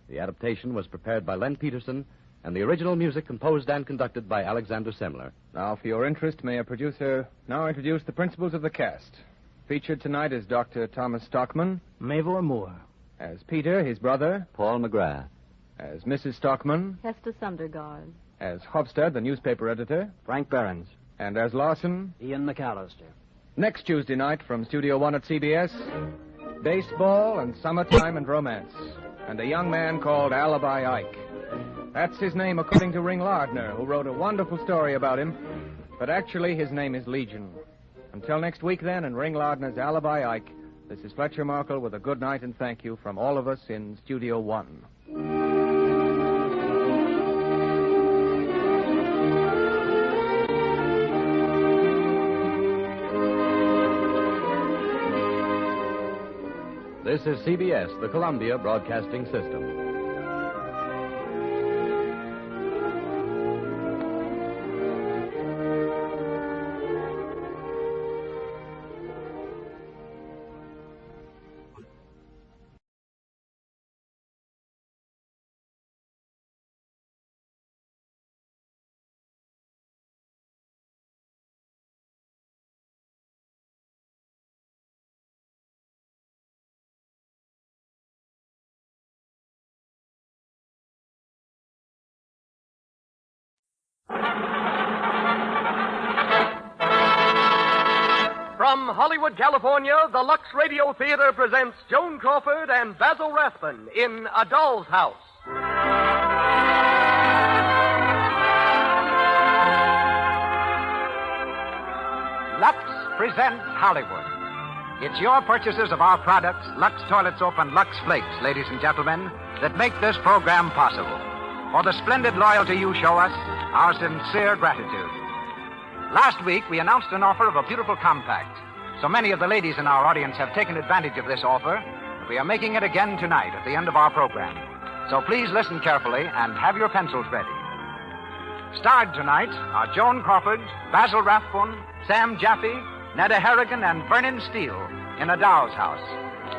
The adaptation was prepared by Len Peterson and the original music composed and conducted by Alexander Semler. Now, for your interest, may a producer now introduce the principals of the cast. Featured tonight is Dr. Thomas Stockmann. Mavor Moore. As Peter, his brother. Paul McGrath. As Mrs. Stockmann. Hester Sundergaard. As Hofstad, the newspaper editor. Frank Behrens. And as Larson. Ian McAllister. Next Tuesday night from Studio One at CBS, baseball and summertime and romance, and a young man called Alibi Ike. That's his name according to Ring Lardner, who wrote a wonderful story about him, but actually his name is Legion. Until next week then, in Ring Lardner's Alibi Ike, this is Fletcher Markle with a good night and thank you from all of us in Studio One. This is CBS, the Columbia Broadcasting System. From Hollywood, California, the Lux Radio Theater presents Joan Crawford and Basil Rathbun in A Doll's House. Lux presents Hollywood. It's your purchases of our products, Lux Toilet Soap and Lux Flakes, ladies and gentlemen, that make this program possible. For the splendid loyalty you show us, our sincere gratitude. Last week, we announced an offer of a beautiful compact. So many of the ladies in our audience have taken advantage of this offer that we are making it again tonight at the end of our program. So please listen carefully and have your pencils ready. Starred tonight are Joan Crawford, Basil Rathbone, Sam Jaffe, Neda Harrigan, and Vernon Steele in A Doll's House.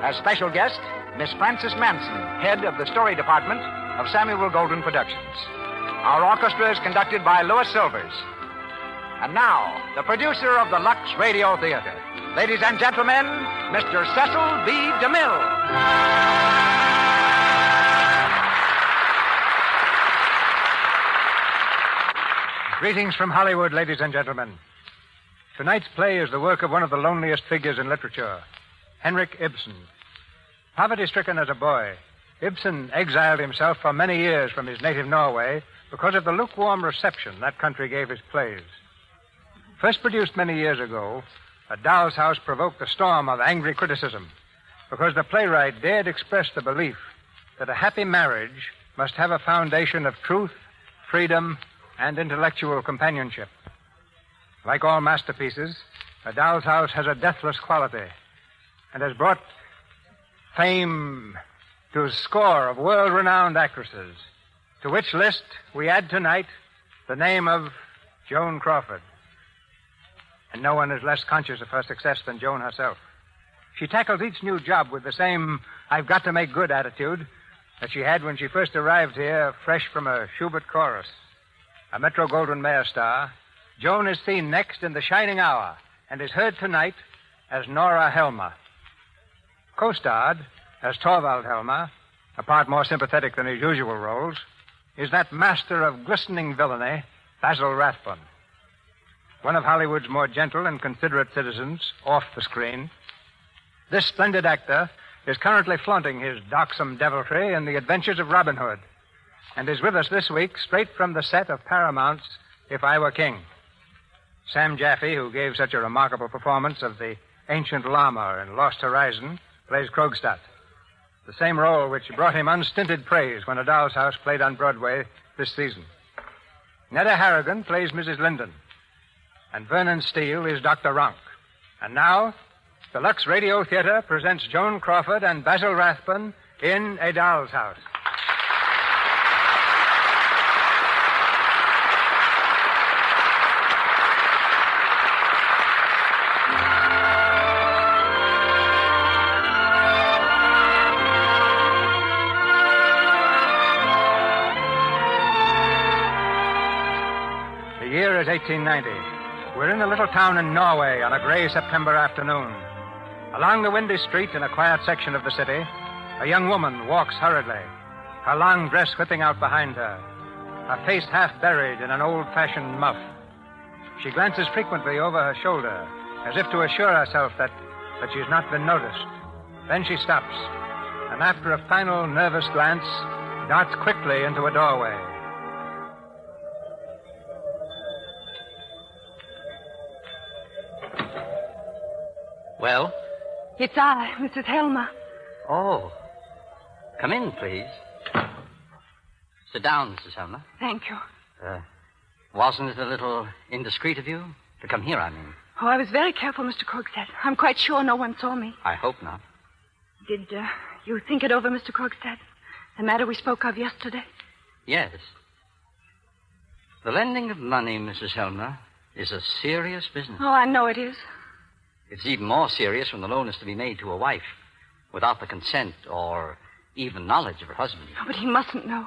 As special guest, Miss Frances Manson, head of the story department of Samuel Goldwyn Productions. Our orchestra is conducted by Louis Silvers. And now, the producer of the Lux Radio Theater. Ladies and gentlemen, Mr. Cecil B. DeMille. Greetings from Hollywood, ladies and gentlemen. Tonight's play is the work of one of the loneliest figures in literature, Henrik Ibsen. Poverty-stricken as a boy, Ibsen exiled himself for many years from his native Norway because of the lukewarm reception that country gave his plays. First produced many years ago, A Doll's House provoked a storm of angry criticism because the playwright dared express the belief that a happy marriage must have a foundation of truth, freedom, and intellectual companionship. Like all masterpieces, A Doll's House has a deathless quality and has brought fame to a score of world-renowned actresses, to which list we add tonight the name of Joan Crawford. And no one is less conscious of her success than Joan herself. She tackles each new job with the same I've got to make good attitude that she had when she first arrived here, fresh from a Schubert chorus. A Metro-Goldwyn-Mayer star, Joan is seen next in The Shining Hour and is heard tonight as Nora Helmer. Co-starred as Torvald Helmer, a part more sympathetic than his usual roles, is that master of glistening villainy, Basil Rathbun. One of Hollywood's more gentle and considerate citizens off the screen. This splendid actor is currently flaunting his darksome deviltry in The Adventures of Robin Hood and is with us this week straight from the set of Paramount's If I Were King. Sam Jaffe, who gave such a remarkable performance of the ancient llama in Lost Horizon, plays Krogstad, the same role which brought him unstinted praise when A Doll's House played on Broadway this season. Neda Harrigan plays Mrs. Linden. And Vernon Steele is Dr. Ronk. And now, the Lux Radio Theater presents Joan Crawford and Basil Rathbun in A Doll's House. is 1890. We're in a little town in Norway on a gray September afternoon. Along the windy street in a quiet section of the city, a young woman walks hurriedly, her long dress whipping out behind her, her face half buried in an old-fashioned muff. She glances frequently over her shoulder, as if to assure herself that she's not been noticed. Then she stops, and after a final nervous glance, darts quickly into a doorway. Well? It's I, Mrs. Helmer. Oh. Come in, please. Sit down, Mrs. Helmer. Thank you. Wasn't it a little indiscreet of you? To come here, I mean. Oh, I was very careful, Mr. Krogstad. I'm quite sure no one saw me. I hope not. Did you think it over, Mr. Krogstad? The matter we spoke of yesterday? Yes. The lending of money, Mrs. Helmer, is a serious business. Oh, I know it is. It's even more serious when the loan is to be made to a wife without the consent or even knowledge of her husband. Oh, but he mustn't know.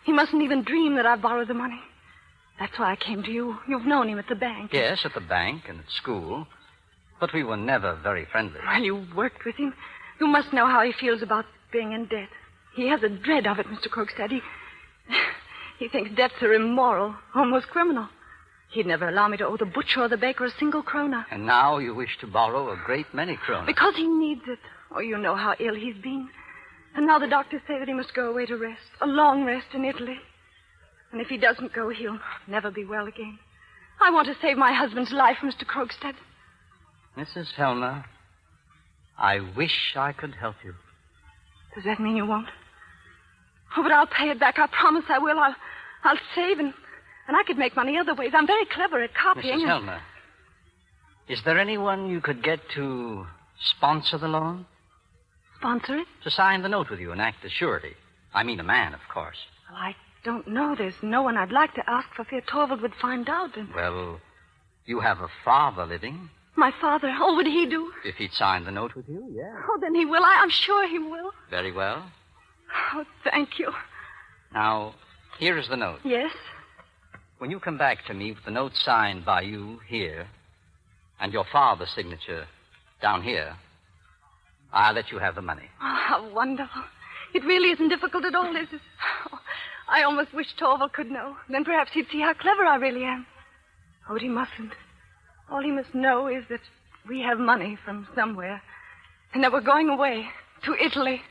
He mustn't even dream that I've borrowed the money. That's why I came to you. You've known him at the bank. Yes, at the bank and at school. But we were never very friendly. Well, you worked with him. You must know how he feels about being in debt. He has a dread of it, Mr. Krogstad. He thinks debts are immoral, almost criminal. He'd never allow me to owe the butcher or the baker a single krona. And now you wish to borrow a great many kronas. Because he needs it. Oh, you know how ill he's been. And now the doctors say that he must go away to rest. A long rest in Italy. And if he doesn't go, he'll never be well again. I want to save my husband's life, Mr. Krogstad. Mrs. Helmer, I wish I could help you. Does that mean you won't? Oh, but I'll pay it back. I promise I will. I'll save and I could make money other ways. I'm very clever at copying. Mrs. Helmer, is there anyone you could get to sponsor the loan? Sponsor it? To sign the note with you and act as surety. I mean a man, of course. Well, I don't know. There's no one I'd like to ask for fear Torvald would find out. And... Well, you have a father living. My father? Oh, would he do? If he'd sign the note with you, yeah. Oh, then he will. I'm sure he will. Very well. Oh, thank you. Now, here is the note. Yes? When you come back to me with the note signed by you here and your father's signature down here, I'll let you have the money. Oh, how wonderful. It really isn't difficult at all, is it? Oh, I almost wish Torvald could know. Then perhaps he'd see how clever I really am. Oh, but he mustn't. All he must know is that we have money from somewhere and that we're going away to Italy.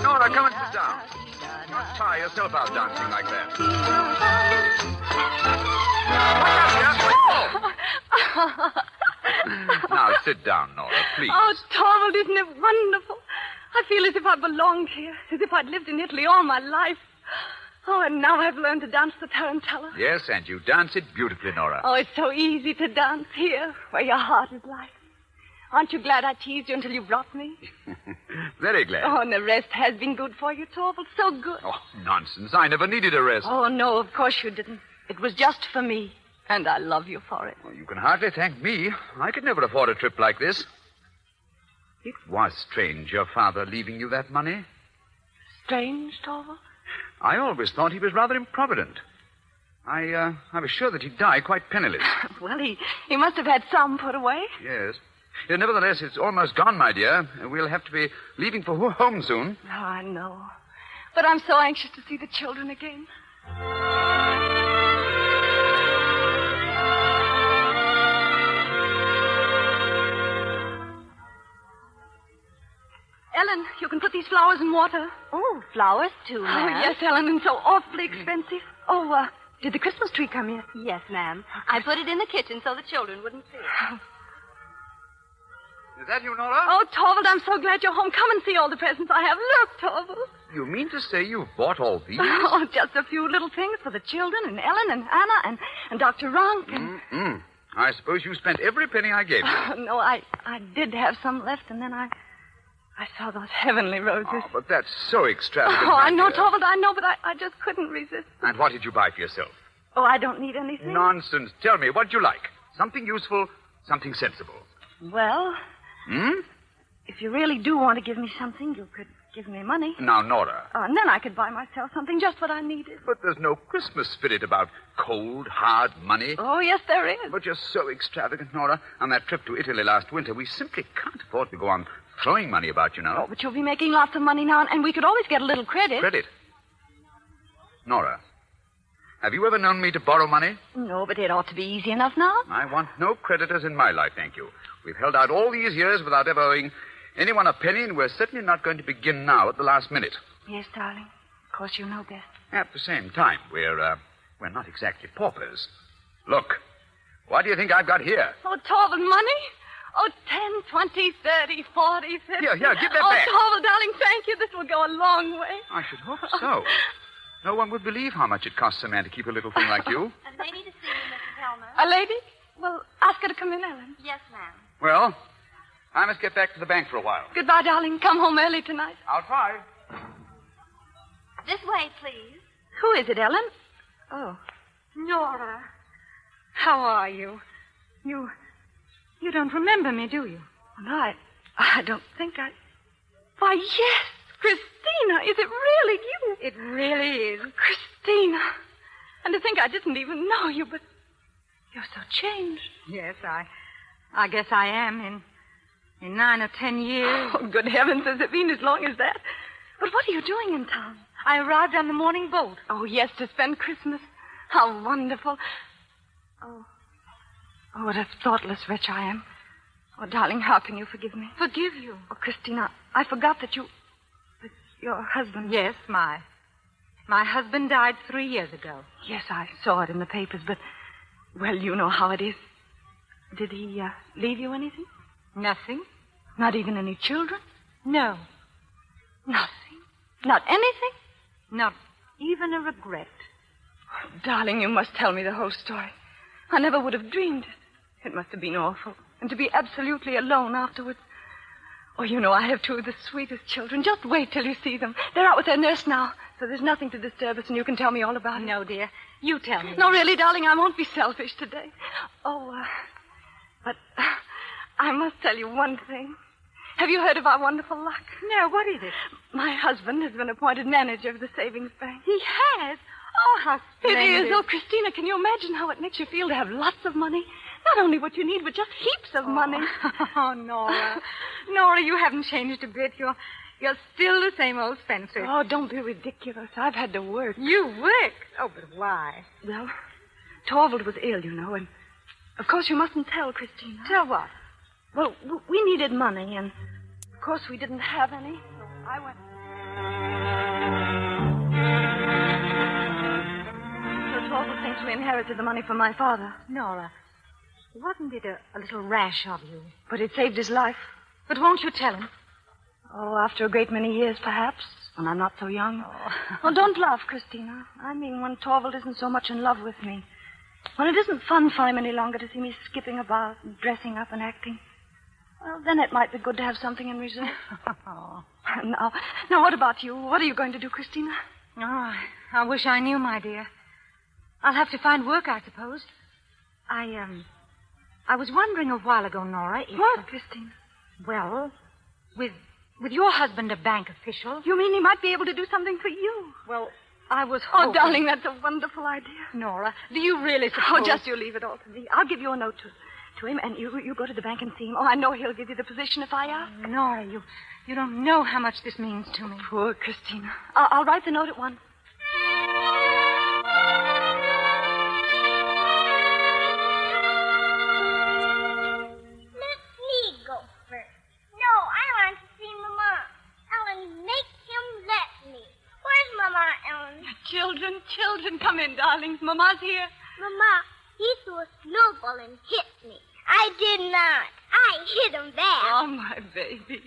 Nora, come and sit down. Don't tire yourself out dancing like that. Now, sit down, Nora, please. Oh, Torvald, isn't it wonderful? I feel as if I belonged here, as if I'd lived in Italy all my life. Oh, and now I've learned to dance the tarantella. Yes, and you dance it beautifully, Nora. Oh, it's so easy to dance here, where your heart is light. Aren't you glad I teased you until you brought me? Very glad. Oh, and the rest has been good for you, Torvald. So good. Oh, nonsense. I never needed a rest. Oh, no, of course you didn't. It was just for me, and I love you for it. Well, you can hardly thank me. I could never afford a trip like this. It was strange, your father leaving you that money. Strange, Torvald? I always thought he was rather improvident. I was sure that he'd die quite penniless. Well, he must have had some put away. Yes. Nevertheless, it's almost gone, my dear. We'll have to be leaving for home soon. Oh, I know. But I'm so anxious to see the children again. Ellen, you can put these flowers in water. Oh, flowers, too, ma'am. Oh, yes, Ellen, and so awfully expensive. Oh, did the Christmas tree come yet? Yes, ma'am. I put it in the kitchen so the children wouldn't see it. Is that you, Nora? Oh, Torvald, I'm so glad you're home. Come and see all the presents I have. Look, Torvald. You mean to say you've bought all these? Oh, just a few little things for the children and Ellen and Anna and Dr. Ronk and... I suppose you spent every penny I gave you. No, I did have some left, and then I saw those heavenly roses. Oh, but that's so extravagant. Oh, I know, dear. Torvald, I know, but I just couldn't resist. And what did you buy for yourself? Oh, I don't need anything. Nonsense. Tell me, what'd you like? Something useful, something sensible. Well, Hmm? if you really do want to give me something, you could give me money. Now, Nora. And then I could buy myself something, just what I needed. But there's no Christmas spirit about cold, hard money. Oh, yes, there is. But you're so extravagant, Nora. On that trip to Italy last winter, we simply can't afford to go on throwing money about, you know. Oh, but you'll be making lots of money now, and we could always get a little credit. Credit? Nora, have you ever known me to borrow money? No, but it ought to be easy enough now. I want no creditors in my life, thank you. We've held out all these years without ever owing anyone a penny, and we're certainly not going to begin now at the last minute. Yes, darling. Of course, you know best. At the same time, we're not exactly paupers. Look, what do you think I've got here? Oh, Torvald, money? Oh, 10, 20, 30, 40, 50. Here, give that oh, back. Oh, Torvald, darling, thank you. This will go a long way. I should hope so. No one would believe how much it costs a man to keep a little thing like you. A lady to see you, Mrs. Helmer. A lady? Well, ask her to come in, Ellen. Yes, ma'am. Well, I must get back to the bank for a while. Goodbye, darling. Come home early tonight. I'll try. This way, please. Who is it, Ellen? Oh. Nora, how are you? You don't remember me, do you? No, I don't think I... Why, yes, Christina. Is it really you? It really is. Christina. And to think I didn't even know you, but you're so changed. Yes, I guess I am in 9 or 10 years. Oh, good heavens, has it been as long as that? But what are you doing in town? I arrived on the morning boat. Oh, yes, to spend Christmas. How wonderful. Oh, what a thoughtless wretch I am. Oh, darling, how can you forgive me? Forgive you? Oh, Christina, I forgot that your husband... Yes, my husband died 3 years ago. Yes, I saw it in the papers, but, well, you know how it is. Did he leave you anything? Nothing. Not even any children? No. Nothing? Not anything? Not even a regret. Oh, darling, you must tell me the whole story. I never would have dreamed it. It must have been awful. And to be absolutely alone afterwards. Oh, you know, I have two of the sweetest children. Just wait till you see them. They're out with their nurse now, so there's nothing to disturb us, and you can tell me all about it. No, dear. You tell me. No, really, darling, I won't be selfish today. Oh, but I must tell you one thing. Have you heard of our wonderful luck? No, what is it? My husband has been appointed manager of the savings bank. He has? Oh, how splendid. It is. Oh, Christina, can you imagine how it makes you feel to have lots of money? Not only what you need, but just heaps of money. Oh, Nora. Nora, you haven't changed a bit. You're still the same old spendthrift. Oh, don't be ridiculous. I've had to work. You worked? Oh, but why? Well, Torvald was ill, you know, and of course you mustn't tell, Christina. Tell what? Well, we needed money, and of course we didn't have any, so I went... So Torvald thinks we inherited the money from my father. Nora, wasn't it a little rash of you? But it saved his life. But won't you tell him? Oh, after a great many years, perhaps, when I'm not so young. Oh, don't laugh, Christina. I mean when Torvald isn't so much in love with me. When it isn't fun for him any longer to see me skipping about and dressing up and acting. Well, then it might be good to have something in reserve. Oh. Now, what about you? What are you going to do, Christina? Oh, I wish I knew, my dear. I'll have to find work, I suppose. I was wondering a while ago, Nora, if... What, Christina? Well, with your husband a bank official... You mean he might be able to do something for you? Well, I was hoping... Oh, darling, that's a wonderful idea. Nora, do you really suppose... Oh, just you leave it all to me. I'll give you a note to him, and you go to the bank and see him. Oh, I know he'll give you the position if I ask. Nora, you don't know how much this means to me. Poor Christina. I'll write the note at once. Let me go first. No, I want to see Mama. Ellen, make him let me. Where's Mama, Ellen? Children, come in, darlings. Mama's here. Mama, he threw a snowball and hit me. I did not. I hit him back. Oh, my baby.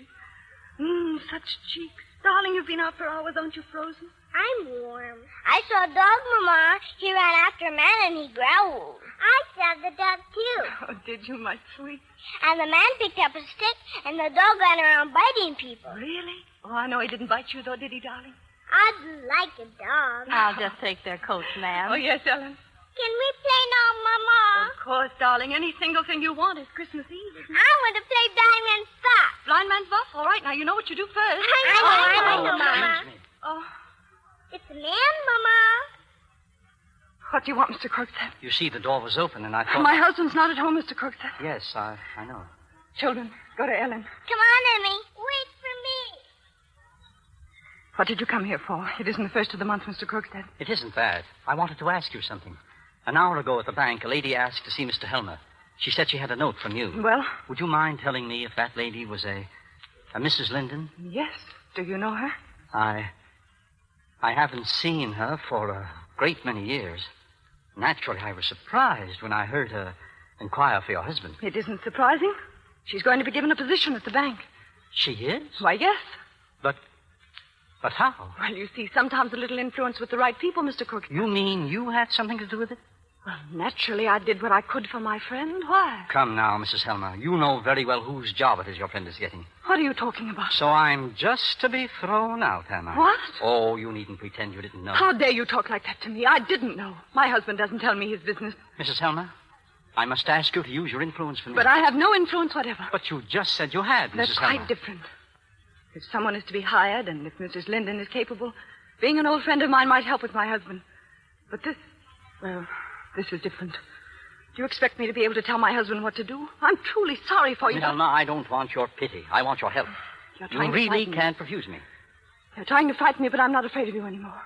Such cheeks. Darling, you've been out for hours. Aren't you frozen? I'm warm. I saw a dog, Mama. He ran after a man and he growled. I saw the dog, too. Oh, did you, my sweet? And the man picked up a stick and the dog ran around biting people. Really? Oh, I know he didn't bite you, though, did he, darling? I'd like a dog. I'll just take their coats, ma'am. Oh, yes, Ellen. Can we play now, Mama? Of course, darling. Any single thing you want is Christmas Eve. I want to play blind man's buff. Blind man's buff? All right, now you know what you do first. I know, Mama. Oh. It's a man, Mama. What do you want, Mr. Crookstead? You see, the door was open, and I thought... My husband's not at home, Mr. Crookstead. Yes, I know. Children, go to Ellen. Come on, Emmy. Wait for me. What did you come here for? It isn't the first of the month, Mr. Crookstead. It isn't that. I wanted to ask you something. An hour ago at the bank, a lady asked to see Mr. Helmer. She said she had a note from you. Well? Would you mind telling me if that lady was a Mrs. Linden? Yes. Do you know her? I haven't seen her for a great many years. Naturally, I was surprised when I heard her inquire for your husband. It isn't surprising. She's going to be given a position at the bank. She is? Why, yes. But how? Well, you see, sometimes a little influence with the right people, Mr. Cook. You mean you had something to do with it? Well, naturally, I did what I could for my friend. Why? Come now, Mrs. Helmer. You know very well whose job it is your friend is getting. What are you talking about? So I'm just to be thrown out, am I? What? Oh, you needn't pretend you didn't know. How dare you talk like that to me? I didn't know. My husband doesn't tell me his business. Mrs. Helmer, I must ask you to use your influence for me. But I have no influence whatever. But you just said you had, That's Mrs. Helmer. quite different. If someone is to be hired, and if Mrs. Linden is capable, being an old friend of mine might help with my husband. But this is different. Do you expect me to be able to tell my husband what to do? I'm truly sorry for you. Helmer, I don't want your pity. I want your help. You really can't refuse me. You're trying to frighten me, but I'm not afraid of you anymore.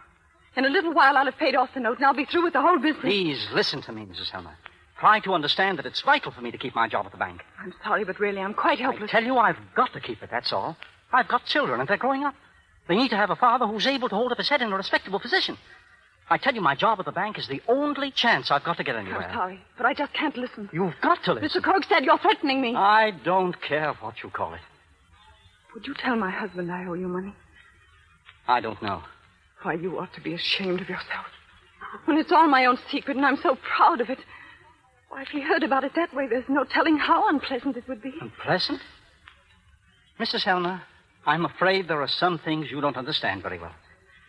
In a little while, I'll have paid off the note, and I'll be through with the whole business. Please listen to me, Mrs. Helmer. Try to understand that it's vital for me to keep my job at the bank. I'm sorry, but really, I'm quite helpless. I tell you, I've got to keep it, that's all. I've got children, and they're growing up. They need to have a father who's able to hold up his head in a respectable position. I tell you, my job at the bank is the only chance I've got to get anywhere. I'm sorry, but I just can't listen. You've got to listen. Mr. Krogstad, you're threatening me. I don't care what you call it. Would you tell my husband I owe you money? I don't know. Why, you ought to be ashamed of yourself. When it's all my own secret, and I'm so proud of it. Why, if he heard about it that way, there's no telling how unpleasant it would be. Unpleasant? Mrs. Helmer, I'm afraid there are some things you don't understand very well.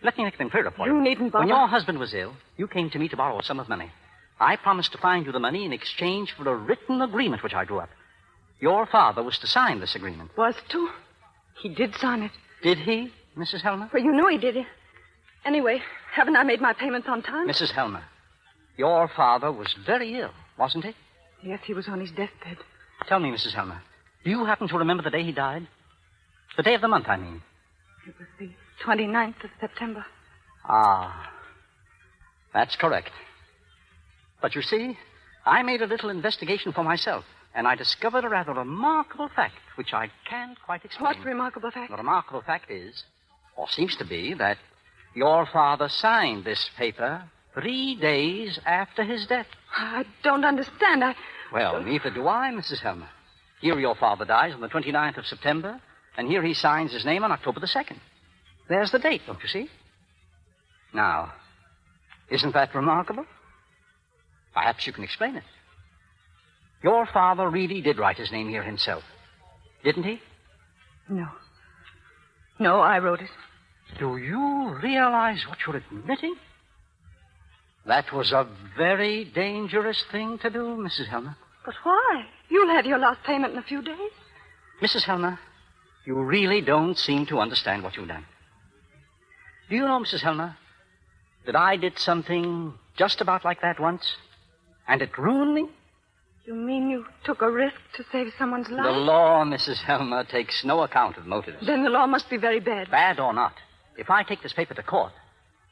Let me make them clearer for you. You needn't bother. When your husband was ill, you came to me to borrow a sum of money. I promised to find you the money in exchange for a written agreement which I drew up. Your father was to sign this agreement. Was to? He did sign it. Did he, Mrs. Helmer? Well, you know he did it. Anyway, haven't I made my payments on time? Mrs. Helmer, your father was very ill, wasn't he? Yes, he was on his deathbed. Tell me, Mrs. Helmer, do you happen to remember the day he died? The day of the month, I mean. It was the 29th of September. Ah, that's correct. But you see, I made a little investigation for myself, and I discovered a rather remarkable fact, which I can't quite explain. What remarkable fact? The remarkable fact is, or seems to be, that your father signed this paper 3 days after his death. I don't understand. Well, neither do I, Mrs. Helmer. Here your father dies on the 29th of September, and here he signs his name on October the 2nd. There's the date, don't you see? Now, isn't that remarkable? Perhaps you can explain it. Your father really did write his name here himself, didn't he? No. No, I wrote it. Do you realize what you're admitting? That was a very dangerous thing to do, Mrs. Helmer. But why? You'll have your last payment in a few days. Mrs. Helmer, you really don't seem to understand what you've done. Do you know, Mrs. Helmer, that I did something just about like that once, and it ruined me? You mean you took a risk to save someone's life? The law, Mrs. Helmer, takes no account of motives. Then the law must be very bad. Bad or not, if I take this paper to court,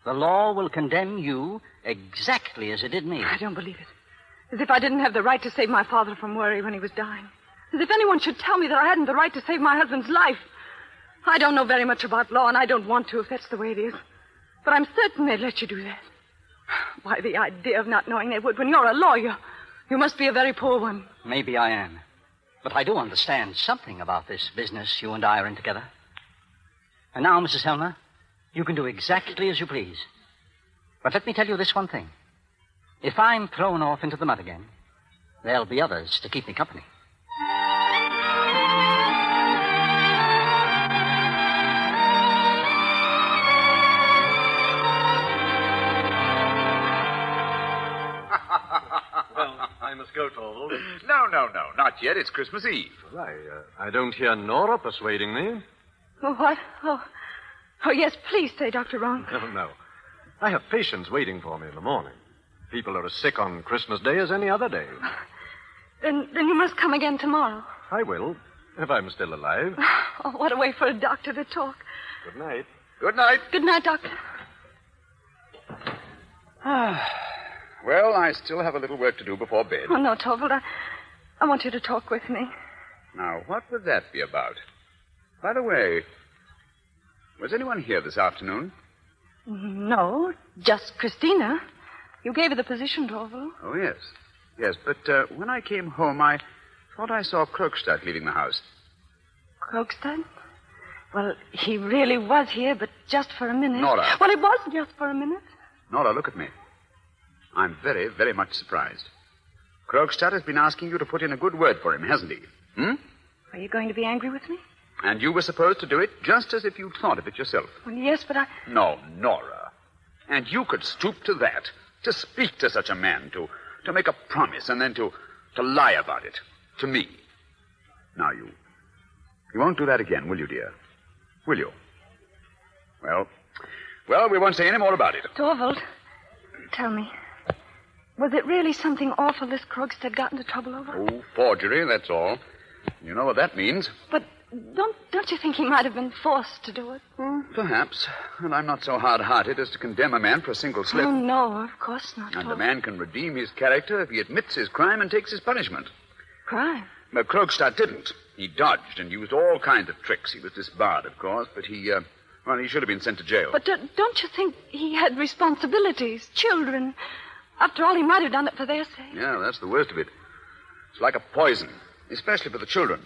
the law will condemn you exactly as it did me. I don't believe it. As if I didn't have the right to save my father from worry when he was dying. As if anyone should tell me that I hadn't the right to save my husband's life. I don't know very much about law, and I don't want to if that's the way it is. But I'm certain they'd let you do that. Why, the idea of not knowing they would when you're a lawyer. You must be a very poor one. Maybe I am. But I do understand something about this business you and I are in together. And now, Mrs. Helmer, You can do exactly as you please. But let me tell you this one thing. If I'm thrown off into the mud again, there'll be others to keep me company. I must go, Torvald. No, not yet. It's Christmas Eve. I don't hear Nora persuading me. Oh, what? Oh, yes, please say Dr. Ron. No. I have patients waiting for me in the morning. People are as sick on Christmas Day as any other day. Then you must come again tomorrow. I will, if I'm still alive. Oh, what a way for a doctor to talk. Good night. Good night. Good night, Doctor. Well, I still have a little work to do before bed. Oh, no, Torvald. I want you to talk with me. Now, what would that be about? By the way, was anyone here this afternoon? No, just Christina. You gave her the position, Torvald. Oh, yes. Yes, but when I came home, I thought I saw Krogstad leaving the house. Krogstad? Well, he really was here, but just for a minute. Nora. Well, it was just for a minute. Nora, look at me. I'm very, very much surprised. Krogstad has been asking you to put in a good word for him, hasn't he? Are you going to be angry with me? And you were supposed to do it just as if you'd thought of it yourself. Well, yes, but I... No, Nora. And you could stoop to that, to speak to such a man, to make a promise and then to lie about it. To me. Now, you won't do that again, will you, dear? Will you? Well, we won't say any more about it. Torvald, tell me, was it really something awful this Krogstad got into trouble over? Oh, forgery, that's all. You know what that means. But don't you think he might have been forced to do it? Perhaps. And I'm not so hard-hearted as to condemn a man for a single slip. Oh, no, of course not. And a man can redeem his character if he admits his crime and takes his punishment. Crime? But Krogstad didn't. He dodged and used all kinds of tricks. He was disbarred, of course, but he should have been sent to jail. But don't you think he had responsibilities, children? After all, he might have done it for their sake. Yeah, that's the worst of it. It's like a poison, especially for the children.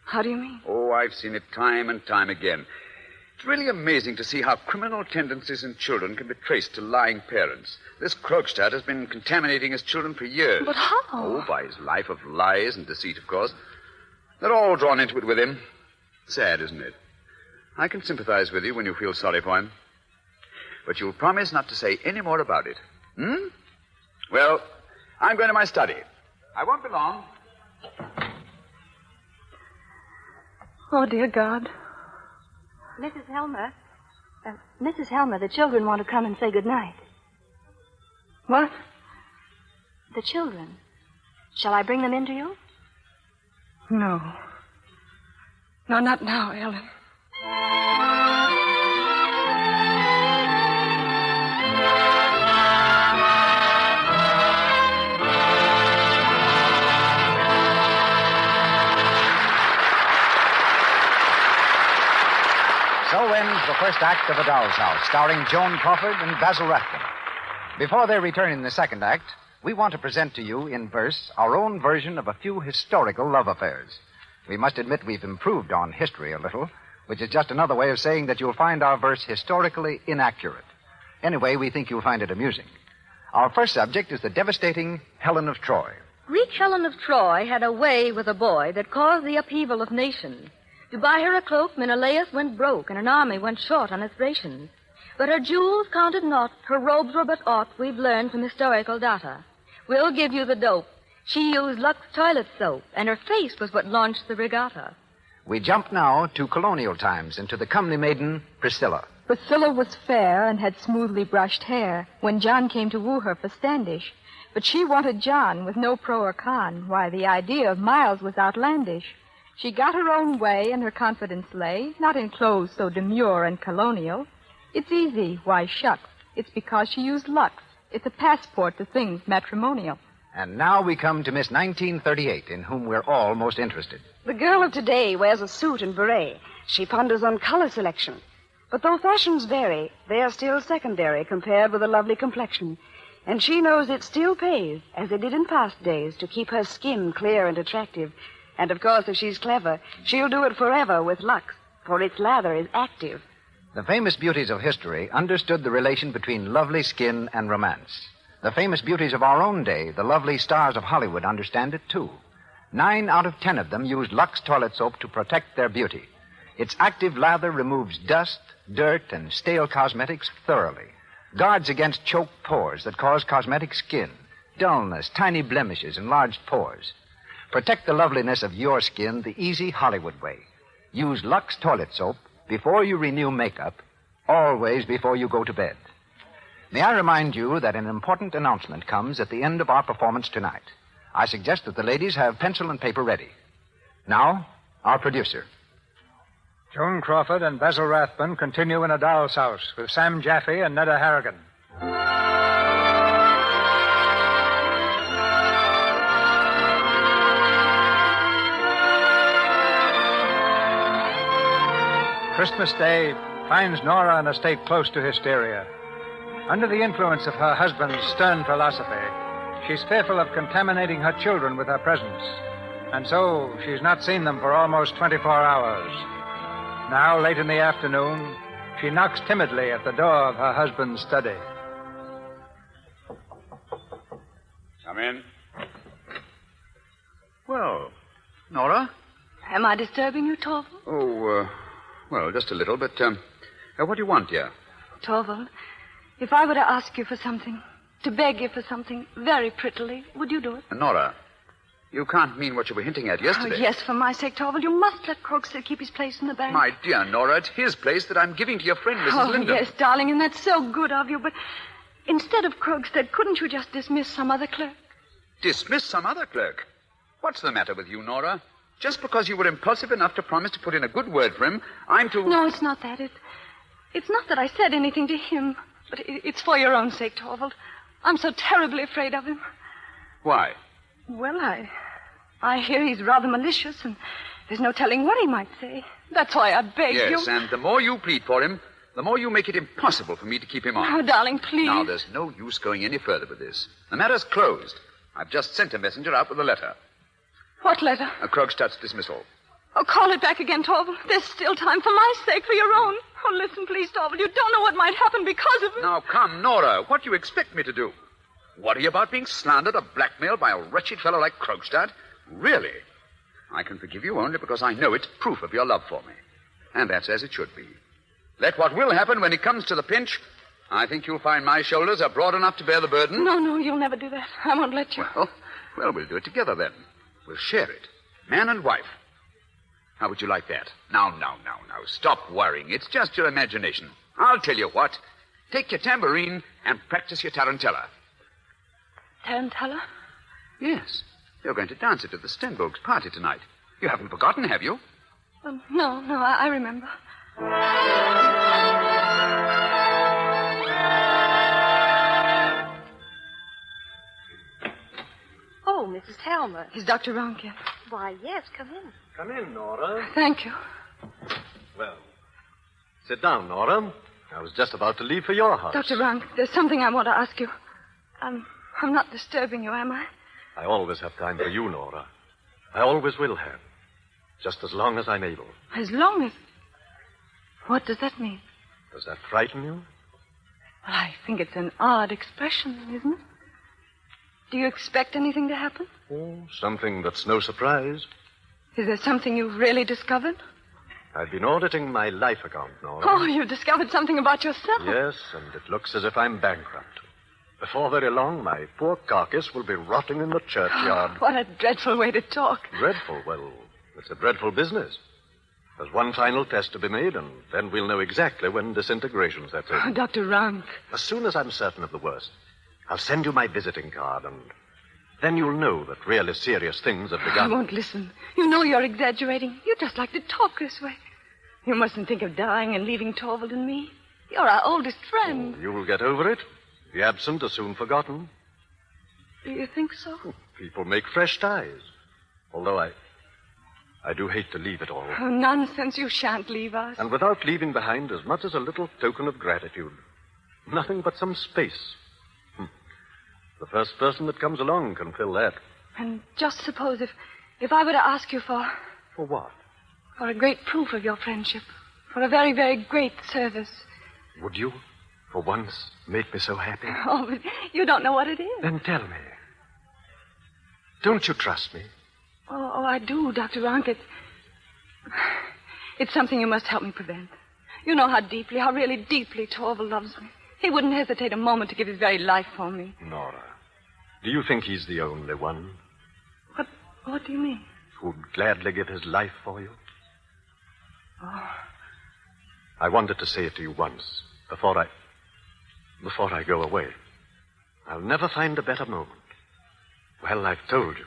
How do you mean? Oh, I've seen it time and time again. It's really amazing to see how criminal tendencies in children can be traced to lying parents. This Krogstad has been contaminating his children for years. But how? Oh, by his life of lies and deceit, of course. They're all drawn into it with him. Sad, isn't it? I can sympathize with you when you feel sorry for him. But you'll promise not to say any more about it. Well, I'm going to my study. I won't be long. Oh, dear God. Mrs. Helmer, the children want to come and say good night. What? The children. Shall I bring them in to you? No. No, not now, Ellen. So ends the first act of A Doll's House, starring Joan Crawford and Basil Rathbun. Before they return in the second act, we want to present to you in verse our own version of a few historical love affairs. We must admit we've improved on history a little, which is just another way of saying that you'll find our verse historically inaccurate. Anyway, we think you'll find it amusing. Our first subject is the devastating Helen of Troy. Greek Helen of Troy had a way with a boy that caused the upheaval of nations. To buy her a cloak, Menelaus went broke, and an army went short on its rations. But her jewels counted not, her robes were but aught we've learned from historical data. We'll give you the dope. She used Lux toilet soap, and her face was what launched the regatta. We jump now to colonial times and to the comely maiden, Priscilla. Priscilla was fair and had smoothly brushed hair when John came to woo her for Standish. But she wanted John with no pro or con. Why, the idea of Miles was outlandish. She got her own way, and her confidence lay, not in clothes so demure and colonial. It's easy. Why, shucks. It's because she used Lux. It's a passport to things matrimonial. And now we come to Miss 1938, in whom we're all most interested. The girl of today wears a suit and beret. She ponders on color selection. But though fashions vary, they are still secondary compared with a lovely complexion. And she knows it still pays, as it did in past days, to keep her skin clear and attractive. And, of course, if she's clever, she'll do it forever with Lux, for its lather is active. The famous beauties of history understood the relation between lovely skin and romance. The famous beauties of our own day, the lovely stars of Hollywood, understand it too. 9 out of 10 of them use Lux toilet soap to protect their beauty. Its active lather removes dust, dirt, and stale cosmetics thoroughly. Guards against choked pores that cause cosmetic skin, dullness, tiny blemishes, enlarged pores. Protect the loveliness of your skin the easy Hollywood way. Use Lux toilet soap before you renew makeup, always before you go to bed. May I remind you that an important announcement comes at the end of our performance tonight. I suggest that the ladies have pencil and paper ready. Now, our producer. Joan Crawford and Basil Rathbun continue in A Doll's House with Sam Jaffe and Neda Harrigan. Christmas Day finds Nora in a state close to hysteria. Under the influence of her husband's stern philosophy, she's fearful of contaminating her children with her presence, and so she's not seen them for almost 24 hours. Now, late in the afternoon, she knocks timidly at the door of her husband's study. Come in. Well, Nora? Am I disturbing you, Torvald? Oh, well, just a little, but what do you want, dear? Torvald, if I were to ask you for something, to beg you for something very prettily, would you do it? Nora, you can't mean what you were hinting at yesterday. Oh, yes, for my sake, Torvald. You must let Croakstead keep his place in the bank. My dear Nora, it's his place that I'm giving to your friend, Mrs. Linden. Yes, darling, and that's so good of you, but instead of Croakstead, couldn't you just dismiss some other clerk? Dismiss some other clerk? What's the matter with you, Nora? Just because you were impulsive enough to promise to put in a good word for him, I'm to... No, it's not that. It's not that I said anything to him, but it's for your own sake, Torvald. I'm so terribly afraid of him. Why? Well, I hear he's rather malicious, and there's no telling what he might say. That's why I beg you... Yes, and the more you plead for him, the more you make it impossible for me to keep him on. Oh, darling, please. Now, there's no use going any further with this. The matter's closed. I've just sent a messenger out with a letter. What letter? Krogstad's dismissal. Oh, call it back again, Torvald. There's still time for my sake, for your own. Oh, listen, please, Torvald. You don't know what might happen because of it. Now, come, Nora. What do you expect me to do? Worry about being slandered or blackmailed by a wretched fellow like Krogstad? Really? I can forgive you only because I know it's proof of your love for me. And that's as it should be. Let what will happen when it comes to the pinch. I think you'll find my shoulders are broad enough to bear the burden. No, you'll never do that. I won't let you. Well, we'll do it together then. We'll share it. Man and wife. How would you like that? Now. Stop worrying. It's just your imagination. I'll tell you what. Take your tambourine and practice your tarantella. Tarantella? Yes. You're going to dance it at the Stenbogs' party tonight. You haven't forgotten, have you? No, I remember. Oh, Mrs. Helmer. Is Dr. Ronkin? Why, yes, come in. Come in, Nora. Thank you. Well, sit down, Nora. I was just about to leave for your house. Dr. Ronk, there's something I want to ask you. I'm not disturbing you, am I? I always have time for you, Nora. I always will have. Just as long as I'm able. As long as... What does that mean? Does that frighten you? Well, I think it's an odd expression, isn't it? Do you expect anything to happen? Oh, something that's no surprise. Is there something you've really discovered? I've been auditing my life account, Nora. Oh, you've discovered something about yourself. Yes, and it looks as if I'm bankrupt. Before very long, my poor carcass will be rotting in the churchyard. What a dreadful way to talk. Dreadful? Well, it's a dreadful business. There's one final test to be made, and then we'll know exactly when disintegration sets in. Oh, Dr. Rank. As soon as I'm certain of the worst, I'll send you my visiting card, and then you'll know that really serious things have begun. I won't listen. You know you're exaggerating. You just like to talk this way. You mustn't think of dying and leaving Torvald and me. You're our oldest friend. Oh, you'll get over it. The absent are soon forgotten. Do you think so? People make fresh ties. Although I do hate to leave it all. Oh, nonsense. You shan't leave us. And without leaving behind as much as a little token of gratitude. Nothing but some space. The first person that comes along can fill that. And just suppose if I were to ask you for... For what? For a great proof of your friendship. for a very, very great service. Would you, for once, make me so happy? Oh, but you don't know what it is. Then tell me. Don't you trust me? Oh, I do, Dr. Ronk. It's something you must help me prevent. You know how really deeply Torvald loves me. He wouldn't hesitate a moment to give his very life for me. Nora, do you think he's the only one? What do you mean? Who'd gladly give his life for you? Oh. I wanted to say it to you once, before I go away. I'll never find a better moment. Well, I've told you.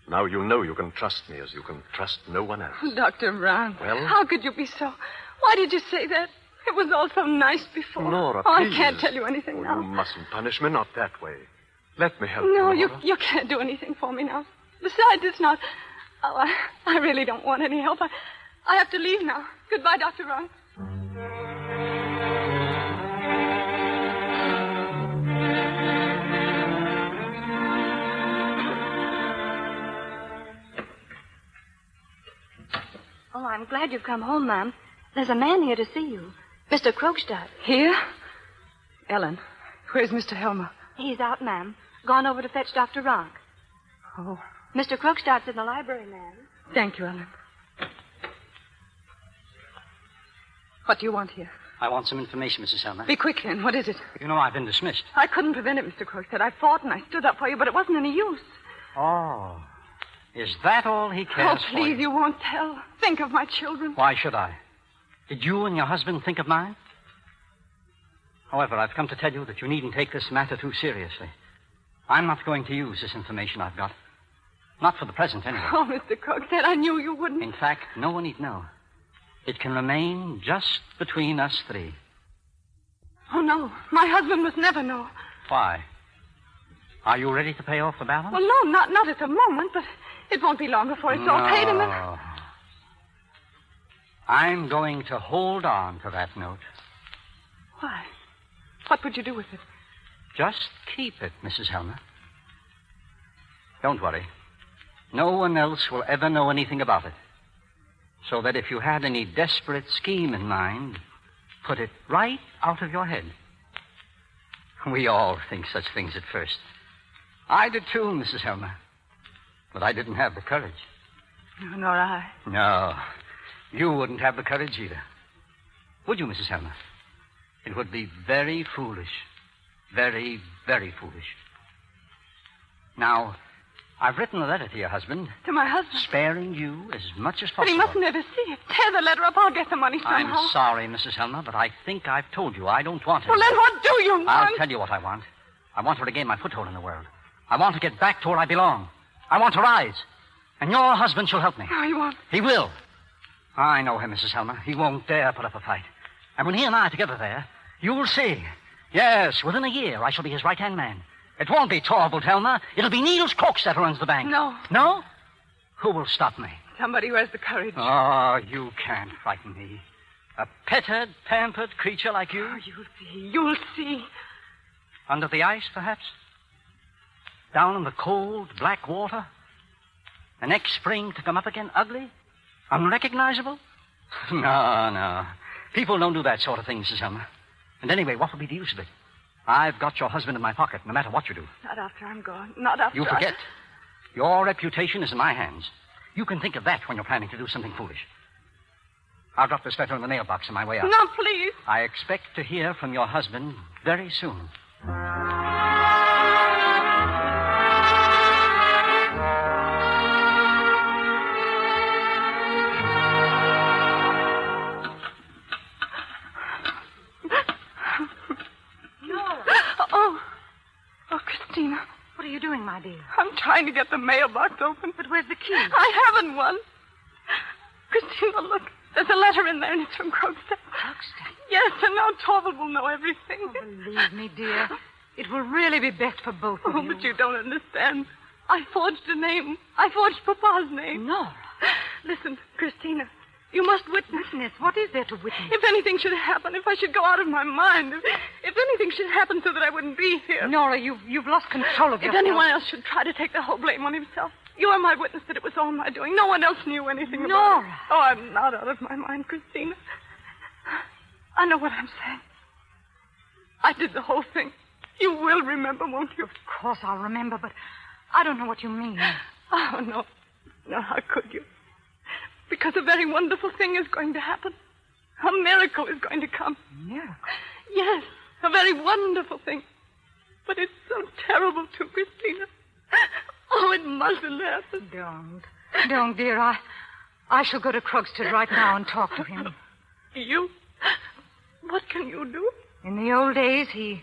Now you know you can trust me as you can trust no one else. Dr. Ronk. Well? How could you be so... Why did you say that? It was all so nice before. Nora, please. I can't tell you anything now. You mustn't punish me, not that way. Let me help you, No, Nora. you can't do anything for me now. Besides, it's not... Oh, I really don't want any help. I have to leave now. Goodbye, Dr. Ronk. Oh, I'm glad you've come home, ma'am. There's a man here to see you. Mr. Krogstad. Here? Ellen, where's Mr. Helmer? He's out, ma'am. Gone over to fetch Dr. Ronk. Oh. Mr. Krogstad's in the library, ma'am. Thank you, Ellen. What do you want here? I want some information, Mrs. Helmer. Be quick, then. What is it? You know I've been dismissed. I couldn't prevent it, Mr. Krogstad. I fought and I stood up for you, but it wasn't any use. Oh. Is that all he cares for? Oh, please, you won't tell. Think of my children. Why should I? Did you and your husband think of mine? However, I've come to tell you that you needn't take this matter too seriously. I'm not going to use this information I've got. Not for the present, anyway. Oh, Mr. Krogstad, I knew you wouldn't. In fact, no one need know. It can remain just between us three. Oh, no. My husband must never know. Why? Are you ready to pay off the balance? Well, no, not at the moment, but it won't be long before it's all paid. I'm going to hold on to that note. Why? What would you do with it? Just keep it, Mrs. Helmer. Don't worry. No one else will ever know anything about it. So that if you had any desperate scheme in mind, put it right out of your head. We all think such things at first. I did too, Mrs. Helmer. But I didn't have the courage. Nor I. No. You wouldn't have the courage either. Would you, Mrs. Helmer? It would be very foolish. Very, very foolish. Now, I've written a letter to your husband. To my husband? Sparing you as much as possible. But he mustn't ever see it. Tear the letter up. I'll get the money somehow. I'm sorry, Mrs. Helmer, but I think I've told you I don't want it. Well, then what do you want? I'll tell you what I want. I want to regain my foothold in the world. I want to get back to where I belong. I want to rise. And your husband shall help me. No, he won't. He will. I know him, Mrs. Helmer. He won't dare put up a fight. And when he and I are together there, you'll see. Yes, within a year, I shall be his right-hand man. It won't be Torvald Helmer. It'll be Niels Krogstad who runs the bank. No. No? Who will stop me? Somebody who has the courage. Oh, you can't frighten me. A petted, pampered creature like you? Oh, you'll see. You'll see. Under the ice, perhaps? Down in the cold, black water? The next spring to come up again ugly? Unrecognizable? No. People don't do that sort of thing, Mrs. Helmer. And anyway, what will be the use of it? I've got your husband in my pocket, no matter what you do. Not after I'm gone. Not after You forget. Your reputation is in my hands. You can think of that when you're planning to do something foolish. I'll drop this letter in the mailbox on my way out. No, please. I expect to hear from your husband very soon. Oh, Christina. What are you doing, my dear? I'm trying to get the mailbox open. But where's the key? I haven't one. Christina, look. There's a letter in there, and it's from Krogstad. Krogstad? Yes, and now Torvald will know everything. Oh, believe me, dear. It will really be best for both of you. Oh, but you don't understand. I forged a name. I forged Papa's name. Nora. Listen, Christina. You must witness. Witness? What is there to witness? If anything should happen, if I should go out of my mind, if anything should happen so that I wouldn't be here. Nora, you've lost control of yourself. If anyone else should try to take the whole blame on himself, you are my witness that it was all my doing. No one else knew anything about it. Nora! Oh, I'm not out of my mind, Christina. I know what I'm saying. I did the whole thing. You will remember, won't you? Of course I'll remember, but I don't know what you mean. Oh, no. No, how could you? Because a very wonderful thing is going to happen. A miracle is going to come. Miracle? Yes, a very wonderful thing. But it's so terrible, too, Christina. Oh, it mustn't happen. Don't, dear. I shall go to Krogstad right now and talk to him. You? What can you do? In the old days, he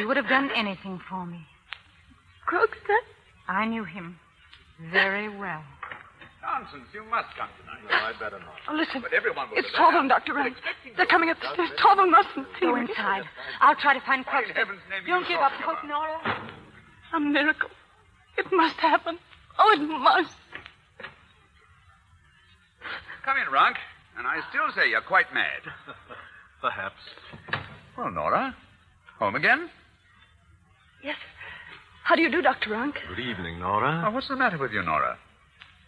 would have done anything for me. Krogstad? I knew him very well. Nonsense. You must come tonight. No, I'd better not. Oh, listen. But everyone will It's be there. Torvald and Dr. Rank. They're coming up the stairs. Torvald mustn't see Go me. inside. I'll try to find What in Krogstad. heaven's name are you Don't give up talking hope, about? Nora. A miracle. It must happen. Oh, it must. Come in, Rank. And I still say you're quite mad. Perhaps. Well, Nora, home again? Yes. How do you do, Dr. Rank? Good evening, Nora. Oh, what's the matter with you, Nora?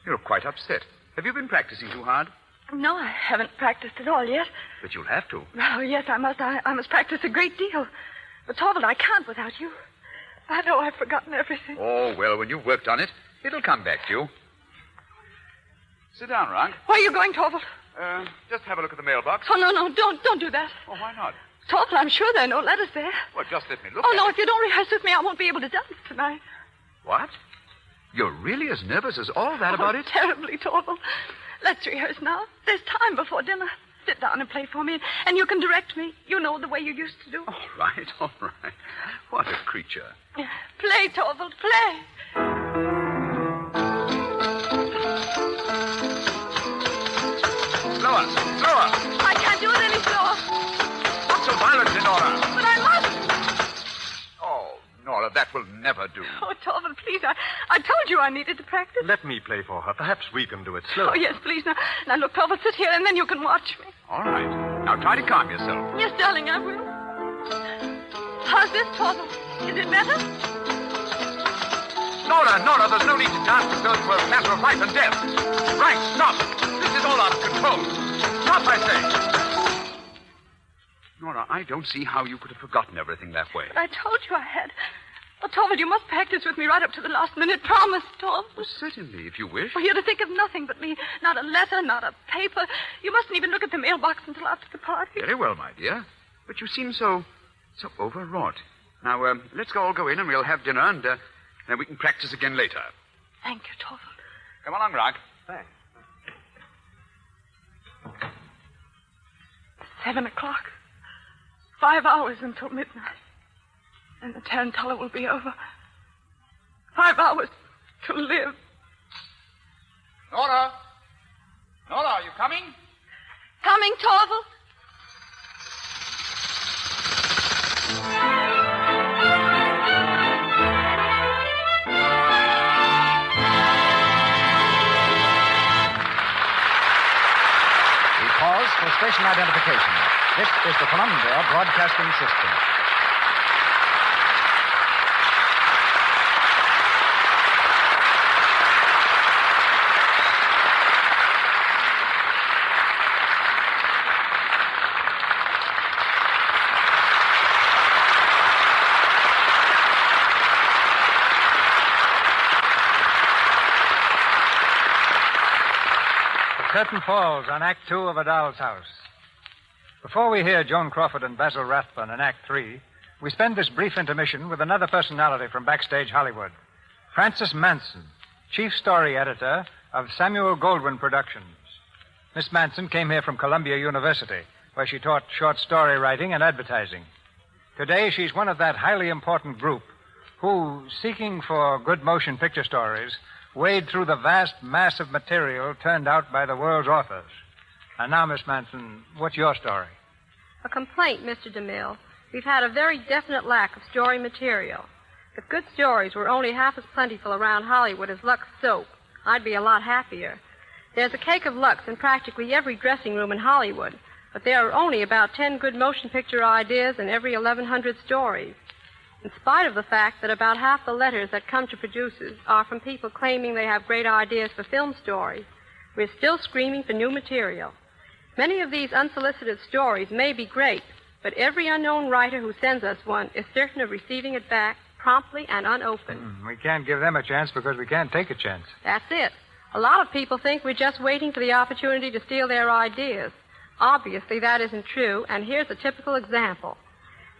You're quite upset. Have you been practicing too hard? No, I haven't practiced at all yet. But you'll have to. Oh, yes, I must. I must practice a great deal. But, Torvald, I can't without you. I know I've forgotten everything. Oh, well, when you've worked on it, it'll come back to you. Sit down, Rank. Where are you going, Torvald? Just have a look at the mailbox. Oh, no, don't do that. Oh, why not? Torvald, I'm sure there are no letters there. Well, just let me look Oh, at no, it. if you don't rehearse with me, I won't be able to dance tonight. What? You're really as nervous as all that about it? Terribly, Torvald. Let's rehearse now. There's time before dinner. Sit down and play for me, and you can direct me. You know the way you used to do. All right, all right. What a creature. Play, Torvald, play. Slower, slower. I can't do it any slower. Not so violently, Nora. But I must. Oh, Nora, that will never do. Oh, Torvald, please. I told you I needed to practice. Let me play for her. Perhaps we can do it Oh, slowly. yes, please. Now, look, Torvald, sit here, and then you can watch me. All right. Now try to calm yourself. Yes, darling, I will. How's this, Torvald? Is it better? Nora, there's no need to dance as though it were a matter of life and death. Frank, stop. This is all out of control. Stop, I say. Nora, I don't see how you could have forgotten everything that way. But I told you I had. Oh, Torvald, you must practice with me right up to the last minute. Promise, Torvald. Well, certainly, if you wish. Oh, you're to think of nothing but me. Not a letter, not a paper. You mustn't even look at the mailbox until after the party. Very well, my dear. But you seem so overwrought. Now, let's all go in and we'll have dinner and then we can practice again later. Thank you, Torvald. Come along, Rock. Thanks. 7 o'clock. 5 hours until midnight. And the tarantella will be over. 5 hours to live. Nora, are you coming? Coming, Torvald? We pause for station identification. This is the Columbia Broadcasting System. Curtain falls on Act 2 of A Doll's House. Before we hear Joan Crawford and Basil Rathbun in Act 3, we spend this brief intermission with another personality from backstage Hollywood, Frances Manson, chief story editor of Samuel Goldwyn Productions. Miss Manson came here from Columbia University, where she taught short story writing and advertising. Today, she's one of that highly important group who, seeking for good motion picture stories, wade through the vast mass of material turned out by the world's authors. And now, Miss Manson, what's your story? A complaint, Mr. DeMille. We've had a very definite lack of story material. If good stories were only half as plentiful around Hollywood as Lux soap, I'd be a lot happier. There's a cake of Lux in practically every dressing room in Hollywood, but there are only about 10 good motion picture ideas in every 1,100 stories. In spite of the fact that about half the letters that come to producers are from people claiming they have great ideas for film stories, we're still screaming for new material. Many of these unsolicited stories may be great, but every unknown writer who sends us one is certain of receiving it back promptly and unopened. We can't give them a chance because we can't take a chance. That's it. A lot of people think we're just waiting for the opportunity to steal their ideas. Obviously, that isn't true, and here's a typical example.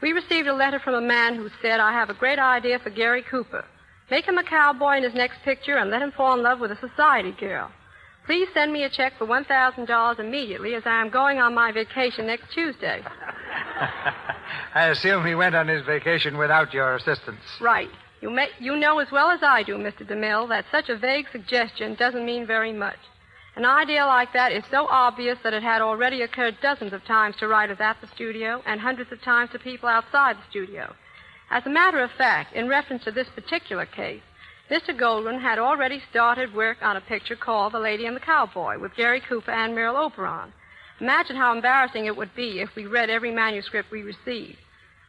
We received a letter from a man who said, I have a great idea for Gary Cooper. Make him a cowboy in his next picture and let him fall in love with a society girl. Please send me a check for $1,000 immediately as I am going on my vacation next Tuesday. I assume he went on his vacation without your assistance. Right. You know as well as I do, Mr. DeMille, that such a vague suggestion doesn't mean very much. An idea like that is so obvious that it had already occurred dozens of times to writers at the studio and hundreds of times to people outside the studio. As a matter of fact, in reference to this particular case, Mr. Goldwyn had already started work on a picture called The Lady and the Cowboy with Gary Cooper and Meryl Oberon. Imagine how embarrassing it would be if we read every manuscript we received.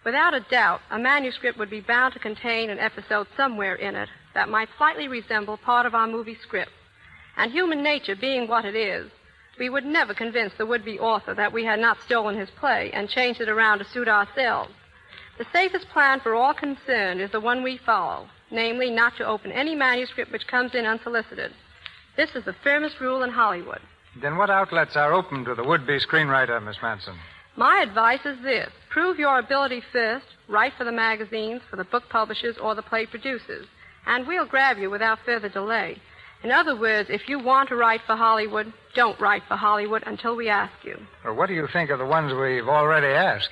Without a doubt, a manuscript would be bound to contain an episode somewhere in it that might slightly resemble part of our movie script. And human nature being what it is, we would never convince the would-be author that we had not stolen his play and changed it around to suit ourselves. The safest plan for all concerned is the one we follow, namely not to open any manuscript which comes in unsolicited. This is the firmest rule in Hollywood. Then what outlets are open to the would-be screenwriter, Miss Manson? My advice is this. Prove your ability first, write for the magazines, for the book publishers, or the play producers, and we'll grab you without further delay. In other words, if you want to write for Hollywood, don't write for Hollywood until we ask you. Well, what do you think of the ones we've already asked?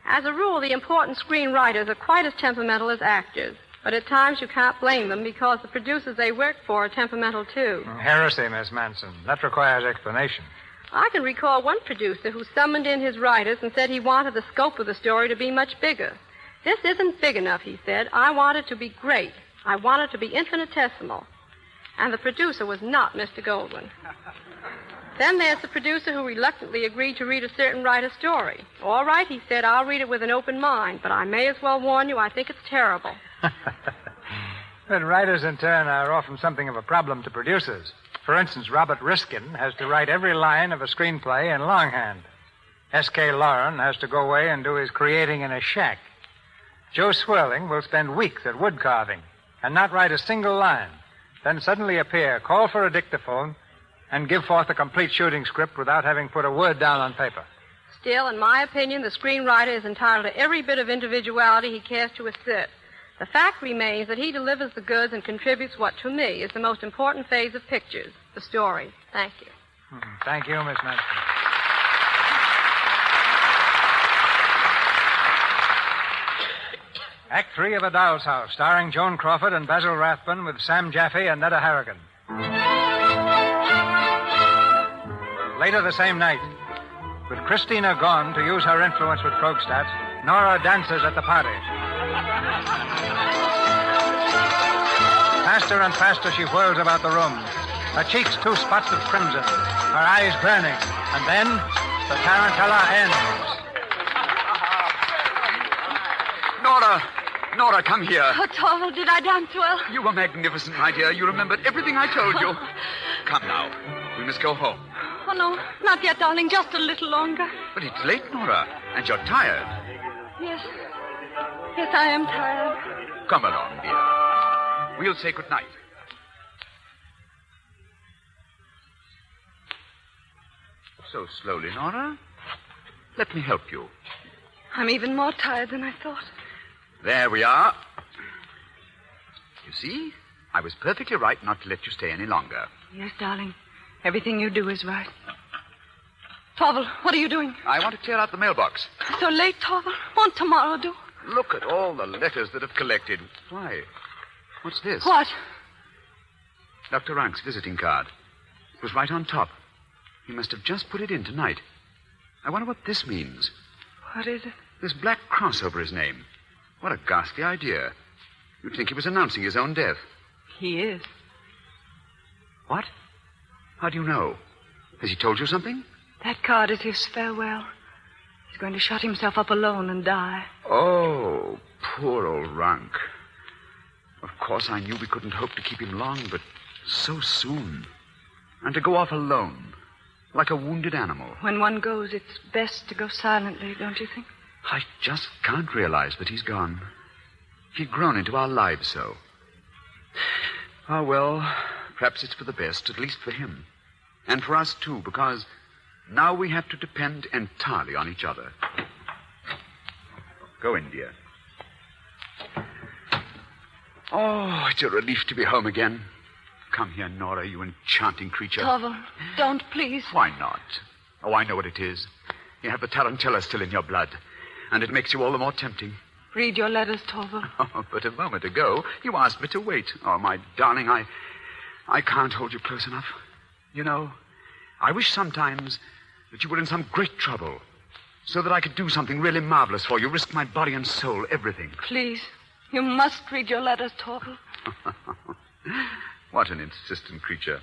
As a rule, the important screenwriters are quite as temperamental as actors. But at times you can't blame them because the producers they work for are temperamental, too. Heresy, Miss Manson. That requires explanation. I can recall one producer who summoned in his writers and said he wanted the scope of the story to be much bigger. This isn't big enough, he said. I want it to be great. I want it to be infinitesimal. And the producer was not Mr. Goldwyn. Then there's the producer who reluctantly agreed to read a certain writer's story. All right, he said, I'll read it with an open mind, but I may as well warn you, I think it's terrible. But writers, in turn, are often something of a problem to producers. For instance, Robert Riskin has to write every line of a screenplay in longhand. S.K. Lauren has to go away and do his creating in a shack. Joe Swirling will spend weeks at wood carving and not write a single line, then suddenly appear, call for a dictaphone, and give forth a complete shooting script without having put a word down on paper. Still, in my opinion, the screenwriter is entitled to every bit of individuality he cares to assert. The fact remains that he delivers the goods and contributes what, to me, is the most important phase of pictures, the story. Thank you. Thank you, Miss Manson. Act 3 of A Doll's House, starring Joan Crawford and Basil Rathbun with Sam Jaffe and Netta Harrigan. Later the same night, with Christina gone to use her influence with Krogstad, Nora dances at the party. Faster and faster she whirls about the room, her cheeks 2 spots of crimson, her eyes burning, and then the tarantella ends. Nora, come here. Oh, Torvald, did I dance well? You were magnificent, my dear. You remembered everything I told you. Come now. We must go home. Oh, no, not yet, darling. Just a little longer. But it's late, Nora, and you're tired. Yes, I am tired. Come along, dear. We'll say good night. So slowly, Nora. Let me help you. I'm even more tired than I thought. There we are. You see, I was perfectly right not to let you stay any longer. Yes, darling. Everything you do is right. Torvald, what are you doing? I want to clear out the mailbox. So late, Torvald. Won't tomorrow do? Look at all the letters that have collected. Why? What's this? What? Dr. Rank's visiting card. It was right on top. He must have just put it in tonight. I wonder what this means. What is it? This black cross over his name. What a ghastly idea. You'd think he was announcing his own death. He is. What? How do you know? Has he told you something? That card is his farewell. He's going to shut himself up alone and die. Oh, poor old Rank. Of course, I knew we couldn't hope to keep him long, but so soon. And to go off alone, like a wounded animal. When one goes, it's best to go silently, don't you think? I just can't realize that he's gone. He'd grown into our lives so. Ah, well, perhaps it's for the best, at least for him. And for us, too, because now we have to depend entirely on each other. Go in, dear. Oh, it's a relief to be home again. Come here, Nora, you enchanting creature. Torvald, don't, please. Why not? Oh, I know what it is. You have the tarantella still in your blood, and it makes you all the more tempting. Read your letters, Torvald. Oh, but a moment ago, you asked me to wait. Oh, my darling, I can't hold you close enough. You know, I wish sometimes that you were in some great trouble, so that I could do something really marvelous for you, risk my body and soul, everything. Please, you must read your letters, Torvald. What an insistent creature.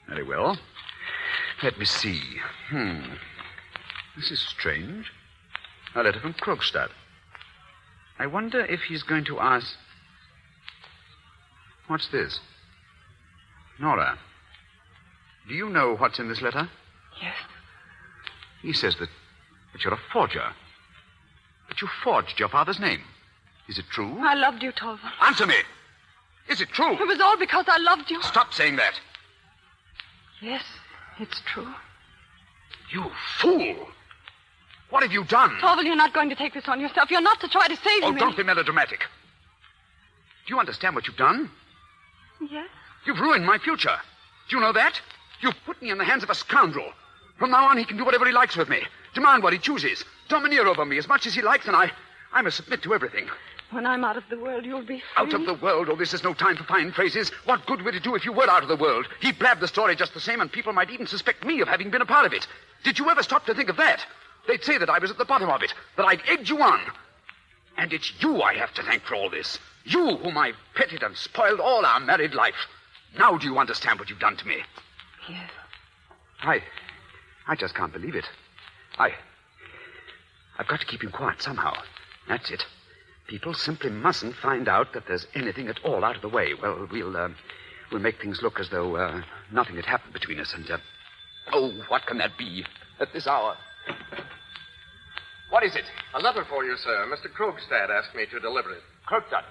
Very well. Let me see. This is strange. A letter from Krogstad. I wonder if he's going to ask... What's this? Nora, do you know what's in this letter? Yes. He says that you're a forger. That you forged your father's name. Is it true? I loved you, Torvald. Answer me! Is it true? It was all because I loved you. Stop saying that. Yes, it's true. You fool! What have you done? Torvald, you're not going to take this on yourself. You're not to try to save me. Oh, don't be melodramatic. Do you understand what you've done? Yes. You've ruined my future. Do you know that? You've put me in the hands of a scoundrel. From now on, he can do whatever he likes with me. Demand what he chooses. Domineer over me as much as he likes, and I must submit to everything. When I'm out of the world, you'll be free. Out of the world? Oh, this is no time for fine phrases. What good would it do if you were out of the world? He blabbed the story just the same, and people might even suspect me of having been a part of it. Did you ever stop to think of that? They'd say that I was at the bottom of it, that I'd egged you on. And it's you I have to thank for all this. You whom I've petted and spoiled all our married life. Now do you understand what you've done to me? Yes. I just can't believe it. I've got to keep him quiet somehow. That's it. People simply mustn't find out that there's anything at all out of the way. Well, we'll make things look as though nothing had happened between us. And oh, what can that be at this hour? What is it? A letter for you, sir. Mr. Krogstad asked me to deliver it. Krogstad,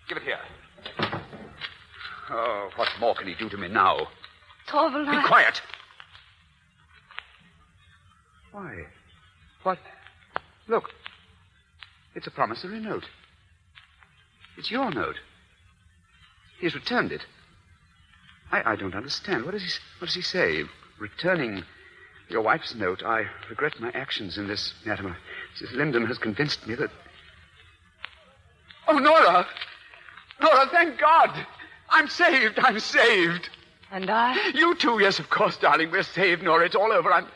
give it here. Oh, what more can he do to me now? Torvald, Be quiet. Why? What? Look. It's a promissory note. It's your note. He's returned it. I don't understand. What does he say? Returning your wife's note, I regret my actions in this matter. Mrs. Linden has convinced me that... Oh, Nora! Nora, thank God! I'm saved! And I? You too, yes, of course, darling. We're saved, Nora. It's all over.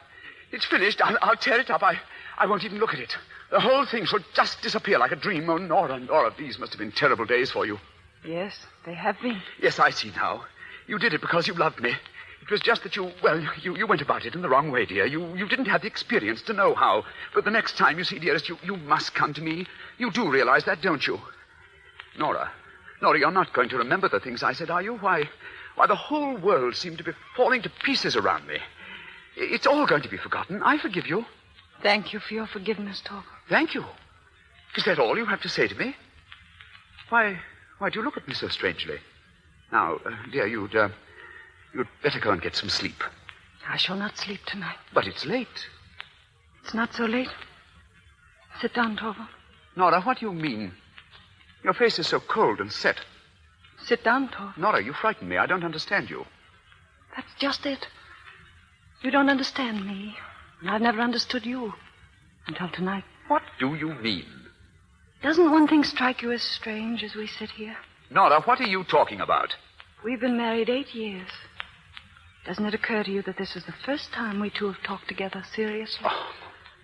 It's finished. I'll tear it up. I won't even look at it. The whole thing shall just disappear like a dream. Oh, Nora, these must have been terrible days for you. Yes, they have been. Yes, I see now. You did it because you loved me. It was just that you went about it in the wrong way, dear. You didn't have the experience to know how. But the next time, you see, dearest, you must come to me. You do realize that, don't you? Nora, you're not going to remember the things I said, are you? Why, the whole world seemed to be falling to pieces around me. It's all going to be forgotten. I forgive you. Thank you for your forgiveness, Torvald. Thank you. Is that all you have to say to me? Why do you look at me so strangely? Now, dear, you'd better go and get some sleep. I shall not sleep tonight. But it's late. It's not so late. Sit down, Torvald. Nora, what do you mean? Your face is so cold and set. Sit down, Torvald. Nora, you frighten me. I don't understand you. That's just it. You don't understand me. And I've never understood you. Until tonight. What do you mean? Doesn't one thing strike you as strange as we sit here? Nora, what are you talking about? We've been married 8 years. Doesn't it occur to you that this is the first time we two have talked together seriously? Oh,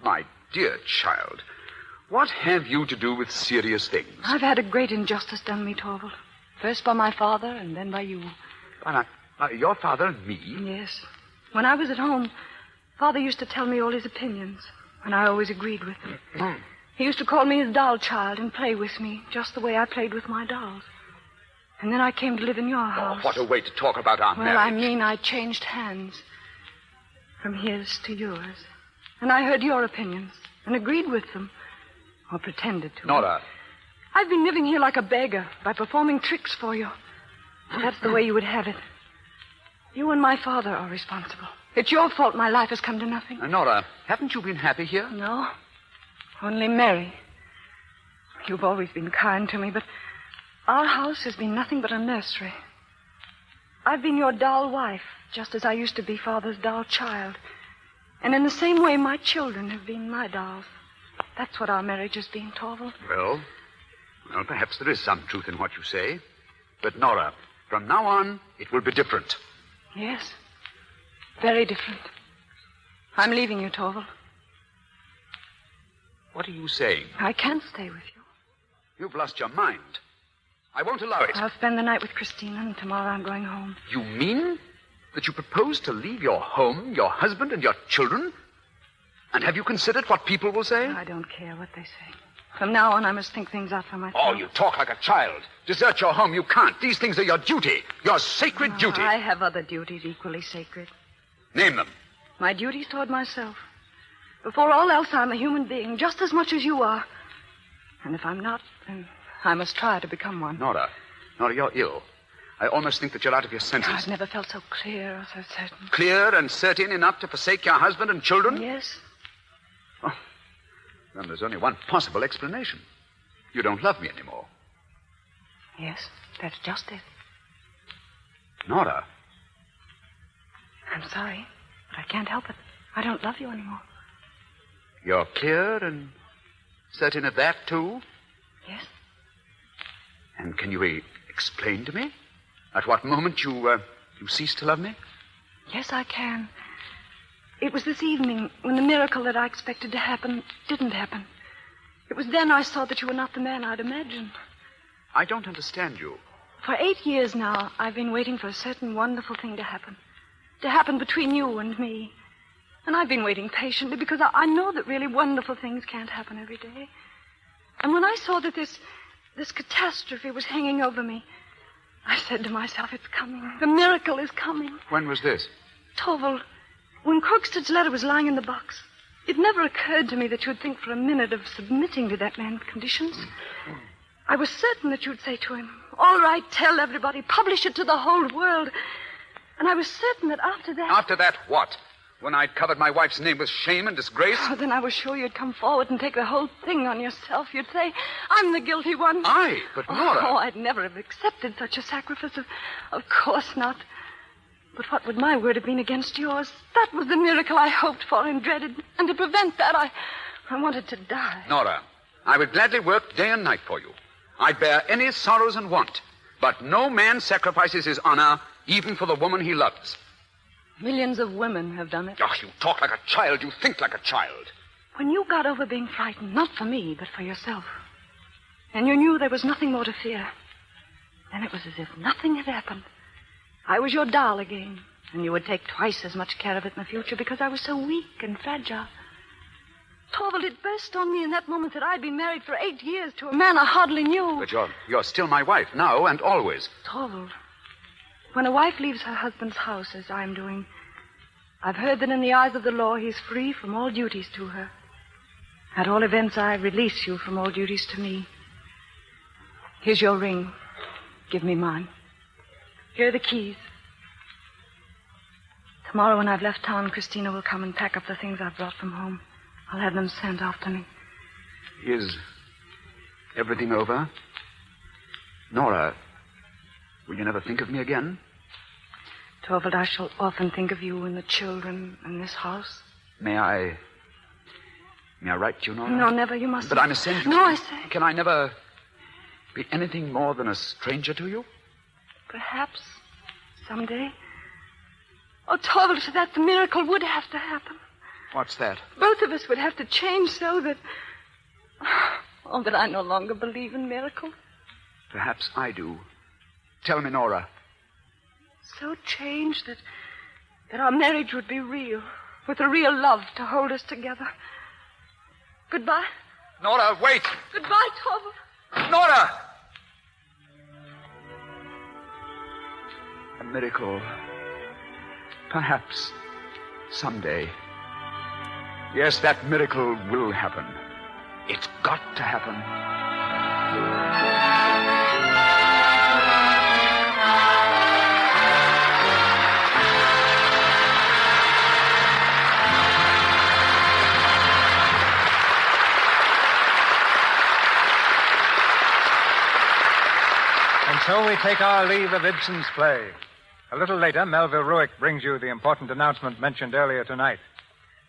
my dear child. What have you to do with serious things? I've had a great injustice done me, Torvald. First by my father and then by you. By your father and me? Yes. When I was at home, Father used to tell me all his opinions, and I always agreed with them. He used to call me his doll child and play with me, just the way I played with my dolls. And then I came to live in your house. Oh, what a way to talk about our marriage. Well, I mean, I changed hands from his to yours. And I heard your opinions and agreed with them, or pretended to. Nora. I've been living here like a beggar by performing tricks for you. That's the way you would have it. You and my father are responsible. It's your fault my life has come to nothing. Nora, haven't you been happy here? No. Only merry. You've always been kind to me, but our house has been nothing but a nursery. I've been your doll wife, just as I used to be Father's doll child. And in the same way, my children have been my dolls. That's what our marriage has been, Torvald. Well, perhaps there is some truth in what you say. But, Nora, from now on, it will be different. Yes. Very different. I'm leaving you, Torvald. What are you saying? I can't stay with you. You've lost your mind. I won't allow it. I'll spend the night with Christina, and tomorrow I'm going home. You mean that you propose to leave your home, your husband, and your children? And have you considered what people will say? I don't care what they say. From now on, I must think things out for myself. Oh, you talk like a child. Desert your home, you can't. These things are your duty, your sacred duty. I have other duties equally sacred. Name them. My duties toward myself. Before all else, I'm a human being, just as much as you are. And if I'm not, then I must try to become one. Nora, you're ill. I almost think that you're out of your senses. I've never felt so clear or so certain. Clear and certain enough to forsake your husband and children? Yes. Oh, then there's only one possible explanation. You don't love me anymore. Yes, that's just it. Nora. I'm sorry, but I can't help it. I don't love you anymore. You're clear and certain of that, too? Yes. And can you explain to me at what moment you ceased to love me? Yes, I can. It was this evening when the miracle that I expected to happen didn't happen. It was then I saw that you were not the man I'd imagined. I don't understand you. For 8 years now, I've been waiting for a certain wonderful thing to happen between you and me. And I've been waiting patiently because I know that really wonderful things can't happen every day. And when I saw that this catastrophe was hanging over me, I said to myself, it's coming. The miracle is coming. When was this? Torvald, when Krogstad's letter was lying in the box, it never occurred to me that you'd think for a minute of submitting to that man's conditions. I was certain that you'd say to him, all right, tell everybody, publish it to the whole world. And I was certain that after that... After that, what? When I'd covered my wife's name with shame and disgrace? Oh, then I was sure you'd come forward and take the whole thing on yourself. You'd say, I'm the guilty one. I? But Nora... Oh, I'd never have accepted such a sacrifice. Of course not. But what would my word have been against yours? That was the miracle I hoped for and dreaded. And to prevent that, I wanted to die. Nora, I would gladly work day and night for you. I'd bear any sorrows and want. But no man sacrifices his honor even for the woman he loves. Millions of women have done it. Oh, you talk like a child. You think like a child. When you got over being frightened, not for me, but for yourself, and you knew there was nothing more to fear, then it was as if nothing had happened. I was your doll again, and you would take twice as much care of it in the future because I was so weak and fragile. Torvald, it burst on me in that moment that I'd been married for 8 years to a man I hardly knew. But you're still my wife, now and always. Torvald, when a wife leaves her husband's house, as I'm doing, I've heard that in the eyes of the law he's free from all duties to her. At all events, I release you from all duties to me. Here's your ring. Give me mine. Here are the keys. Tomorrow when I've left town, Christina will come and pack up the things I've brought from home. I'll have them sent after me. Is everything over? Nora, will you never think of me again? Torvald, I shall often think of you and the children and this house. May I write to you, Nora? No, never. You mustn't. But I must send you... No, I say. Can I never be anything more than a stranger to you? Perhaps. Someday. Oh, Torvald, to that the miracle would have to happen. What's that? Both of us would have to change so that... Oh, but I no longer believe in miracles. Perhaps I do. Tell me, Nora. So changed that our marriage would be real, with a real love to hold us together. Goodbye. Nora, wait! Goodbye, Torvald. Nora! A miracle. Perhaps someday. Yes, that miracle will happen. It's got to happen. And so we take our leave of Ibsen's play. A little later, Melville Ruick brings you the important announcement mentioned earlier tonight.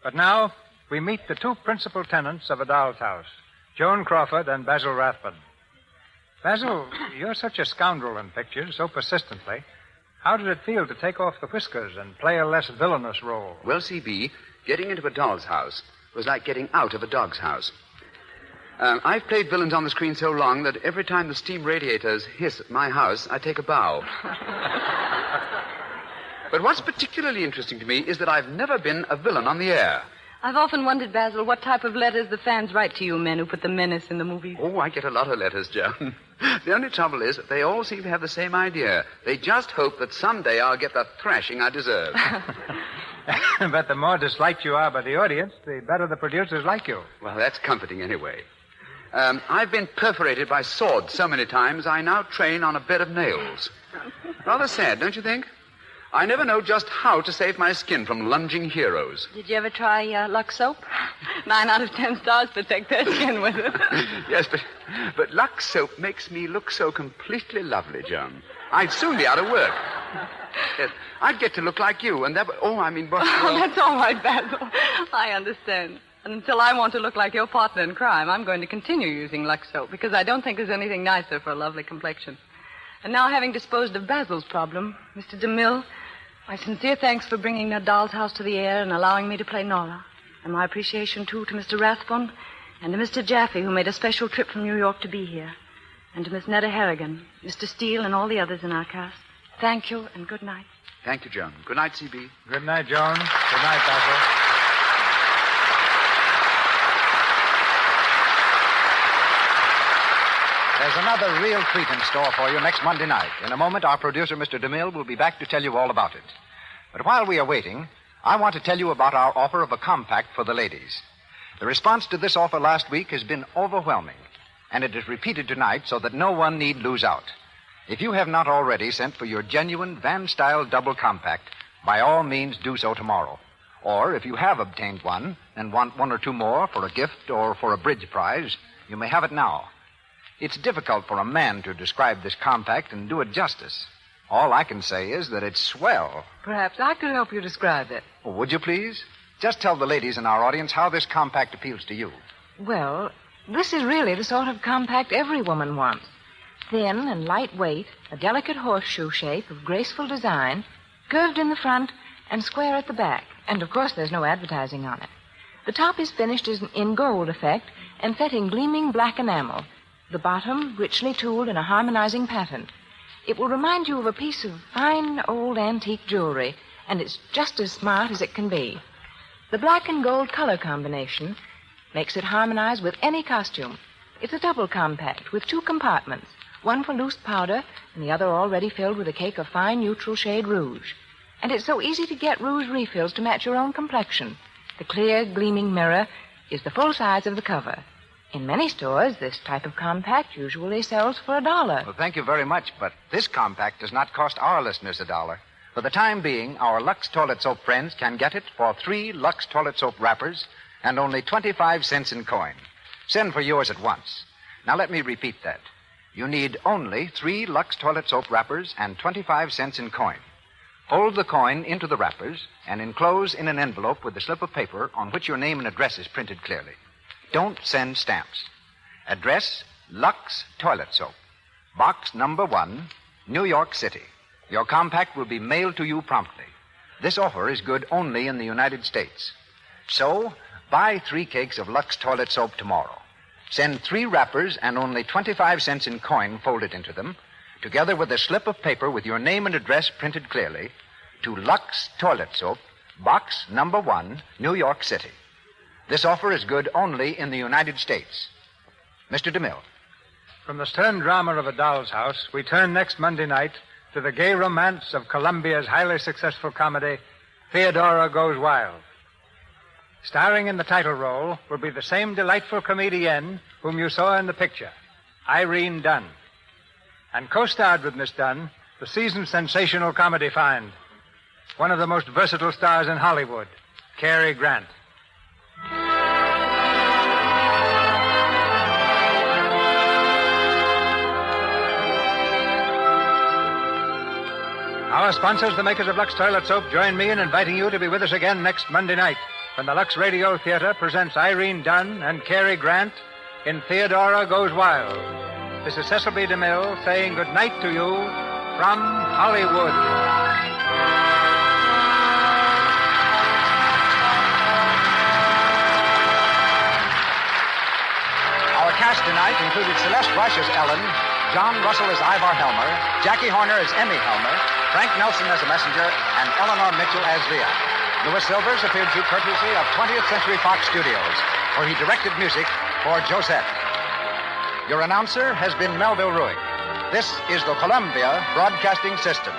But now, we meet the two principal tenants of A Doll's House, Joan Crawford and Basil Rathbun. Basil, you're such a scoundrel in pictures, so persistently. How did it feel to take off the whiskers and play a less villainous role? Well, C.B., getting into A Doll's House was like getting out of a dog's house. I've played villains on the screen so long that every time the steam radiators hiss at my house, I take a bow. But what's particularly interesting to me is that I've never been a villain on the air. I've often wondered, Basil, what type of letters the fans write to you men who put the menace in the movies. Oh, I get a lot of letters, Joan. The only trouble is they all seem to have the same idea. They just hope that someday I'll get the thrashing I deserve. But the more disliked you are by the audience, the better the producers like you. Well, that's comforting anyway. I've been perforated by swords so many times, I now train on a bed of nails. Rather sad, don't you think? I never know just how to save my skin from lunging heroes. Did you ever try Lux soap? 9 out of 10 stars protect their skin with it. Yes, but Lux soap makes me look so completely lovely, Joan. I'd soon be out of work. Yes, I'd get to look like you, and that... That's all right, Basil. I understand. And until I want to look like your partner in crime, I'm going to continue using Lux soap, because I don't think there's anything nicer for a lovely complexion. And now, having disposed of Basil's problem, Mr. DeMille, my sincere thanks for bringing A Doll's House to the air and allowing me to play Nora. And my appreciation, too, to Mr. Rathbone and to Mr. Jaffe, who made a special trip from New York to be here. And to Miss Netta Harrigan, Mr. Steele, and all the others in our cast. Thank you, and good night. Thank you, Joan. Good night, C.B. Good night, Joan. Good night, Basil. There's another real treat in store for you next Monday night. In a moment, our producer, Mr. DeMille, will be back to tell you all about it. But while we are waiting, I want to tell you about our offer of a compact for the ladies. The response to this offer last week has been overwhelming, and it is repeated tonight so that no one need lose out. If you have not already sent for your genuine van-style double compact, by all means do so tomorrow. Or if you have obtained one and want one or two more for a gift or for a bridge prize, you may have it now. It's difficult for a man to describe this compact and do it justice. All I can say is that it's swell. Perhaps I could help you describe it. Oh, would you please? Just tell the ladies in our audience how this compact appeals to you. Well, this is really the sort of compact every woman wants. Thin and lightweight, a delicate horseshoe shape of graceful design, curved in the front and square at the back. And, of course, there's no advertising on it. The top is finished in gold effect and set in gleaming black enamel. The bottom richly tooled in a harmonizing pattern. It will remind you of a piece of fine old antique jewelry, and it's just as smart as it can be. The black and gold color combination makes it harmonize with any costume. It's a double compact with 2 compartments, one for loose powder and the other already filled with a cake of fine neutral shade rouge. And it's so easy to get rouge refills to match your own complexion. The clear, gleaming mirror is the full size of the cover. In many stores, this type of compact usually sells for $1. Well, thank you very much, but this compact does not cost our listeners $1. For the time being, our Lux Toilet Soap friends can get it for 3 Lux Toilet Soap wrappers and only 25 cents in coin. Send for yours at once. Now, let me repeat that. You need only 3 Lux Toilet Soap wrappers and 25 cents in coin. Fold the coin into the wrappers and enclose in an envelope with a slip of paper on which your name and address is printed clearly. Don't send stamps. Address, Lux Toilet Soap. Box number 1, New York City. Your compact will be mailed to you promptly. This offer is good only in the United States. So, buy 3 cakes of Lux Toilet Soap tomorrow. Send 3 wrappers and only 25 cents in coin folded into them, together with a slip of paper with your name and address printed clearly, to Lux Toilet Soap, Box Number 1, New York City. This offer is good only in the United States. Mr. DeMille. From the stern drama of A Doll's House, we turn next Monday night to the gay romance of Columbia's highly successful comedy, Theodora Goes Wild. Starring in the title role will be the same delightful comedienne whom you saw in the picture, Irene Dunn. And co-starred with Miss Dunn, the season's sensational comedy find, one of the most versatile stars in Hollywood, Cary Grant. Our sponsors, the makers of Lux Toilet Soap, join me in inviting you to be with us again next Monday night when the Lux Radio Theater presents Irene Dunn and Cary Grant in Theodora Goes Wild. This is Cecil B. DeMille saying good night to you from Hollywood. Our cast tonight included Celeste Rush as Ellen, John Russell as Ivar Helmer, Jackie Horner as Emmy Helmer, Frank Nelson as a messenger, and Eleanor Mitchell as Leah. Louis Silvers appeared through courtesy of 20th Century Fox Studios, where he directed music for Josette. Your announcer has been Melville Ruick. This is the Columbia Broadcasting System.